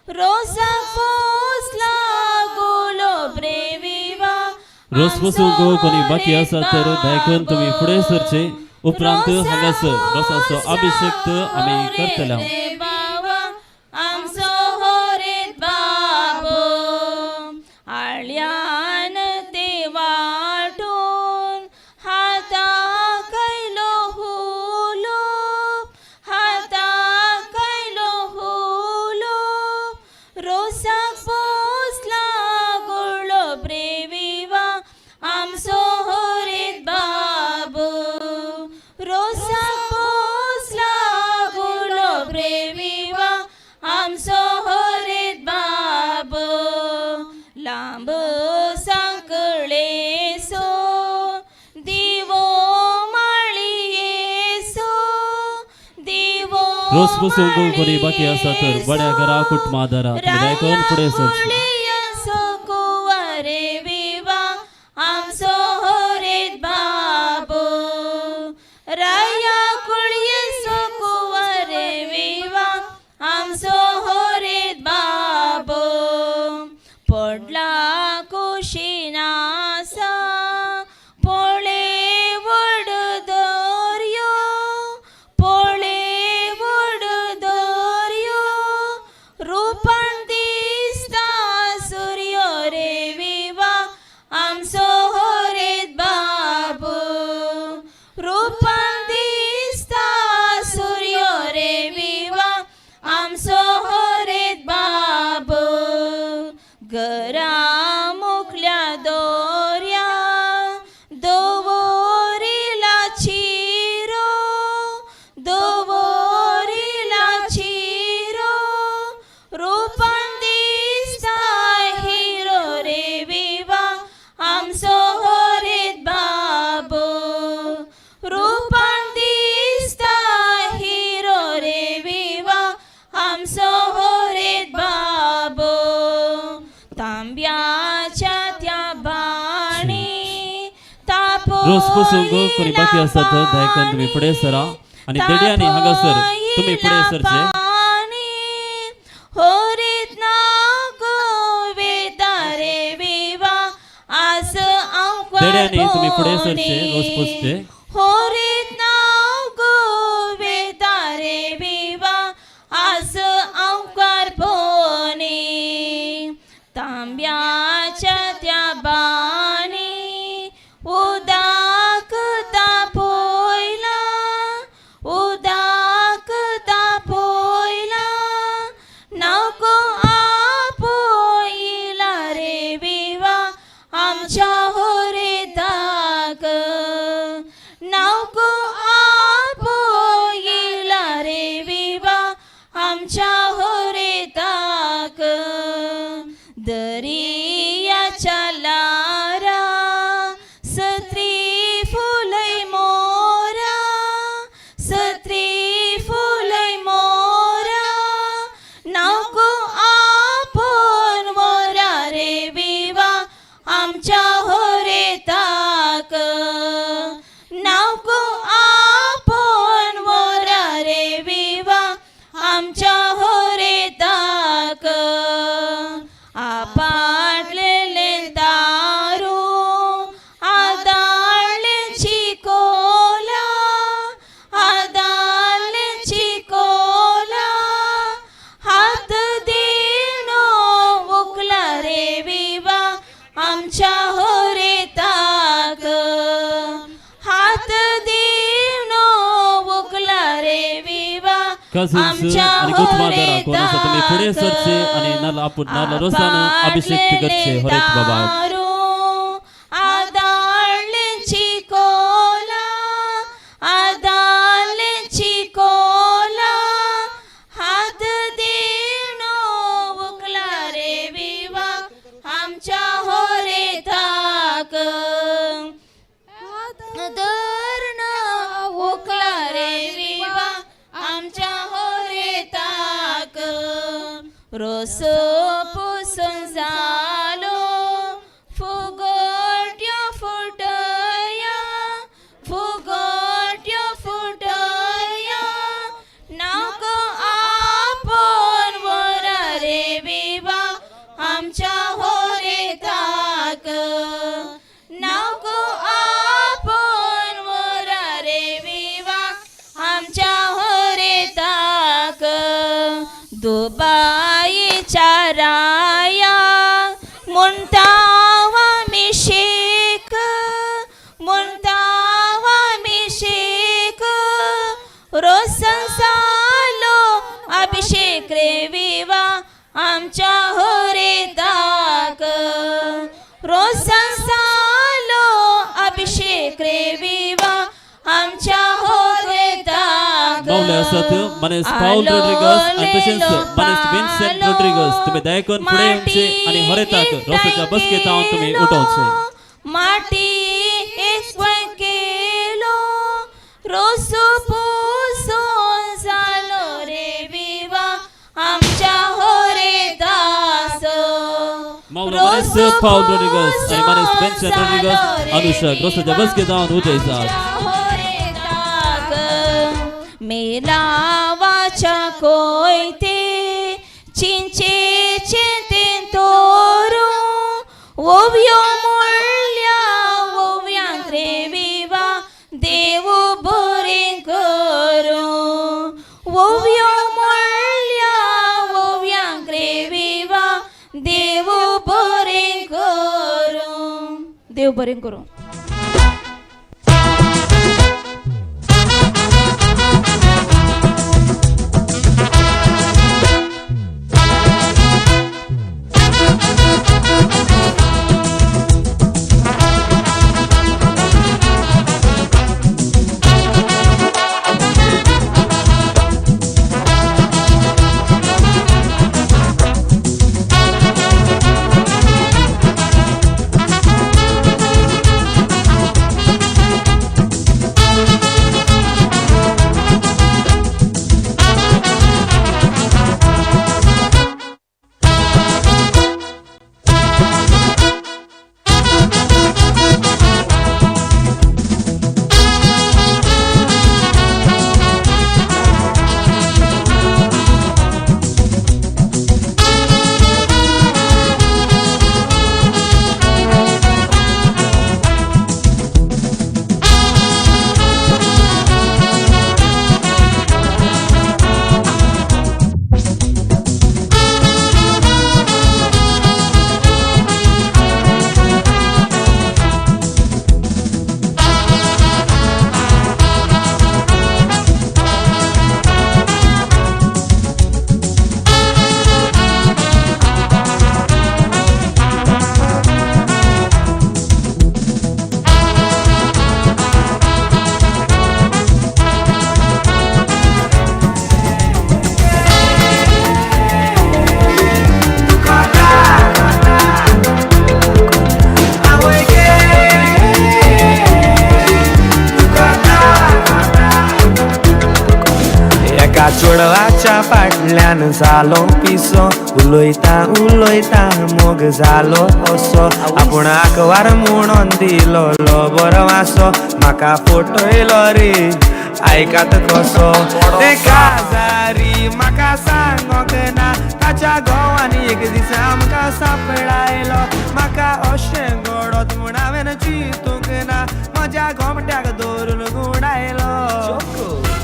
रोसाक पोसला गोलो ब्रेविवा रोस पसून कोणी बाकी आसा तर दायकन तुम्ही फुडें सरचे उपरांत हांगासर रोसाचो अभिषेक आमी करतले हांव बाबा आमचो होरेत बाबो आळ्यान ते वाटून हाता कैलो हुलो हाता कैलो हुलो रोसाक पोसला गुळो ब्रेविवा आमचो होरेत बाबो रोसाक पोसला गुळो ब्रेविवा आमचो होरेत बाबो लांब सांकळेसो दिवो माळयेसो दिवो रोस पसून कोणी बाकी आसा तर बड्या घरा कुटुंबादारा दायकन फुडें सरचे कुंवरे विवा आमचो होरेत बाबो राया कुळयेसो कुंवरे विवा आमचो होरेत बाबो पडला कुशीनासा पोळे वड दर्यो पोळे वड दर्यो रूपान दिसता सूर्यो रे विवा आमचो होरेत बाबो रूपान दिसता सूर्यो रे विवा आमचो होरेत बाबो घरा मुखल्या दोऱ्या दवरिला चिरो दवरिला चिरो रूपान दिसता हिरो रे विवा आमचो होरेत बाबो रूपान दिसता हिरो रे विवा आमचो होरेत बाबो तांब्याच्या त्या बाणी तापो रोस पसून कोणी बाकी आसा तर दायकन तुम्ही फुडें सरा आणि देड्यांनी हांगासर तुम्ही फुडें सरचे होरेत ना गोवेतारे विवा आस देड्यांनी तुम्ही फुडें सरचे रोस पसचे होरेत नाव गोवेतारे विवा आस अंकार पोने तांब्याच्या त्या बाणी उदाक तापोयला उदाक तापोयला नको आपोयला रे विवा आमच्या होरेताक नको आपोयला रे विवा आमच्या होरेताक दर्याच्या लारा सत्री फुलय मोरा सत्री फुलय मोरा नको आपोन मोरा रे विवा आमच्या होरेताक नको आपोन मोरा रे विवा आमच्या होरेताक आपाटलेले दारू आदाळले चिकोला आदाळले चिकोला हात देणो उकला रे विवा आमच्या होरेताक हात देणो उकला रे विवा आमच्या आणि कुटुंबादारा कोण आसा तुम्ही फुडें सरचे आणि नाला आपूण नाला रोसान अभिषेक करचे होरेत बाबा आदाळले चिकोला आदाळले चिकोला हात देणो उकला रे विवा आमच्या होरेताक धरण उकला रे विवा आमच्या होरेताक रोस पुसून जालो फुगोट्यो फुटया फुगोट्यो फुटया नाको आपोन वरा रे आमच्या होरेताक नावको आपण मोरारे विवा आमच्या होरेताक दुबाईच्या राया म्हणटावा मिशेक म्हणटावा मिशेक रोसंसालो अभिषेक रे विवा आमच्या होरेताक रोसंसालो अभिषेक रे विवा आमच्या होरेताक माऊले असत मनेस पाऊल रोड्रिगस आणि तसेच मनेस विन्सेंट रोड्रिगस तुम्ही दया करून पुढे येऊनचे आणि होरेताक रोसाच्या बसकेत जाऊन तुम्ही उठवचे माटी एक्सवाय केलो रोसो पोसोन झालो रे विवा आमच्या होरेतास माऊले मनेस पाऊल रोड्रिगस आणि मनेस विन्सेंट रोड्रिगस अनुषक रोसाच्या बसकेत जाऊन उठायचा मेलावाच्या कोयते चिंचेचे तें तोरू ओव्यो मोळ्या ओव्यांक रे विवा देव बरे करू ओव्यो मोळ्या ओव्यांक रे विवा देव बरे करू देव बरे करू चोडवाच्या फाटल्यान जालो पिसो उलोयता उलोयता मोग जालो असो आपूण आकवार म्हणून दिलो बरो वासो म्हाका फोटयलो रे आयकात कसो ते काजारी म्हाका सांगोक ना ताच्या घोवांनी एक दीस आमकां सांपळायलो म्हाका अशें घडत म्हूण हांवें चिंतूंक ना म्हज्या घोमट्याक धरून गुडायलो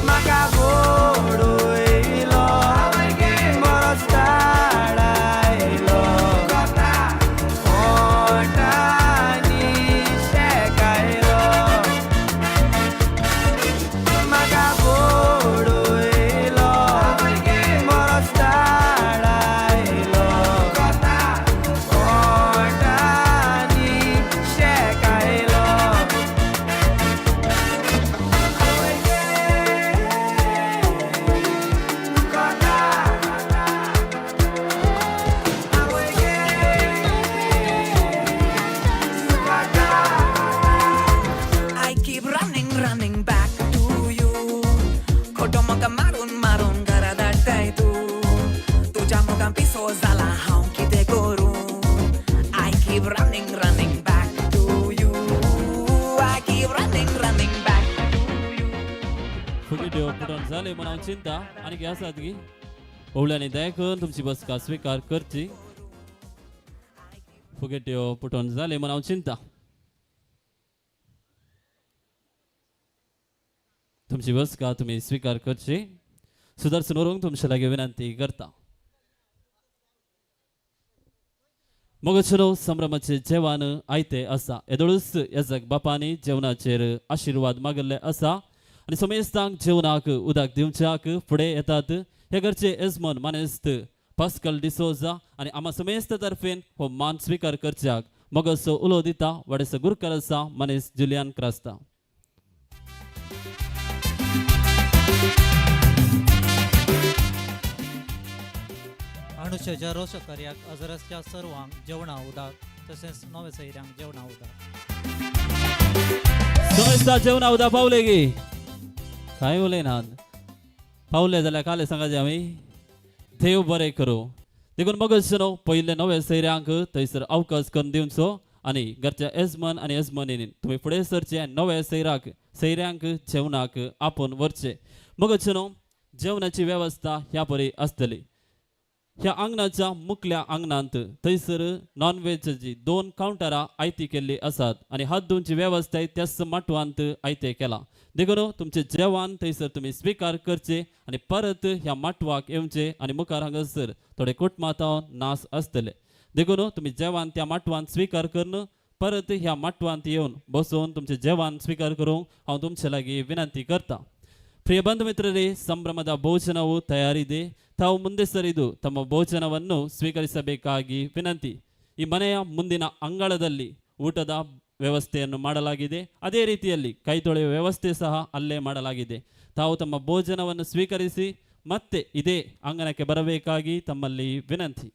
म्हाका झाले म्हणून चिंता आणि आसात की ओवळ्यांनी दया करून तुमची बसका स्वीकार करची फुगेट्यो पुटोन जाले म्हूण हांव चिंता. तुमची बसका तुम्ही स्वीकार करची. सुदर्शन वरूंक तुमचे लागीं विनंती करता. मोगचनो संभ्रमाचे जेवण आयते आसा. येदोळूच येजक बापानी जेवणाचेर आशिर्वाद मागल्ले आसा आनी समेस्तांक जेवणाक उदक दिवच्याक फुडें येतात. हे घरचे यजमान मानेस्त पास्कल डिसोजा आनी आमा समेस्त तर्फेन हो मान स्वीकार करच्याक मोगसो उलो दिता वडेसो गुरकार आसा मानेस जुलियान क्रास्ता. अनुशेच्या रोस कार्याक अजरसच्या सर्वांक जेवणा उदक तसेच नवे सैऱ्यांक जेवणा उदक. समेस्ता जेवणा उदक पावले गे काय उलयनात. पावले जाल्यार काले सांगाचे आमी देव बरें करूं. देखून मोगचनो पयले नवे सैऱ्यांक थंयसर अवकाश करून दिवचो आनी घरच्या यजमान आनी यजमानीन तुमी फुडें सरचे नवे सैऱ्यांक जेवणाक आपोवन व्हरचे. मोगचनो जेवणाची वेवस्था ह्या परी आसतली. ह्या आंगणाच्या मुखल्या आंगणांत थंयसर नॉनव्हेजची 2 कावंटरां आयती केल्ली आसात आनी हात धुवची वेवस्थाय त्याच माटवांत आयते केला. देखून तुमचे जेवण थंयसर तुमी स्वीकार करचे आनी परत ह्या माटवाक येवचे आनी मुखार हांगासर थोडे कुटमाताव नास आसतले. देखून तुमी जेवण त्या माटवांत स्वीकार करून परत ह्या माटवांत येवन बसोवन तुमचे जेवण स्वीकार करूंक हांव तुमचे लागीं विनंती करता. ಪ್ರಿಯ ಬಂಧು ಮಿತ್ರರೇ, ಸಂಭ್ರಮದ ಭೋಜನವು ತಯಾರಿದೆ. ತಾವು ಮುಂದೆ ಸರಿದು ತಮ್ಮ ಭೋಜನವನ್ನು ಸ್ವೀಕರಿಸಬೇಕಾಗಿ ವಿನಂತಿ. ಈ ಮನೆಯ ಮುಂದಿನ ಅಂಗಳದಲ್ಲಿ ಊಟದ ವ್ಯವಸ್ಥೆಯನ್ನು ಮಾಡಲಾಗಿದೆ. ಅದೇ ರೀತಿಯಲ್ಲಿ ಕೈ ತೊಳೆಯುವ ವ್ಯವಸ್ಥೆ ಸಹ ಅಲ್ಲೇ ಮಾಡಲಾಗಿದೆ. ತಾವು ತಮ್ಮ ಭೋಜನವನ್ನು ಸ್ವೀಕರಿಸಿ ಮತ್ತೆ ಇದೇ ಅಂಗಣಕ್ಕೆ ಬರಬೇಕಾಗಿ ತಮ್ಮಲ್ಲಿ ವಿನಂತಿ.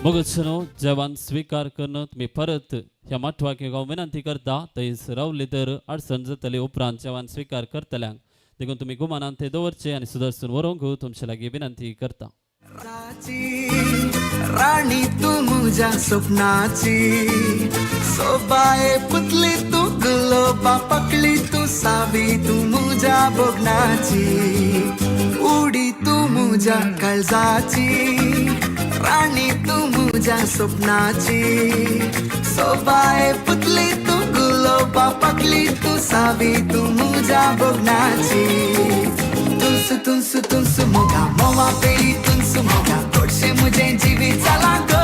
मोगचनो जेवण स्वीकार करून तुम्ही परत ह्या माटवाक येवंक विनंती करता. थंय रावली तर अडचण जातली. उपरांत जेवण स्वीकार करतल्यांक देखून तुम्ही गुमानान ते दवरचे आनी सुदर्शन व्हरूंक तुमचे लागीं विनंती करता. राणी तू मुझ्या स्वप्नाची, सोबाए पुतली तू गुलोबा पकली तू सावी तू मुझ्या बोगनाची, उडी तू मुझ्या काळजाची, राणी तू मुझ्या स्वप्नाची, सोबाए पुतली तू गुलोबा पकली तू सावी तू मुझ्या बोगनाची. तुनसु तुनसु मोगा मोवा पेली तुनसु मोगा तोडशे मुझे जीवी चला गो.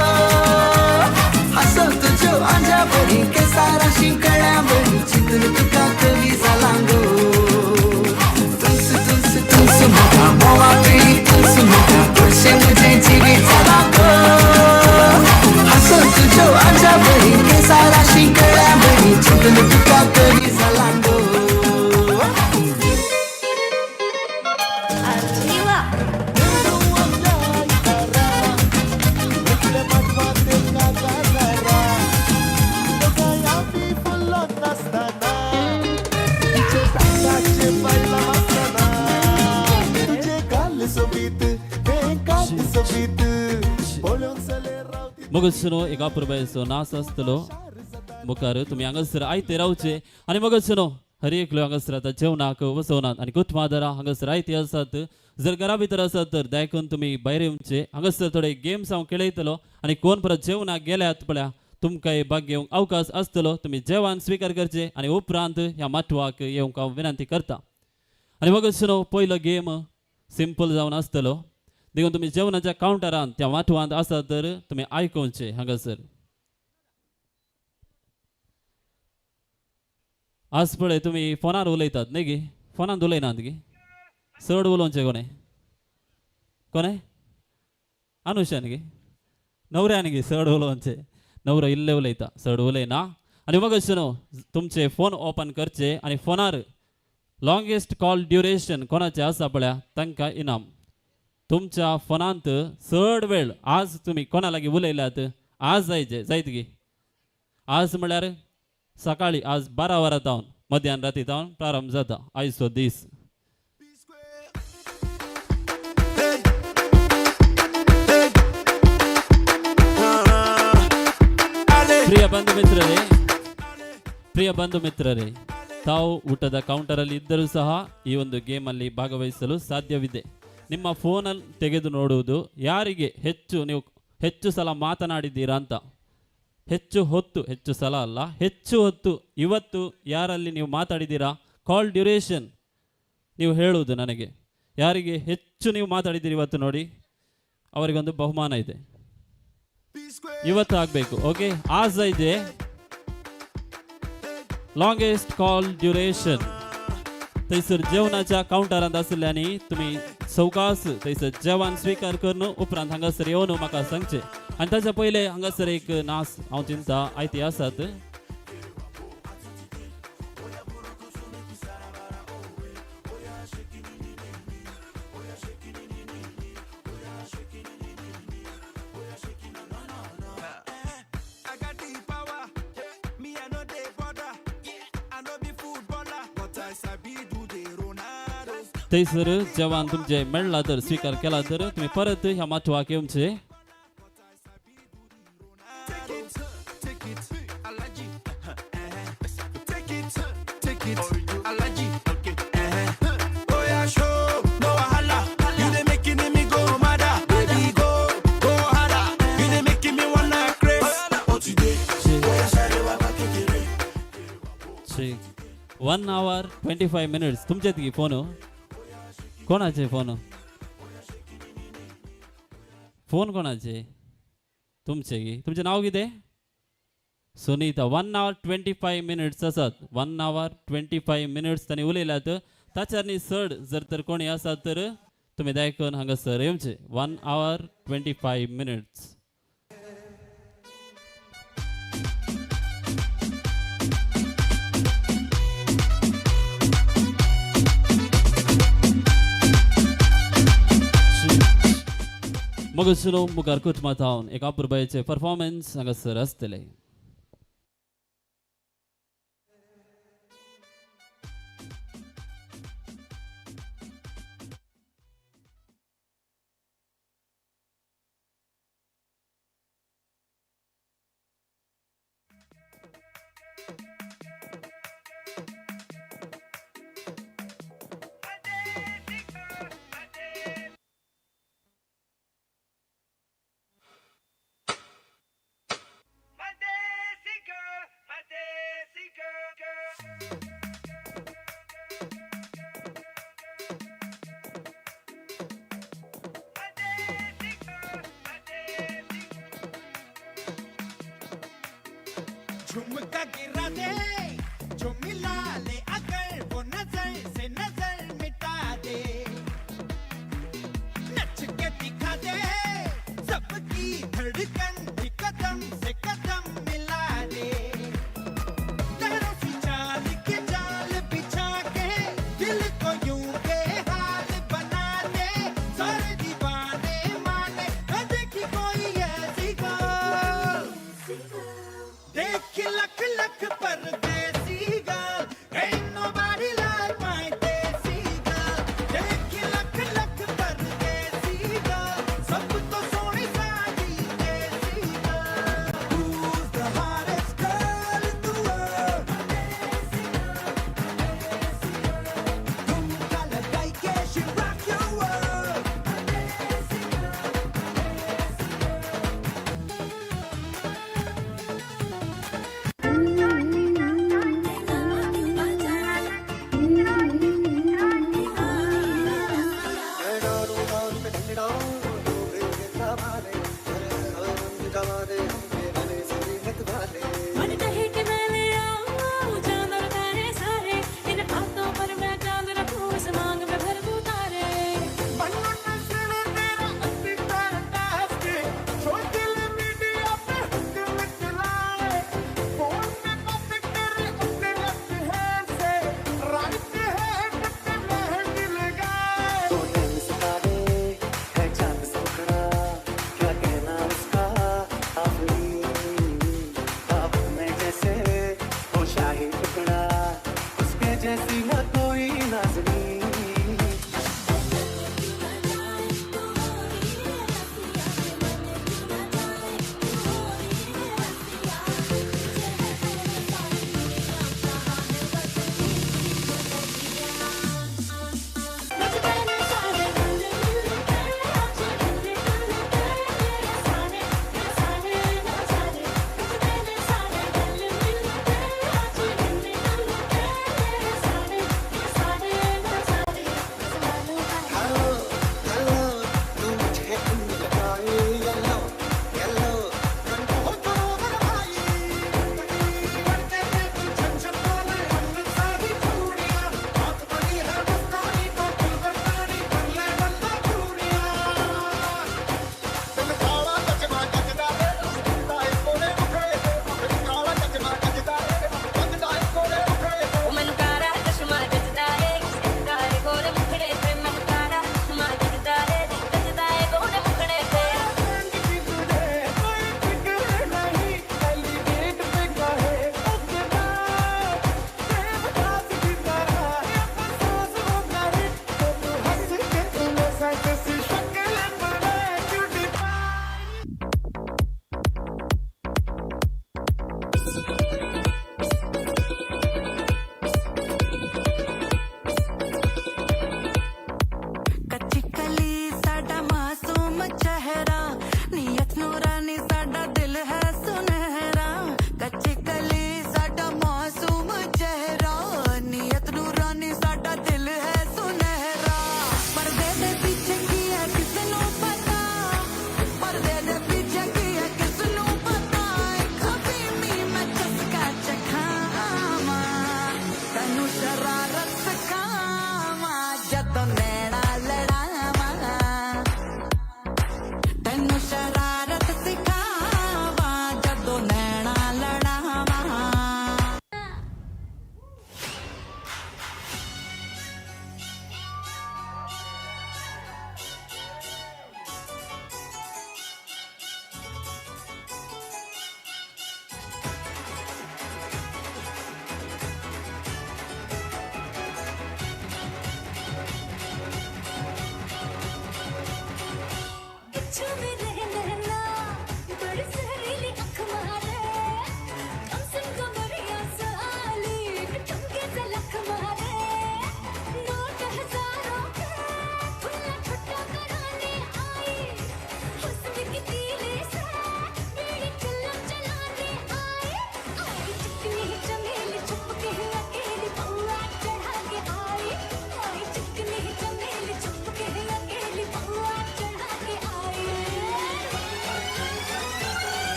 हसो तुझो आजा बरी केसारा शिंकळ्या बरी चितून तुका कवी जाला गो. तुनसु मोगा मोवा पेली तुनसु मोगा तोडशे मुझे जीवी चला गो. हसो तुझो आजा बरी केसारा शिंकळ्या बरी चितून तुका कवी जाला गो. मोगचनो एक अपुरबायचो नास आसतलो. मुखार तुमी हांगासर आयते रावचे आनी मोगचनो हर एकलो हांगासर आतां जेवणाक वचोनात आनी कुटुंबादारां हांगासर आयती आसात. जर घरा भितर आसात तर दायकून तुमी भायर येवचे. हांगासर थोडे गेम्स हांव खेळयतलो आनी कोण परत जेवणाक गेल्यात पळय तुमकांय भाग घेवंक अवकाश आसतलो. तुमी जेवण स्वीकार करचे आनी उपरांत ह्या माटवाक येवंक हांव विनंती करता. आनी मोगचनो पयलो गेम सिंपल जावन आसतलो. देखून तुमी जेवणाच्या कावंटरान त्या माटवांत आसात तर तुमी आयकुचे. हांगासर आज पळय तुमी फोनार उलयतात न्ही गे. फोनांत उलयनात गे. चड उलोवचें कोणे अनुशान गे. न्हवऱ्यान गे चड उलोवचें. न्हवरो इल्ले उलयता चड उलयना. आणि मग तुमचे फोन ओपन करचे आणि फोनार लॉंगेस्ट कॉल ड्युरेशन कोणाचे आसा पळया तांकां इनाम. तुमच्या फोनांत चड वेळ आज तुम्ही कोणा लागीं उलयल्यात आज जायचे जायत गी. आज म्हळ्यार सकाळी आज 12 वरां जावन मध्यान राती जावन प्रारंभ जाता आयचो दीस. ಪ್ರಿಯ ಬಂಧು ಮಿತ್ರರೇ ತಾವು ಊಟದ ಕೌಂಟರಲ್ಲಿ ಇದ್ದರೂ ಸಹ ಈ ಒಂದು ಗೇಮಲ್ಲಿ ಭಾಗವಹಿಸಲು ಸಾಧ್ಯವಿದೆ. ನಿಮ್ಮ ಫೋನಲ್ಲಿ ತೆಗೆದು ನೋಡುವುದು ಯಾರಿಗೆ ಹೆಚ್ಚು ಸಲ ಮಾತನಾಡಿದ್ದೀರಾ ಅಂತ. ಹೆಚ್ಚು ಸಲ ಅಲ್ಲ, ಹೆಚ್ಚು ಹೊತ್ತು ಇವತ್ತು ಯಾರಲ್ಲಿ ನೀವು ಮಾತಾಡಿದ್ದೀರಾ ಕಾಲ್ ಡ್ಯೂರೇಷನ್ ನೀವು ಹೇಳುವುದು ನನಗೆ. ಯಾರಿಗೆ ಹೆಚ್ಚು ನೀವು ಮಾತಾಡಿದ್ದೀರಿ ಇವತ್ತು ನೋಡಿ ಅವರಿಗೊಂದು ಬಹುಮಾನ ಇದೆ, ಇವತ್ತು ಆಗಬೇಕು. ಓಕೆ, आज ಇದೆ लॉंगेस्ट कॉल ड्युरेशन. थंयसर जेवणाच्या काउंटरांत आसल्यानी तुम्ही सवकास थंयसर जेवण स्वीकार करून उपरांत हांगासर येवन म्हाका सांगचे. आनी ताच्या पयले हांगासर एक नाच हांव चिंता आयती आसात. थंयसर जेवण तुमचे मेळ्ळा तर स्वीकार केला तर तुम्ही परत ह्या माथवाक येवचे. वन आवर 25 मिनिट्स तुमचेत गी फोन. कोणाचे फोन कोणाचे तुमचे गी. तुमचे नाव कितें सुनीता. 1 hour 25 minutes आसात. 1 hour 25 minutes तांणी उलयल्यात. ताच्यानी चड जर तर कोणी आसात तर तुम्ही दायकून हांगासर येवचे. 1 hour 25 minutes. मग मुखार कुटुंबात हांव एक अपुरबायेचे परफॉर्मन्स हांगासर आसतले. झुमका गिरा दे जो मिला ले अगर वो नजर से नजर मिटा दे. नच के दिखा दे सबकी धड़कन भी कदम से कदम मिला दे. लहरों की चाल के जाल बिछा के दिल को यूं बेहाल बना दे. सारे दीवाने माने देखी कोई ऐसी देख लख लख परदेसी गाल जैसी न कोई नाज़नी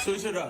सुशरा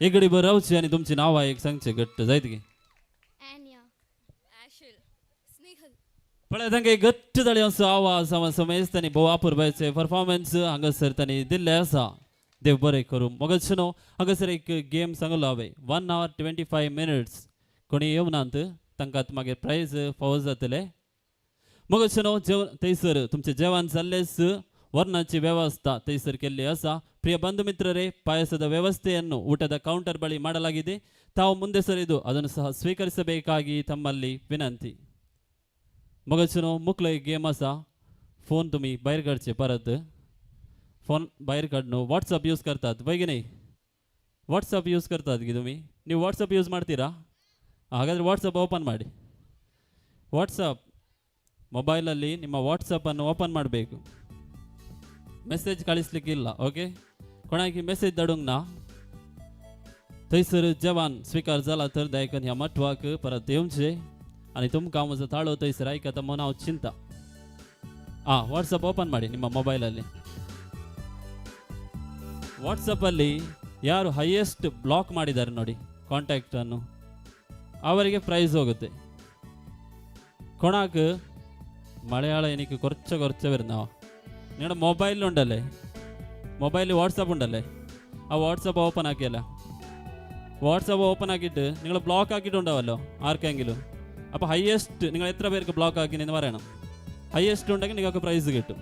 एगडी बरं रावची आणि तुमची नाव एक सांगचे घट्ट जायत की पळय तांकां एक घट्ट जाली असो आवाज हांगा मेज तांणी भोव अपुरबायचे परफॉर्मन्स हांगासर तांणी दिल्ले आसा देव बरें करूं मगच न्हू हांगासर एक गेम सांगलो हांवें 1 hour 25 minutes कोणी येवनात तांकां मागीर प्रायज फावो जातले मगच न्हू थंयसर तुमचें जेवण जाल्लेच ವರ್ಣಾಚಿ ವ್ಯವಸ್ಥೆ ತೈಸರ್ ಕೆಲ್ಲಿ ಅಸ ಪ್ರಿಯ ಬಂಧು ಮಿತ್ರರೇ ಪಾಯಸದ ವ್ಯವಸ್ಥೆಯನ್ನು ಊಟದ ಕೌಂಟರ್ ಬಳಿ ಮಾಡಲಾಗಿದೆ ತಾವು ಮುಂದೆ ಸರಿದು ಅದನ್ನು ಸಹ ಸ್ವೀಕರಿಸಬೇಕಾಗಿ ತಮ್ಮಲ್ಲಿ ವಿನಂತಿ मगचनो मुकलं एक गेम असा फोन तुम्ही बाहेर काढचे परत फोन बाहेर काढणं व्हॉट्सअप यूज करतात वय की नाही व्हॉट्सअप यूज करतात की तुम्ही ನೀವು ವಾಟ್ಸಪ್ ಯೂಸ್ ಮಾಡ್ತೀರಾ ಹಾಗಾದರೆ ವಾಟ್ಸಪ್ ಓಪನ್ ಮಾಡಿ ವಾಟ್ಸಪ್ ಮೊಬೈಲಲ್ಲಿ ನಿಮ್ಮ ವಾಟ್ಸಪ್ಪನ್ನು ಓಪನ್ ಮಾಡಬೇಕು ಮೆಸೇಜ್ ಕಳಿಸ್ಲಿಕ್ಕಿಲ್ಲ ಓಕೆ कोणाकी मेसेज धाडूंक ना थंयसर जवान स्वीकार जाला तर दायकन ह्या मठवाक परत येवचे आणि तुमकां म्हजो ताळो थंयसर आयकता म्हूण हांव चिंता ವಾಟ್ಸಪ್ ಓಪನ್ ಮಾಡಿ ನಿಮ್ಮ ಮೊಬೈಲಲ್ಲಿ ವಾಟ್ಸಪ್ಪಲ್ಲಿ ಯಾರು ಹೈಯೆಸ್ಟ್ ಬ್ಲಾಕ್ ಮಾಡಿದ್ದಾರೆ ನೋಡಿ ಕಾಂಟ್ಯಾಕ್ಟನ್ನು ಅವರಿಗೆ ಪ್ರೈಸ್ ಹೋಗುತ್ತೆ കൊണാക്ക് മലയാളം എനിക്ക് കുറച്ച് വരുന്നോ നിങ്ങളുടെ മൊബൈലിലുണ്ടല്ലേ മൊബൈലിൽ വാട്സപ്പ് ഉണ്ടല്ലേ ആ വാട്സപ്പ് ഓപ്പൺ ആക്കിയല്ല വാട്സപ്പ് ഓപ്പൺ ആക്കിയിട്ട് നിങ്ങൾ ബ്ലോക്ക് ആക്കിയിട്ടുണ്ടാവല്ലോ ആർക്കെങ്കിലും അപ്പോൾ ഹൈയസ്റ്റ് നിങ്ങൾ എത്ര പേർക്ക് ബ്ലോക്ക് ആക്കിയെന്ന് പറയണം ഹൈയസ്റ്റ് ഉണ്ടെങ്കിൽ നിങ്ങൾക്ക് പ്രൈസ് കിട്ടും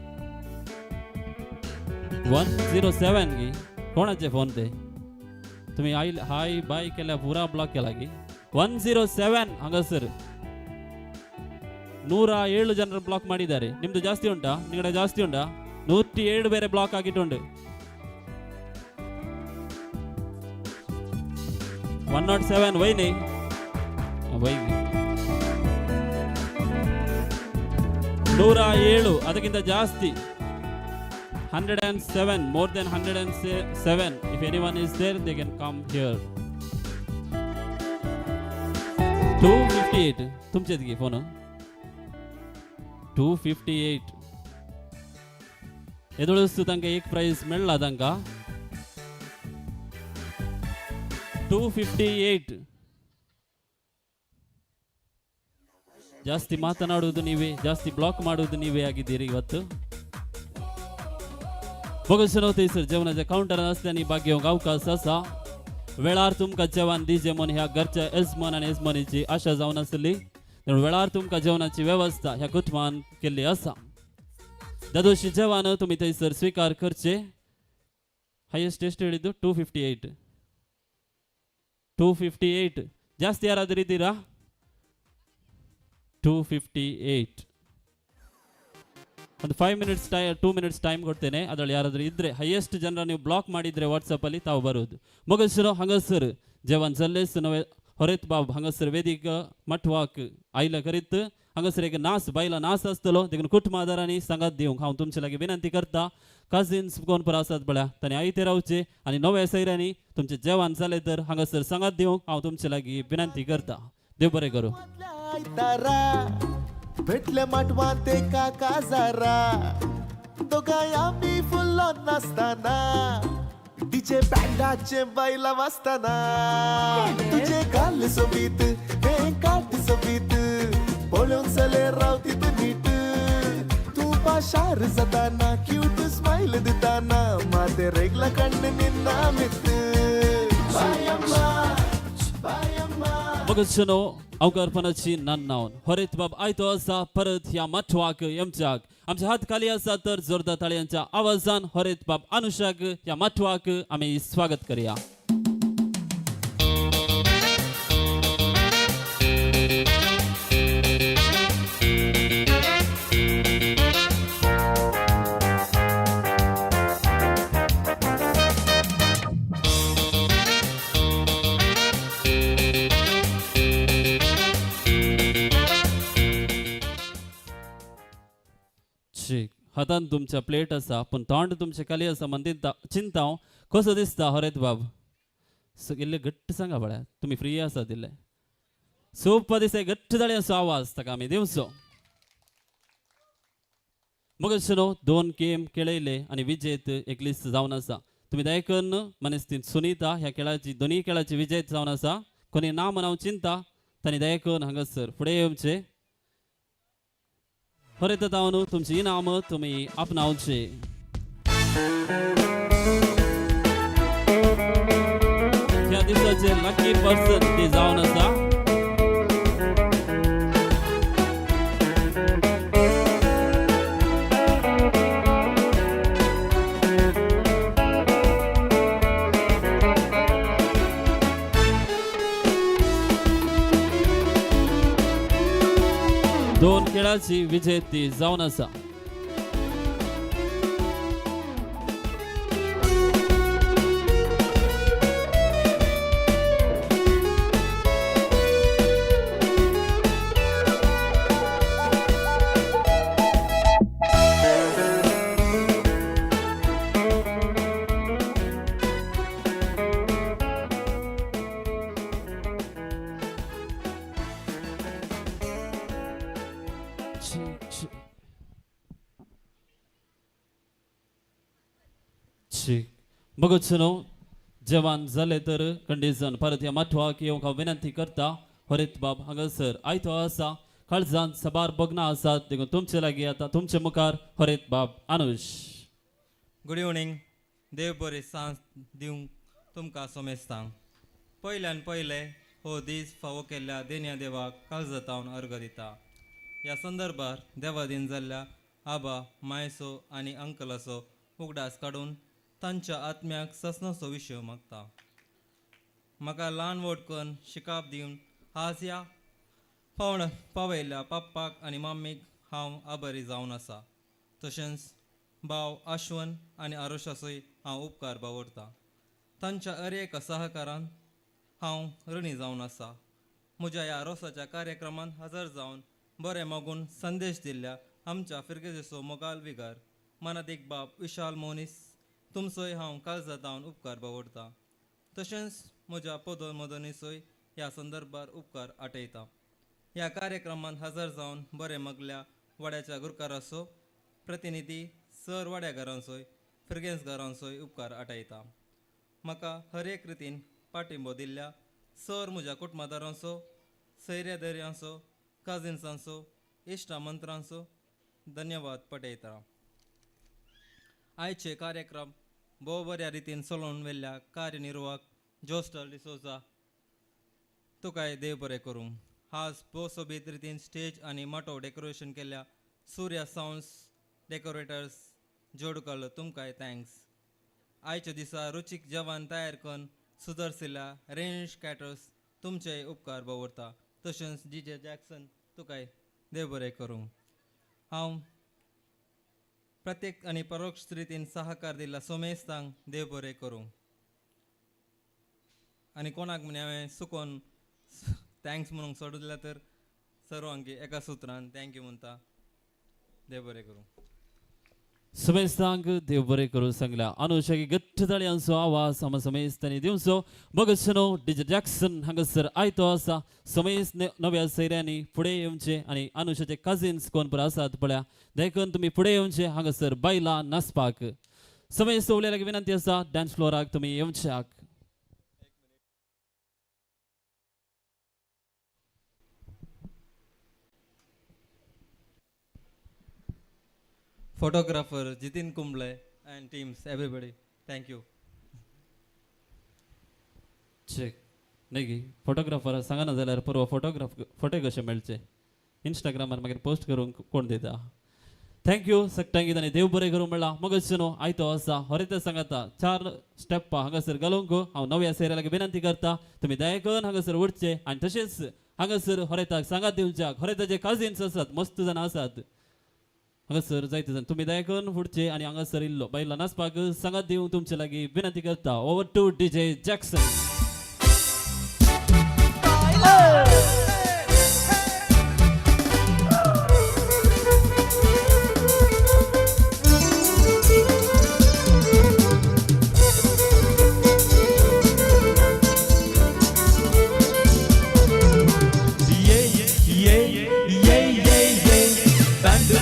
107 की कोणाचे फोन ते तुम्ही हाय बाय केल्या पुरा ब्लॉक केला की 107 ಹಂಗಸರ್ 107 ಜನರು ಬ್ಲಾಕ್ ಮಾಡಿದ್ದಾರೆ ನಿಮ್ದು ಜಾಸ್ತಿ ಉಂಟಾ ನಿങ്ങളുടെ ಜಾಸ್ತಿ ಉಂಟಾ 107 ಬೇರೆ ಬ್ಲಾಕ್ ಆಗಿട്ടുണ്ട് 107 ವೈ नहीं ವೈ 107 ಅದಕ್ಕಿಂತ ಜಾಸ್ತಿ 107 more than 107 if anyone is there they can come here 258 तुमचेच घे फोन 258 एदोळस तांकां एक प्राइज मेळ्ळा तांकां 258 ಜಾಸ್ತಿ ಮಾತನಾಡುವುದು ನೀವೇ ಜಾಸ್ತಿ ಬ್ಲಾಕ್ ಮಾಡುವುದು ನೀವೇ ಆಗಿದ್ದೀರಿ ಇವತ್ತು बघत सर जेवणाच्या काउंटर असल्याने भाग्य अवकाश असा वेळार तुमकां जेवण दिजे म्हूण ह्या घरच्या यजमान आनी यजमानीची आशा जावन आसली वेळार तुमकां जेवणाची वेवस्था ह्या कुटुंबान केल्ली आसा दादोशी जेवण तुमी थंयसर स्वीकार करचे हायेस्ट टेस्ट ಹೇಳಿದ್ದು 258 ಜಾಸ್ತಿ ಯಾರಾದರೂ ಇದ್ದೀರಾ 258 ಒಂದು 5 minutes 2 minutes ಟೈಮ್ ಕೊಡ್ತೇನೆ ಅದರಲ್ಲಿ ಯಾರಾದರೂ ಇದ್ದರೆ ಹೈಯೆಸ್ಟ್ ಜನರ ನೀವು ಬ್ಲಾಕ್ ಮಾಡಿದರೆ ವಾಟ್ಸಪ್ಪಲ್ಲಿ ತಾವು ಬರೋದು मगसर हांगासर जेवण जाल्लेच नवे हरेत बाब हांगासर वेदीक मठवाक आयला करीत हांगासर एक नाच बायला नाच आसतलो देखून कुटुंबादारांनी सांगात दिवंक हांव तुमचे लागीं विनंती करता कजिन्स कोण पर आसात बळ्या तांणी आयते रावचे आनी नव्या सैऱ्यांनी तुमचें जेवण जालें तर हांगासर सांगात दिवंक हांव तुमचे लागीं विनंती करता देव बरें करूं भेटले मटवान ते काका जरा दोगांय आमी फुल्लो नासतना डीजे बँडाचे बायला वाजताना तुझे गाल सोबीत हे काट सोबीत पळोवन चले रावती तू नीट तू पाशार जाताना क्यूट स्माइल दिताना माते रेगला कण्ण निन्ना मित मगसनो अवकारपणाची नांवन हरेत बाब आयतो आसा परत ह्या मठवाक येमच्याक आमचे हात खाली आसा तर जोरदार ताळयांच्या आवाजान हरेत बाब अनुषाक ह्या मठवाक आमी स्वागत करूया हातान तुमच्या प्लेट आसा पूण तोंड तुमचे खाली आसा म्हणून चिंता कसो दिसता हरेत बाब इल्ले घट्ट सांगा बळ्या तुमी फ्री आसा दिल्ले सोपा दिसा घट्ट जाळे असो आवाज ताका आमी दिवचो मगसनो 2 गेम खेळयले आनी विजेत एक लिस्ट जावन आसा तुम्ही दायकन मनस्तीन सुनीता ह्या खेळाची दोन्ही खेळाची विजय जावन आसा कोणी नाम नाव चिंता तांणी दायकन हांगासर फुडें येवचे खरें तर जावन तुमची इनाम तुमी आपणावचे ह्या दिसाचे लकी पर्सन ती जावन आसा दोन खेळाची विजेती जावन आसा बघूचनो जेवण जाले तर कंडिशन परत ह्या माठवाक येवंक हांव विनंती करता हरित बाब हांगासर आयतो आसा काळजान सबार बगना आसात देखून तुमचे लागीं आता तुमचे मुखार हरित बाब अनुश गुड इवनिंग देव बरी सांज दिवंक तुमकां सोमेस्तां पयल्यान पयले हो दीस फावो केल्ल्या देन्या देवाक काळजातावन अर्घ दिता ह्या संदर्भार देवादीन जाल्ल्या आबा मायसो आनी अंकलाचो उगडास काडून तांच्या आत्म्याक ससनोचो विशय मागता म्हाका ल्हान व्हड करून शिकाप दिवन आज ह्या पावयल्ल्या पप्पाक आनी मम्मीक हांव आभारी जावन आसा तशेंच भाव आश्वन आनी आरुशाचोय हांव उपकार बावरतां तांच्या अरेका सहकारान हांव ऋणी जावन आसा म्हज्या ह्या रोसाच्या कार्यक्रमांत हजर जावन बरें मागून संदेश दिल्ल्या आमच्या फिरगेजेचो मोगाल विगार मनादीक बाब विशाल मोनीस तुमचोय हांव काळजातावन उपकार बावरतां तशेंच म्हज्या पोदो मदनीचोय ह्या संदर्भार उपकार आटयता ह्या कार्यक्रमांत हजर जावन बरें मगल्या वाड्याच्या गुरकाराचो प्रतिनिधी सर वाड्याकारांचोय फिरगेंसकारांचोय उपकार आटयता म्हाका हर एक रितीन पाठिंबो दिल्ल्या सर म्हज्या कुटुंबादारांचो सैर्यादर्यांचो काजिन्सांचो इश्टा मंत्रांचो धन्यवाद पटयता आयचे कार्यक्रम भोव बऱ्या रितीन चलोवन व्हेल्ल्या कार्यनिर्वाहक जोस्टल डिसोजा तुकाय देव बरें करूं आज भोव सोबीत रितीन स्टेज आनी माटो डेकोरेशन केल्ल्या सूर्या सावंड्स डेकोरेटर्स जोडकल तुमकांय थँक्स आयच्या दिसा रुचीक जेवण तयार करून सुदर्शिल्ल्या रेंज कॅटर्स तुमचेय उपकार बावरता तशेंच DJ जॅक्सन तुकाय देव बरें करूं हांव प्रत्येक आनी परोक्ष रितीन सहकार दिला सोमेस्तांक देव बरें करूं आनी कोणाक म्हणे हांवें चुकोवन थँक्स म्हणून सोडूं दिल्या तर सर्वांक एका सुत्रान थँक्यू म्हणटा देव बरें करूं समेस्तांक देव बरें करूं सांगल्या अनुशाकी गट्ट ताळयांचो आवाज आमी समेस्तांनी दिवचो बगचनो DJ जॅक्सन हांगासर आयतो आसा समेस्त नव्या सैऱ्यांनी फुडें येवचे आनी अनुशाचे काजिन्स कोण पळय आसात पळया देखून तुमी फुडें येवचे हांगासर बायलां नाचपाक समेस्त उलयल्याक विनंती आसा डान्स फ्लोराक तुमी येवच्याक photographer Jitin Kumble and teams everybody thank you check नाही फोटोग्राफर सांगा ना जाल्यार परवा फोटो कशे मेळचे इंस्टाग्रामार मागीर पोस्ट करून कोण दिता थँक्यू सगळ्यांक आनी देव बरें करूं म्हणला मगच न्हू आयतो आसा हरित सांगाता 4 स्टेप्पां हांगासर घालूंक हांव नव्या सैऱ्याक विनंती करता तुमी दयेकन हांगासर उठचे आनी तशेंच हांगासर हरिताक सांगात दिवच्याक हरिताचे काजिन्स आसात मस्त जाण आसात हांगासर जायते जाण तुमी दयेकन फुडचे आनी हांगासर इल्लो बायलां नाचपाक सांगात दिवंक तुमचे लागीं विनंती करता ओवर टू DJ जॅक्सन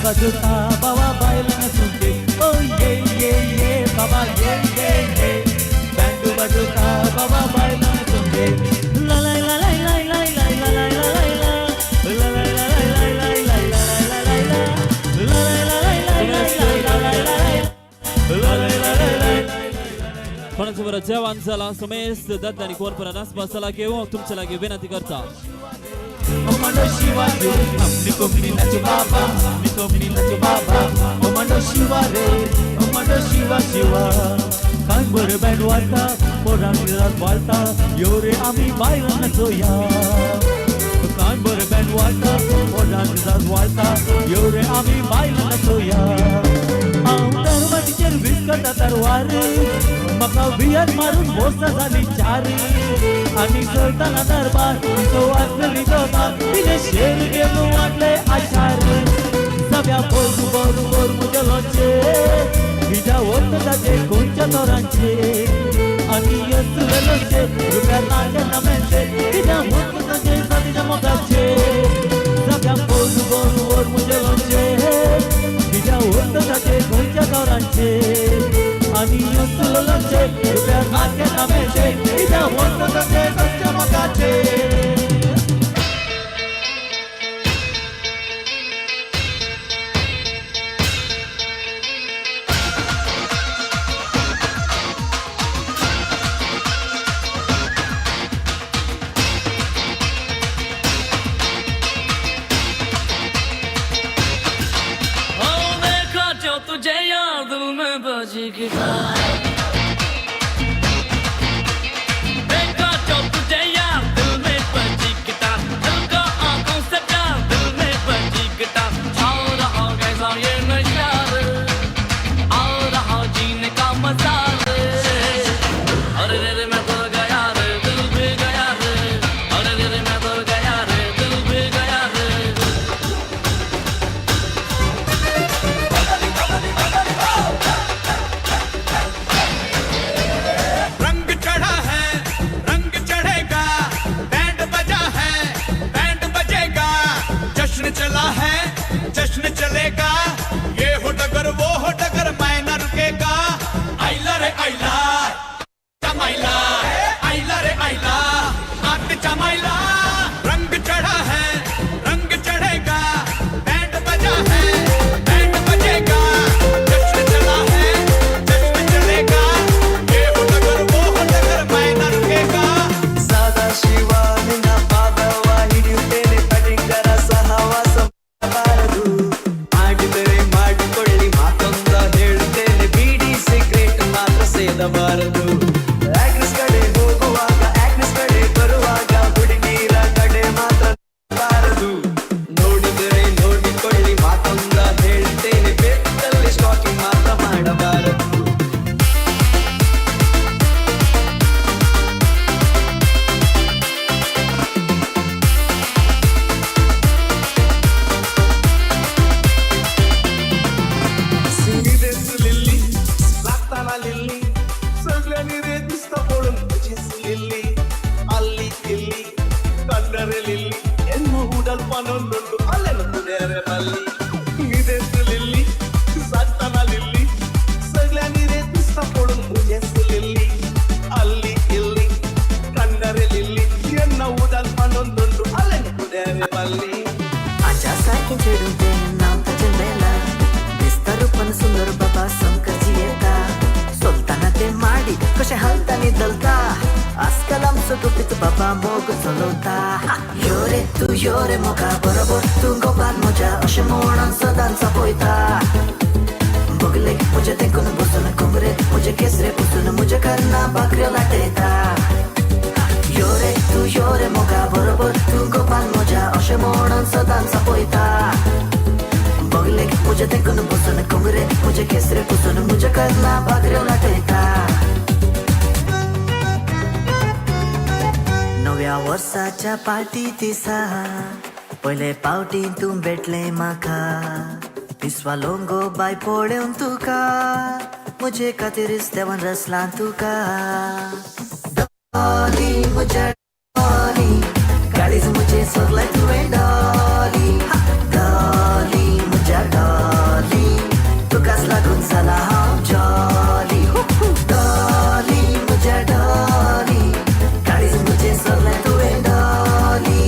बाजूता बाबा बायलां सुटे ओ ये बाबा ये बरं जेवण झाला समेस्त दादानी कोण बरं नासबा चला घेऊ तुमच्या लागे विनंती करता Omando Shiva re, nikomni nacho baba, nikomni nacho baba. Omando Shiva re, Omando Shiva Shiva. Kan bore band wata, poran diras walta, yore ami bailan nachoya. Kan bore band wata, poran diras walta, yore ami bailan nachoya. Aundar maticher biskata tarware, maka biar marun bosa zali chari. Ani sultana darbar, so asli dota, tine sher gelu atle achar. Sabya boru mujhe loche, bija ot daje koncha toranche. Ani yasle loche, ruka naage namente, bija ot daje sadija mogache. Sabya boru mujhe loche, bija ot daje koncha toranche. Ani yasle loche, ruka naage namente, bija ot daje sadija mogache. तुझे याद में बजी गिटार देखा जो तुझे याद दिल में बजी गिटार दिल को आंखों से प्यार दिल में बजी गिटार आओ रहा कैसा ये नशा रे आओ रहा जीने का मजा रे अरे रे मैं तो गया रे दिल भी गया रे अरे रे मैं तो गया रे दिल भी गया रे रंग चढ़ा है रंग चढ़ेगा बैंड बजा है बैंड बजेगा जश्न चला है जश्न चलेगा ये हो डगर वो हो डगर मैं न रुकेगा आइला रे आइला चमाइला आइला रे आइला आत चमाइला रंग चढ़ा है रंग चढ़ेगा बैंड बजा है बैंड बजेगा जश्न चला है जश्न चलेगा ये हो डगर वो हो डगर मैं न रुकेगा ಸದಾ ಶಿವ ನಿನ್ನ ಪಾದವ ಹಿಡಿಯುತ್ತೇನೆ ಪಟಿಂಗರ ಸಹವಾಸ ಮಾಡಬಾರದು ಮಾಡಿದರೆ ಮಾಡಿಕೊಳ್ಳಿ ಮಾತೊಂದ ಹೇಳುತ್ತೇನೆ ಬೀಡಿ ಸಿಗರೇಟ್ ಮಾತ್ರ ಸೇದಬಾರದು ಆಕ್ಟ್ರೆಸ್ ಕಡೆ ಹೋಗುವಾಗ ಆಕ್ಟ್ರೆಸ್ ಕಡೆ ಬರುವಾಗ ಹುಡುಗಿರ ಕಡೆ ಮಾತ್ರ ಬಾರದು ನೋಡಿದರೆ ನೋಡಿಕೊಳ್ಳಿ ಮಾತೊಂದ ಹೇಳುತ್ತೇನೆ ಬೆಟ್ಟಲ್ಲಿ ಸ್ಟಾಕಿಂಗ್ ಮಾತ್ರ ಮಾಡಬಾರದು निरेस लिल्ली लागताना लिल्ली सगळ्यांनी रे दिसता पळून तुझीच लिल्ली अल्ली किल्ली कंडरे लिल्ली ಎನ್ನು ಹುಡಲ್ಪನೊಂದುಂಟು ಅಲ್ಲೆನು ತುಡಿಯರೆ ಬಲ್ಲಿ ನಿರೇಸ್ लिल्ली लागताना लिल्ली सगळ्यांनी रे दिसता पळून तुझीच लिल्ली अल्ली किल्ली कंडरे लिल्ली ಎನ್ನು ಹುಡಲ್ಪನೊಂದುಂಟು ಅಲ್ಲೆನು ತುಡಿಯरे बल्ली आज्यासारखे चिडून नाव चंद्रेला दिसतं पण सुंदर बाबा संकची येता सोलताना ते माडी कशे हलतानी दलता आजकाल आमचं टोपीच बाबा मोग चलवता तू यो रे मोका बरोबर तू गोपाल मोजा अशे म्हणून सदांचा पोयता बगले मुझे देखून बसून कोंबरे मुझे केसरे पुसून मुझे करना भाकऱ्यो लाटयता तू यो रे मोका बरोबर तू गोपाल मोजा अशे म्हणून सदांचा पोयता बगले मुझे देखून बसून कोंबरे मुझे केसरे पुसून मुझे करना भाकऱ्यो लाटयता नव्या वर्षाच्या पार्टी दिसा पहिले पावटी तू भेटले माका पिसवा लोंगो बाय पोळेवन तुका मुझे खातीरच देवान रसला तुका डॉली मुझे डॉली गाडीच मुझे सोगलाय तुवें डॉली डॉली मुझ्या डॉली तुकाच लागून जाला हांव जॉली डॉली मुझ्या डॉली गाडीच मुझे सोगलाय तुवें डॉली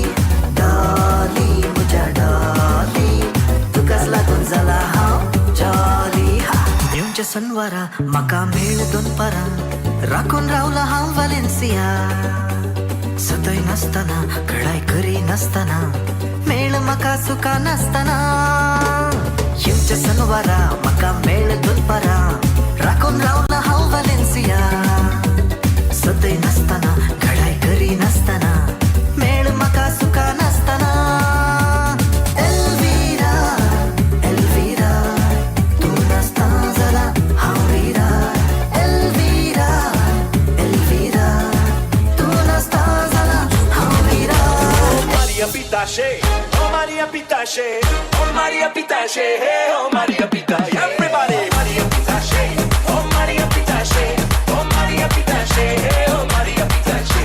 डॉली मुझ्या डॉली तुकाच लागून जाला हांव जॉली येवच्या सनवारा म्हाका मेळ दोन पारां राखून रावला हांव वालेन्सिया सतय नासतना घडाय करी नासतना मेळ म्हाका सुका नासतना येवच्या सनवारा म्हाका मेळ दनपारा राखून रावला हांव वालेन्सिया सतय नासतना घडाय करी नासतना मेळ म्हाका सुका नासतना एल्विरा एल्विरा तूं नासता जाला हांव विरा एल्विरा एल्विरा तूं नासता जाला हांव विरा Maria Pitache, oh Maria Pitache, oh Maria Pitache, hey, oh Maria Pitache, everybody, Maria Pitache, oh Maria Pitache, oh Maria Pitache, hey, oh Maria Pitache.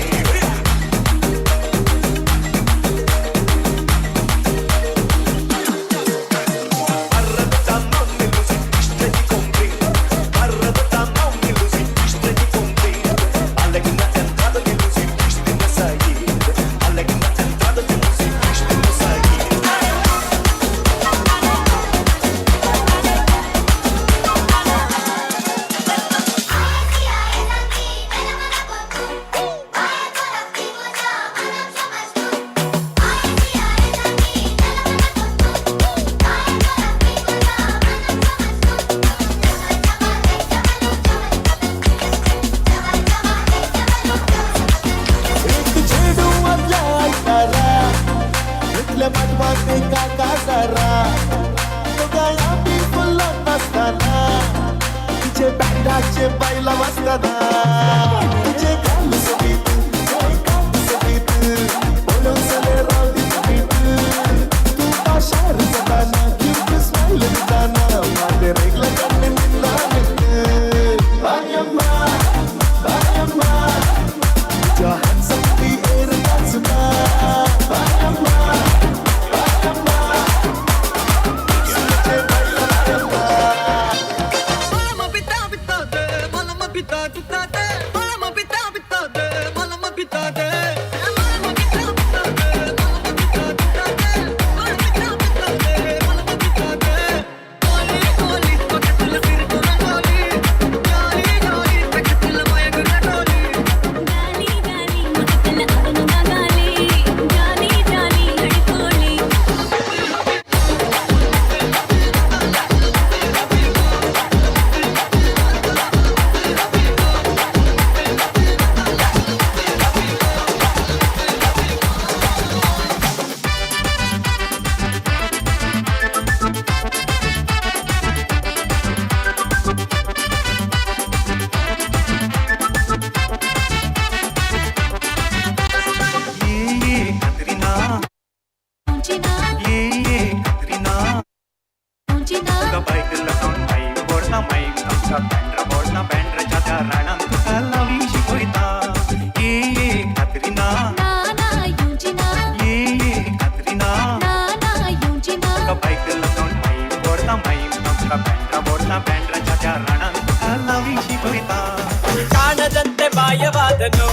ಕಾಣದಂತೆ ಮಾಯವಾದನು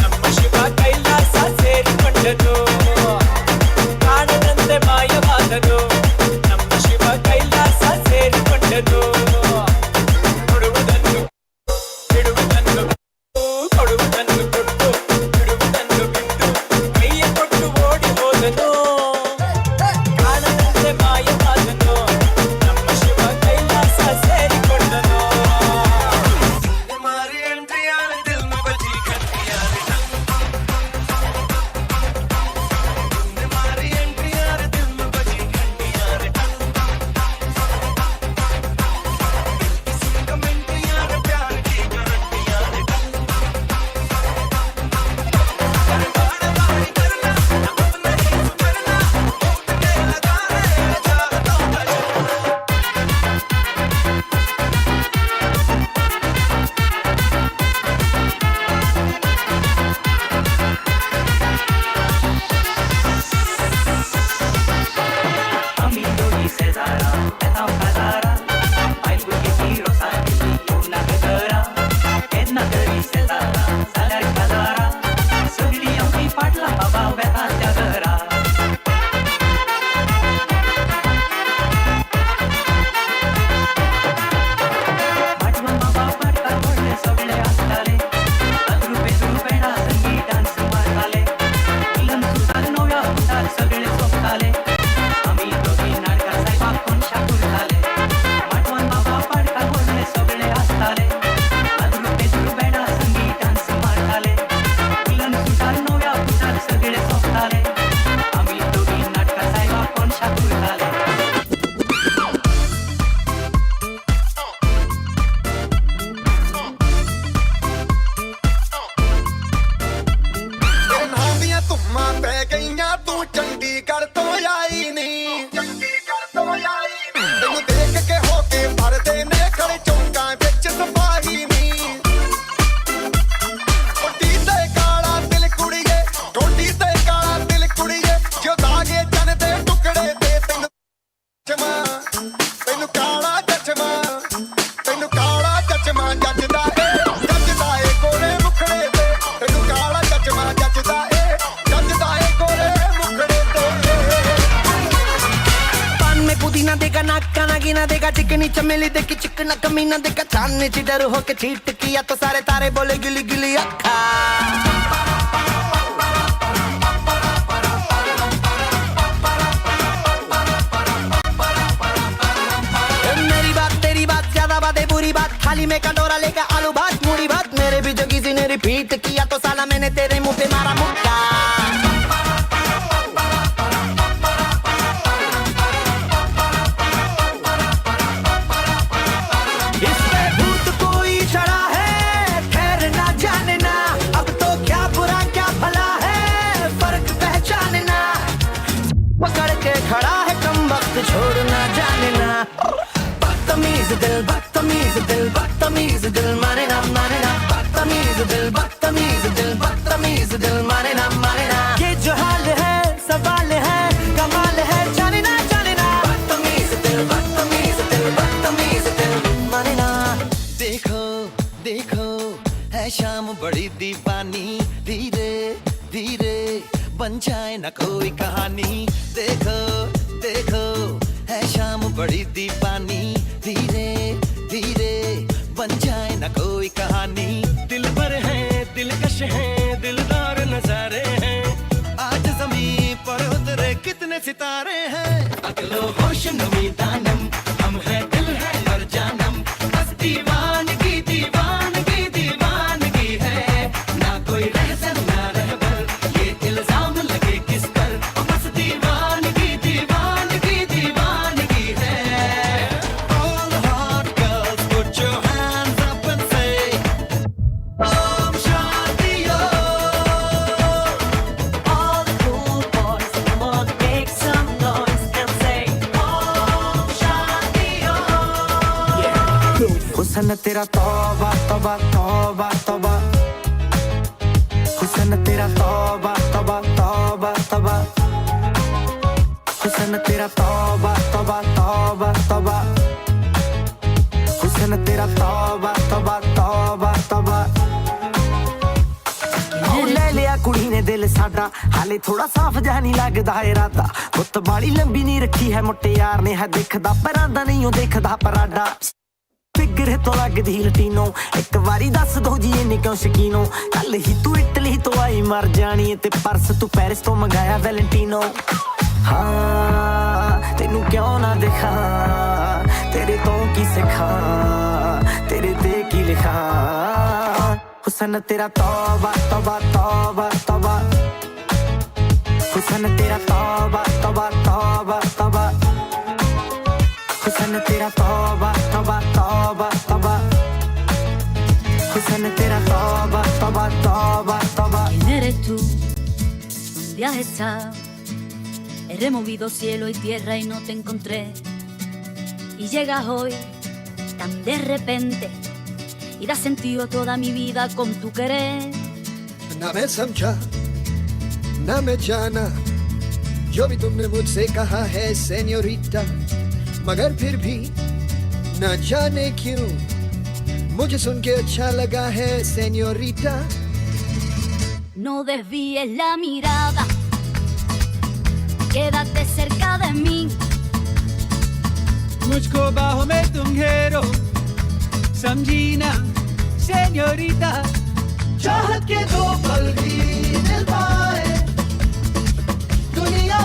ನಮ್ಮ ಶಿವ ಕೈಲಾಸ ಸೇರಿಕೊಂಡನು ಕಾಣದಂತೆ ಮಾಯವಾದನು ನಮ್ಮ ಶಿವ ಕೈಲಾಸ ಸೇರಿಕೊಂಡನು ಕೊಡುವುದನ್ನು ಬಿಡುವುದನ್ನು ಕೊಡುವುದನ್ನು ಕೊಟ್ಟು ಬಿಡುವುದನ್ನು ಬಿಟ್ಟು ಕೈಯ ಕೊಟ್ಟು ಓಡಿ ಹೋದನು ಕಾಣದಂತೆ ಮಾಯವಾದನು ನಮ್ಮ ಶಿವ ಕೈಲಾಸ ಸೇರಿಕೊಂಡನು पुटाक सगळे सोपताले आम्ही दोघी नाटका साहेबाक कोणशा करताले माटवान बाबा पाडका बोलले सगळे असताले आदरू पेदरू बेडा संगीत डान्स मारताले मुलं सुटार नव्या पुटाक सगळे सोपताले आम्ही दोघी नाटका साहेबाक कोणशा करताले ਤੂੰ ਚੰਡੀਗੜ੍ਹ ਤੋਂ ਆਈ ਨੀ ਤੈਨੂੰ ਦੇਖ ਕੇ ਹੋ ਕੇ ਭਰਦੇ ਨੇ ਖੜੇ ਚੌਂਕਾਂ ਵਿੱਚ ਸਪਾਹੀ ਨੀ ਟੋਟੀ ਤੇ ਕਾਲਾ ਦਿਲ ਕੁੜੀਏ ਟੋਟੀ ਤੇ ਕਾਲਾ ਦਿਲ ਕੁੜੀਏ ਜੋ ਦਾਗੇ ਚੰਨ ਦੇ ਟੁਕੜੇ ਤੇ ਤੈਨੂੰ ਚਮਾ ਤੈਨੂੰ ਕਾਲਾ ਚਚਮਾ ਤੈਨੂੰ ਕਾਲਾ ਚਚਮਾ ਜੱਜਦਾ ਏ ਕੋਲੇ ਮੁਖੜੇ ਤੇ ਤੈਨੂੰ ਕਾਲਾ ਚਚਮਾ ਜੱਜਦਾ ਏ पुदीना देगा नाका नागिना देगा चिकनी चमेली देखी चिकना कमीना देगा चांदनी ची डर हो के चीट किया तो सारे तारे बोले गिली गिली अक्खा मेरी बात तेरी बात ज्यादा बातें बुरी बात थाली में कटोरा लेकर आलू भात मूड़ी भात मेरे भी जो किसी ने रिपीट किया तो साला मैंने तेरे मुंह पे मारा मुक्का छोड़ना जानना बदतमीज दिल माने ना बदतमीज दिल माने ना ये जो हाल है सवाल है कमाल है जाने ना बदतमीज दिल माने ना देखो देखो है शाम बड़ी दीवानी धीरे धीरे बन जाए ना कोई कहानी देखो देखो है शाम बड़ी दीवानी धीरे धीरे बन जाए ना कोई कहानी दिल पर है दिलकश है दिलदार नजारे हैं आज ज़मीं पर उतरे कितने सितारे हैं अगलो होश नमी दानम हम है दिल है और जानम बस दीवानगी दीवानगी दीवानगी है ना कोई रहसन ना रहबर ये इल्जाम लगे किस पर बस दीवानगी दीवानगी दीवानगी है all the hot girls put your hands up and say Om Shanti all the cool boys come on make some noise and say Om Shanti हुस्न तेरा तौबा तौबा तौबा तौबा हुस्न तेरा तौबा तौबा तौबा तौबा हुस्न तेरा तौबा तौबा तौबा तौबा हुस्न तेरा तौबा तौबा तौबा तौबा ले लिया कुड़ी ने दिल साडा हाले थोड़ा साफ जहा नहीं लगदा इरादा बुत बाली लंबी नहीं रखी है मुट्टे यार ने है दिखदा परांदा नहीं देखदा पराडा फिगर तो लगदी लटीनो एक बारी दस दो जी इन्नी क्यों शकीनो कल ही तू इटली तो आई मर जानी ते परस तू पेरिस तो मंगाया वैलेंटिनो हाँ तेनू क्यों ना दिखा तेरे तो की सिखा तेरे ते की लिखा हुस्न तेरा तौबा तौबा तौबा तौबा हुस्न तेरा तौबा तौबा तौबा तौबा हुस्न तेरा तौबा तौबा तौबा तौबा हुस्न तेरा तौबा तौबा तौबा तौबा ¿Quién eres tú? ¿Dónde has estado? He removido cielo y tierra y no te encontré. Y llegas hoy tan de repente y das sentido a toda mi vida con tu querer. ना मैं समझा ना मैं जाना जो भी तुमने मुझसे कहा है सेन्योरिटा मगर फिर भी न जाने क्यों मुझे सुन के अच्छा लगा है senorita No desvíes la mirada, quédate cerca de mí. मुझको बाहों में तुम घेरो समझी ना सेन्योरिटा चाहत के दो पल भी दिल पाए दुनिया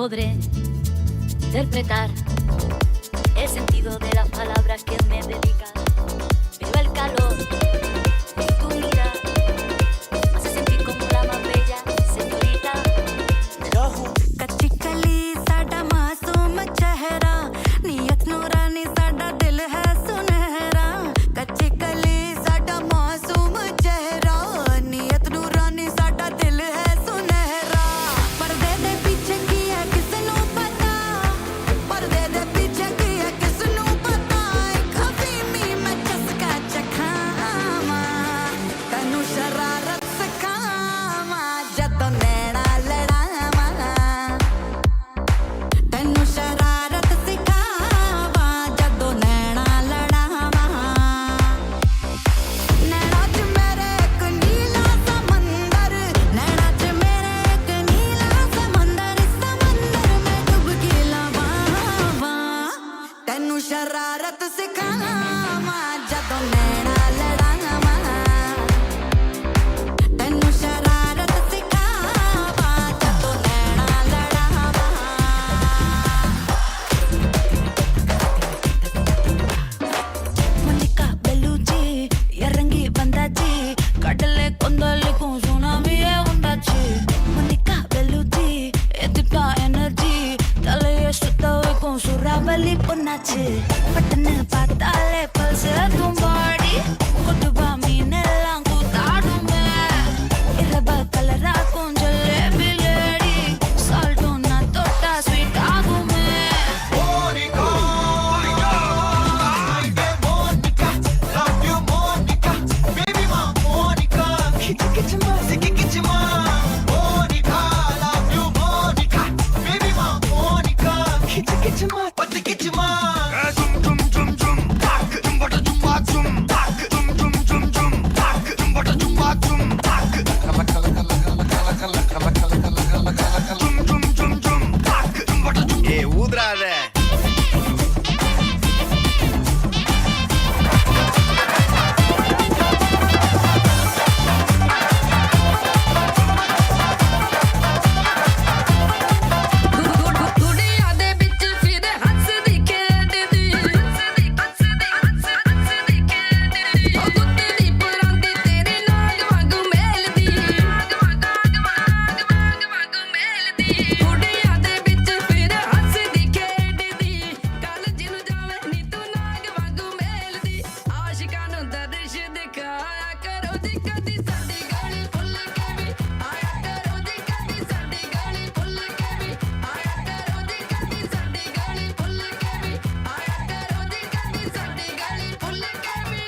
podré interpretar el sentido de las palabras que me dedicas, pero el calor de tu mirada me hace sentir como la más bella señorita. कच्ची कली साडा मासूम चेहरा नियत नूरानी साडा दिल है सुनहरा कच्ची कली साडा मासूम चेहरा नियत नूरानी साडा दिल है सुनहरा पर्दे दे पीछे की है किसनू पता पर्दे दे पीछे की है किसनू पता हफीमी मैं चस्का चखावा तैनू शरारत सिखावा जदों नैना लड़ावा तैनू शरारत सिखावा जदों नैना लड़ावा नैना च मेरे एक नीला समंदर नैना च मेरे एक नीला समंदर समंदर में डुबकी लवावा तैनू शरारत सिखावा जदों नैना लड़ावा तैनू शरारत सिखावा जदों नैना लड़ावा Monica Bellucci, Yarangi Bandachi, Kadale Kondali Kunsunami Undachi. Monica Bellucci, Edipa Energy, Tale Sutawe Kunsurabali Punachi. Patane Patale Pulse Tumbadi, Kutuba Minelangu Tadume, Iraba Kalara Kunjale Biledi, Saltuna Tota Sweet Agume. ఊదరాదే ਗੁੜੀਆਂ ਦੇ ਵਿੱਚ ਫਿਰ ਹੱਸਦੀ ਖੇਡਦੀ ਉਹ ਗੁੱਤੜੀ ਪਰਾਂਦੀ ਤੇਰੇ ਨਾਗ ਵਾਂਗੂ ਮੇਲਦੀ ਗੁੜੀਆਂ ਦੇ ਵਿੱਚ ਫਿਰ ਹੱਸਦੀ ਖੇਡਦੀ ਕਾਲਜ ਨੂੰ ਜਾਵੇ ਨੀ ਤੂੰ ਨਾਗ ਵਾਂਗੂ ਮੇਲਦੀ ਆਸ਼ਿਕਾਂ ਨੂੰ ਦਰਸ਼ ਦਿਖਾਇਆ ਕਰੋ ਜੀ ਕਦੀ ਸਾਡੀ ਗਾਲੀ ਭੁੱਲ ਕੇ ਵੀ ਆਇਆ ਕਰੋ ਜੀ ਕਦੀ ਸਾਡੀ ਗਾਲੀ ਭੁੱਲ ਕੇ ਵੀ ਆਇਆ ਕਰੋ ਜੀ ਕਦੀ ਸਾਡੀ ਗਾਲੀ ਭੁੱਲ ਕੇ ਵੀ ਆਇਆ ਕਰੋ ਜੀ ਕਦੀ ਸਾਡੀ ਗਾਲੀ ਭੁੱਲ ਕੇ ਵੀ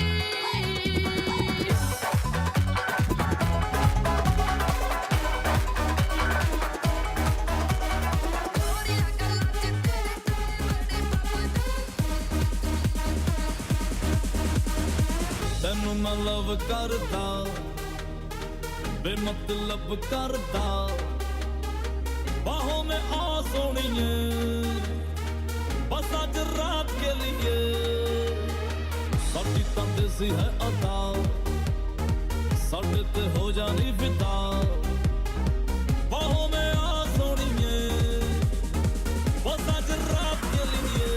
ਤੈਨੂੰ ਮੈਂ ਲਵ ਕਰਦਾ ਬੇਮਤਲਬ ਕਰਦਾ ਬਾਹੋਂ में आ सोनिए बस आज रात के लिए साਡੀ ਤਾਂ ਦੇਸੀ ਹੈ ਅਦਾ ਸਾਡੇ ਤੇ ਹੋ ਜਾਣੀ ਫਿਦਾ ਬਾਹੋਂ में आ सोनिए बस आज रात के लिए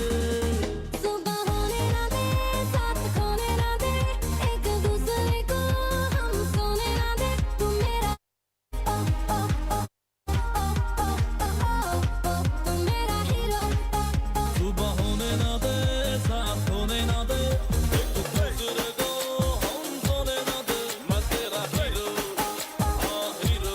सुबह होने ना दे साथ खोने ना दे एक दूसरे को हम सोने ना दे तू मेरा तू मेरा हीरो सुबह होने ना दे साथ होने ना दे एक दूसरे को हम सोने ना दे मैं तेरा हीरो हाँ हीरो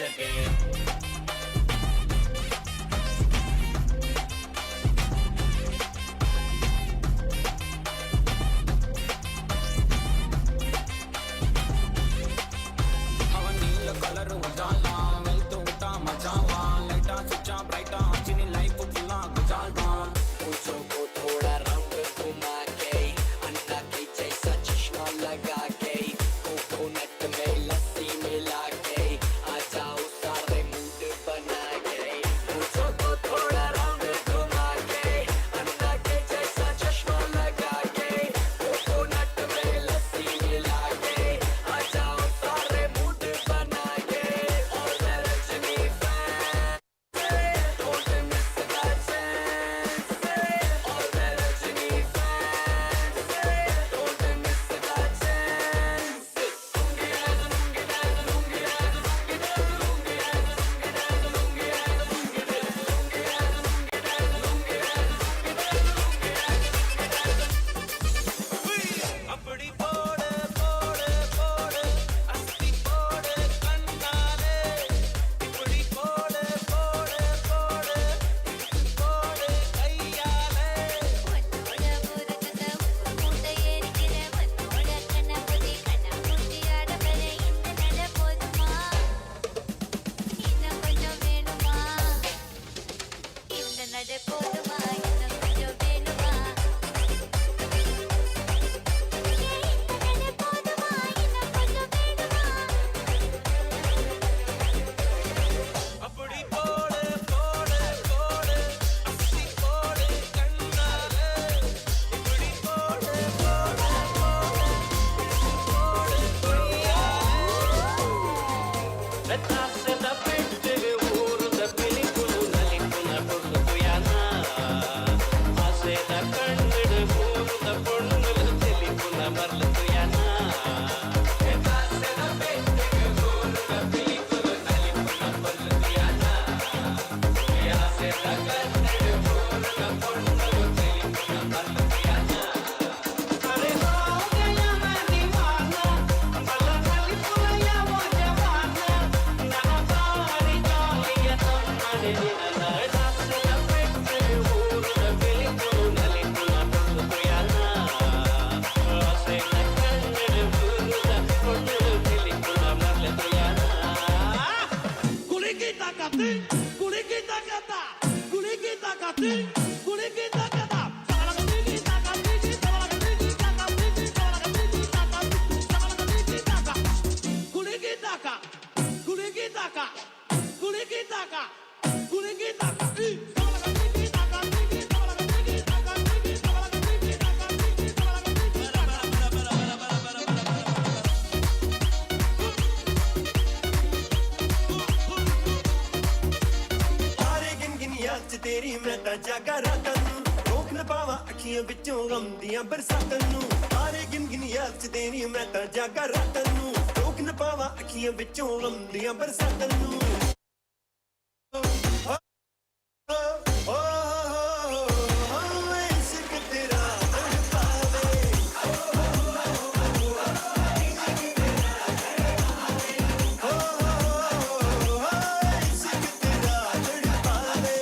सके ಅವನ್ ನೀಲ ಕಲರ್ ಉಜಾಲ ಮೆಲ್ತು ಊಟ ಮಜಾವ ಲೈಟಾ ಸ್ವಿಚ್ಚ ಬ್ರೈಟ ಹಚ್ಚಿನಿ ಲೈಫ್ ಫುಲ್ಲ ಗುಜಾಲ್ದ पूछो को थोड़ा रंग घुमा के अन्ना की जैसा चश्मा लगा के कोकोनट में लस्सी मिला के आ जाओ सारे मूड बना के पूछो को थोड़ा रंग घुमा के अन्ना के जैसा चश्मा लगा के कोकोनट में लस्सी मिला के आ जाओ सारे मूड बना के और मैं Rajani fan don't miss that chance और मैं Rajani fan don't miss that chance அப்படி போடு போடு போடு அஸ்தி போடு கண்ணாலே இப்படி போடு போடு போடு போடு கையாலே அப்படி போடு போடு போடு அஸ்தி போடு கண்ணாலே இப்படி போடு போடு போடு போடு Retrase da pente uru da peliculu nalikuna pollu yana ase da kannadu uru da pollu telikuna marlu yana Retrase da pente uru da peliculu nalikuna pollu yana ase da kannadu uru da pollu telikuna marlu yana Are ho gaya main deewana bala nalikuna ya wo jawana ਸਾਰੇ ਗਿਨ ਗਿਨ ਯਾਦ ਚ ਤੇਰੀ ਮੈਂ ਤਾਂ ਜਾਗਾ ਰਾਤਾਂ ਨੂੰ ਰੋਕ ਨਾ ਪਾਵਾਂ ਅੱਖੀਆਂ ਵਿੱਚੋਂ ਗਮ ਦੀਆਂ ਬਰਸਾਤਾਂ ਨੂੰ ਸਾਰੇ ਗਿਨ ਗਿਨ ਯਾਦ ਚ ਤੇਰੀ ਮੈਂ ਤਾਂ ਜਾਗਾ ਰਾਤਾਂ ਨੂੰ ਰੋਕ ਨਾ ਪਾਵਾਂ ਅੱਖੀਆਂ ਵਿੱਚੋਂ ਗਮ ਦੀਆਂ ਬਰਸਾਤਾਂ ਨੂੰ ਇਸ਼ਕ ਤੇਰਾ ਤੜਪਾਵੇ ਇਸ਼ਕ ਤੇਰਾ ਤੜਪਾਵੇ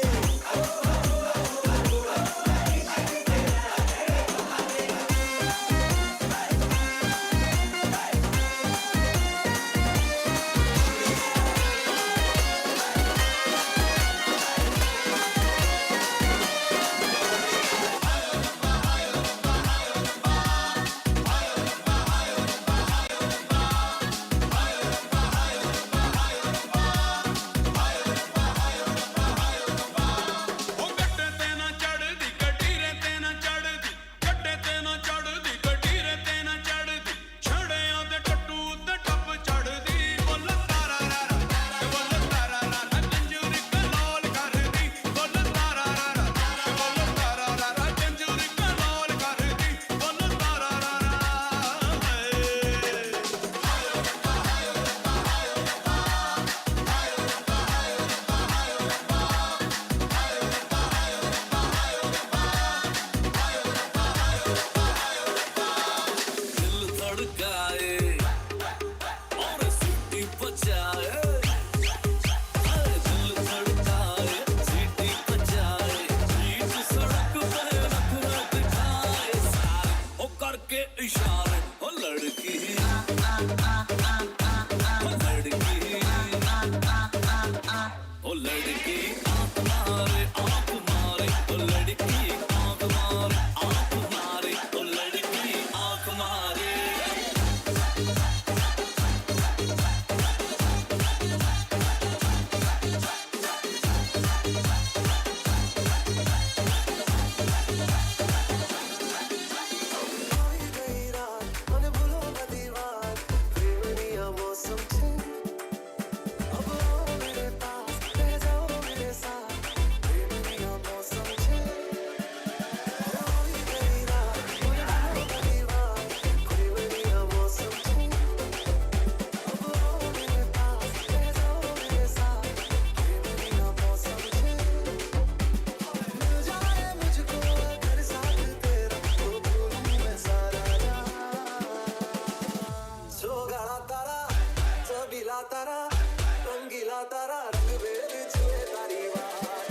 रंग भेद जुए तारी बात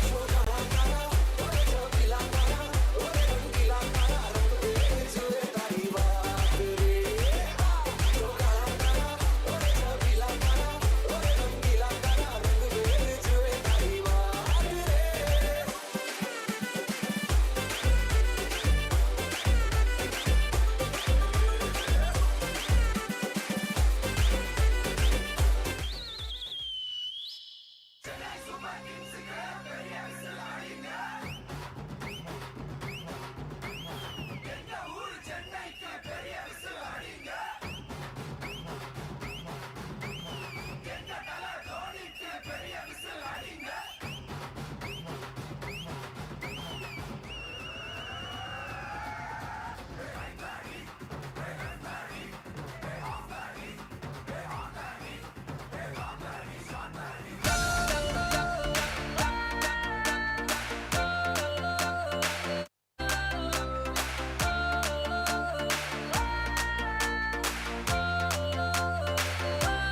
जो काला काला ओरे जो पीला काला ओरे रंगीला काला रंग भेद जुए तारी बात रे जो काला काला ओरे जो पीला काला ओरे रंगीला काला रंग भेद जुए तारी बात रे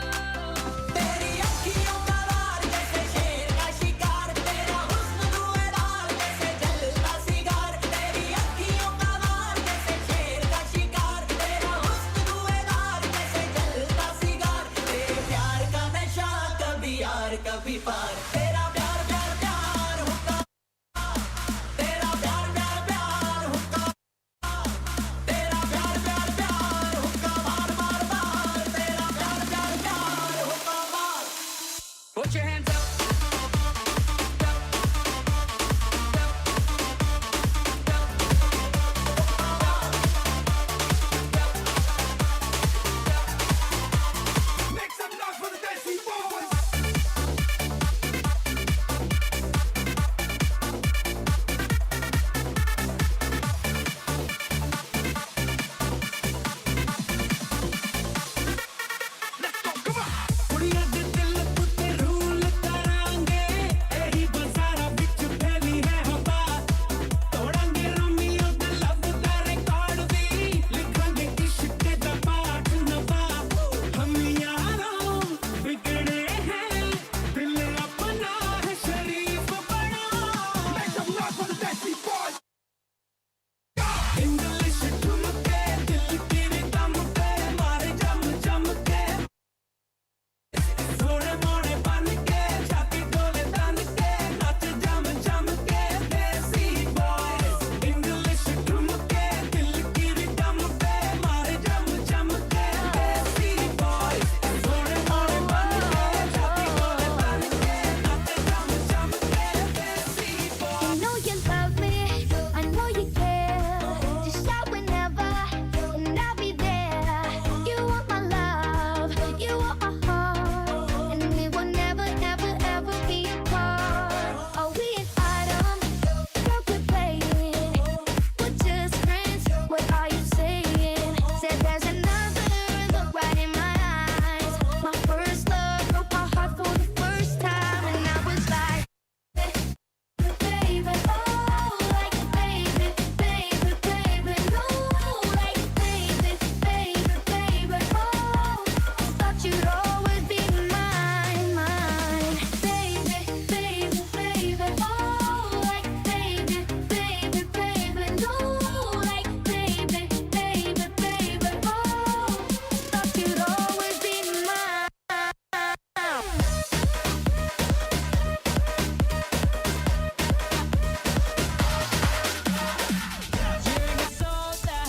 तेरी अखियों का वार जैसे शेर का शिकार तेरा हुस्न धुएंधार जैसे जलता सिगार तेरी अखियों का वार जैसे शेर का शिकार तेरा हुस्न धुएंधार जैसे जलता सिगार तेरे प्यार का नशा कभी यार कभी पार तेरा प्यार प्यार प्यार हुक्का तेरा प्यार प्यार प्यार हुक्का तेरा प्यार प्यार प्यार हुक्का मार मार मार तेरा प्यार प्यार प्यार हुक्का मार Put your hands up. Make some noise for the Desi Boys. ਕੁੜੀਆਂ ਦੇ ਦਿਲ ਉੱਤੇ ਰੂਲ ਕਰਾਂਗੇ ਇਹੀ ਬਜ਼ਾਰਾਂ ਵਿੱਚ ਫੈਲੀ ਹੈ ਹਵਾ ਤੋੜਾਂਗੇ ਰੋਮੀਓ ਦੇ ਲਵ ਦਾ ਰਿਕਾਰਡ ਵੀ ਲਿਖਾਂਗੇ ਇਸ਼ਕ ਦਾ ਪਾਠ ਨਵਾਂ ਹਮ ਯਾਰੋਂ ਵਿਗੜੇ हैं दिल अपना है शरीफ बड़ा Make some noise for the Desi Boys. English ठुमके दिल की रिदम पे मारे जम जम के थोड़े मोड़े बन के छाती डोले तन के नाच जम जम के देसी बॉयज इंग्लिश ठुमके दिल की रिदम पे मारे जम जम के देसी बॉयज थोड़े मोड़े बन के छाती डोले तन के नाच जम जम के देसी I boys know you love me, I know you care. Just shout whenever, and I'll be there. You want my love, you want my heart, and we will never, ever, ever be apart. Are we an item? What we're playing? We're just friends. What are you saying? Said there's another look right in my eyes. My first love broke my heart for the first time, and I was like. Baby, oh, like baby, baby, baby, no, like baby, baby, baby, oh, thought you'd always be mine, mine, baby, baby, baby, oh, like baby, baby, baby, no, like baby, baby, baby, oh, thought you'd always be mine. You're a soldier,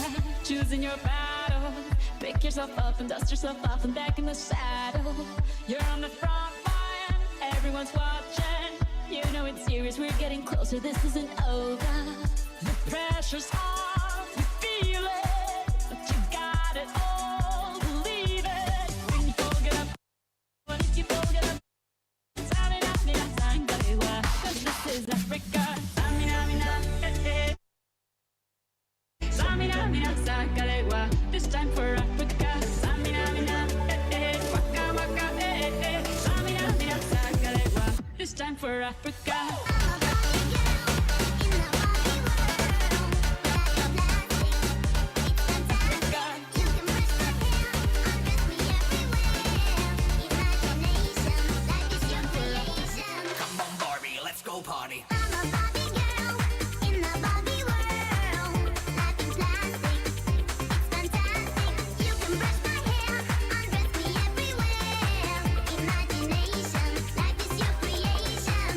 choosing your battle. Pick yourself up and dust yourself off and back in the saddle. You're on the front line, everyone's watching. You know it's serious, we're getting closer, this isn't over. The pressure's on, you feel it, but you got it all, believe it. When you fold it up, when you fold it up, Samina, mina, sangalewa, 'cause this is Africa. Samina, mina, eh, eh. Samina, mina, sangalewa, this time for Africa. Samina, mina, eh, eh. Waka, waka, eh, eh. Samina, mina, sangalewa, this time for Africa. go party. In the Barbie world, life is plastic. It's fantastic. You can brush my hair, undress me everywhere. Imagination, life is your creation.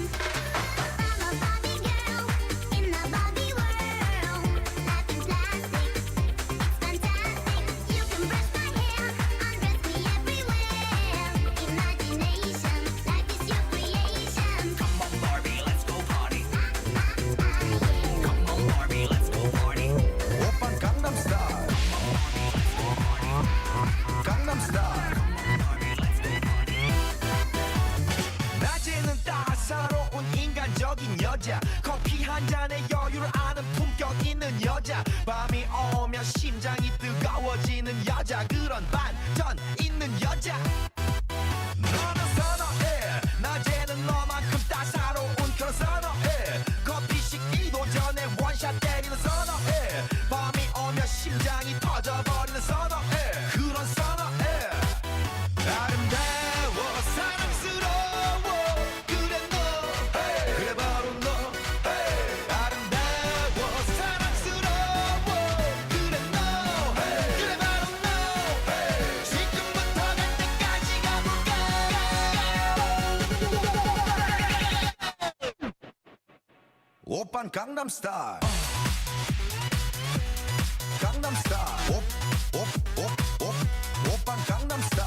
I'm a Barbie girl in the Barbie world. Life is plastic. It's fantastic. You can brush my hair, undress me everywhere. Imagination, life is your creation. Come on, Barbie, let's go party. Come on, Barbie, let's go party. 오빤 강남스타일 강남스타일 낮에는 따사로운 인간적인 여자 커피 한 잔에 여유를 아는 품격 있는 여자 밤이 오면 심장이 뜨거워지는 여자 그런 반전 있는 여자 너는 선어해 낮에는 너만큼 따사로운 그런 선어해 커피 식기도 전에 원샷 때리는 선어해 밤이 오면 심장이 터져버리는 선어해 그런 선어해 아름다워 사랑스러워 그래 너 그래 바로 너 아름다워 사랑스러워 그래 너 그래 바로 너 지금부터 갈 때까지 가볼까 오빤 강남스타일 강남스타일 오빤 강남스타일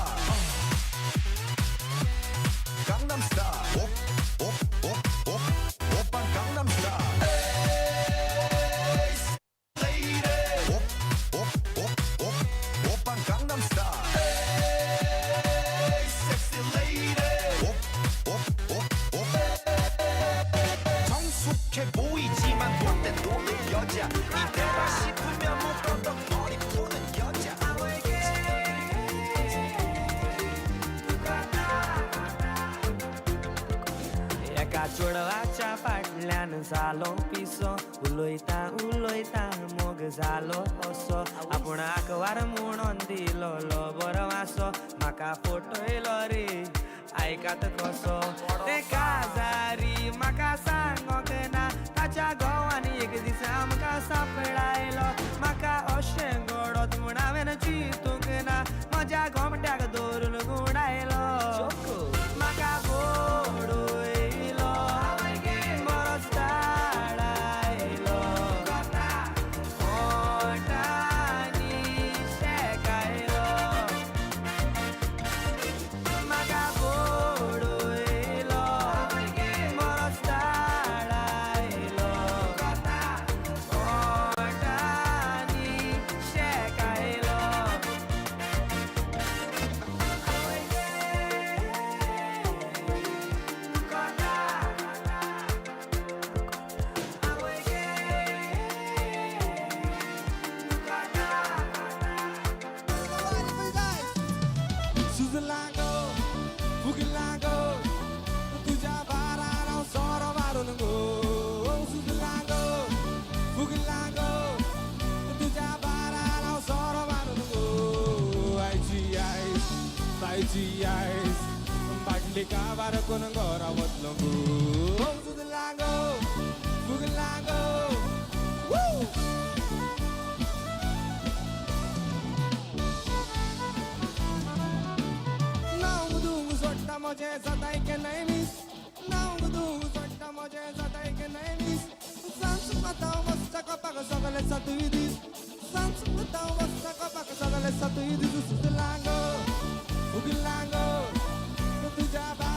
강남스타일 오빤 강남스타일 에이 레이디 오빤 강남스타일 에이 섹시 레이디 성숙해 보이지만 못된 노는 여자 이때다 싶으면 묶었던 머리 푸는 여자 एका चोडवाच्या फाटल्यान जालो पिसो उलोयता उलोयता मोग जालो असो आपणाक वार म्हणून दिलो बरो वासो म्हाका फोटोयलो रे आयकात कसो ते काजारी म्हाका सांगोक ना ताच्या घोवान एक दीस आमकां सापडायलो म्हाका अशें घडत म्हूण हांवें चिंतूंक ना म्हज्या घोमट्याक धरून गुडायलो म्हाका फोडोयलो बरोच धाडायलो ओठांनी शेकायलो म्हाका फोडोयलो बरोच धाडायलो ओठांनी शेकायलो 수술랑고 부길랑고 तुझ्या बाराला सोर मारून गो सुजलांगो फुगलांगो तुझ्या बाराला सोर मारून गो आयची आयस तायची आयस बाटली काबार कोण घरा वतलो गो सुजलांगो फुगलांगो Moje zatai ke nahi miss Naung du zotta moje zatai ke nahi miss Sans matao mosta ko paga sagale satuidis Sans matao mosta ko paga sagale satuidis Susulango Ugilango Tuja ba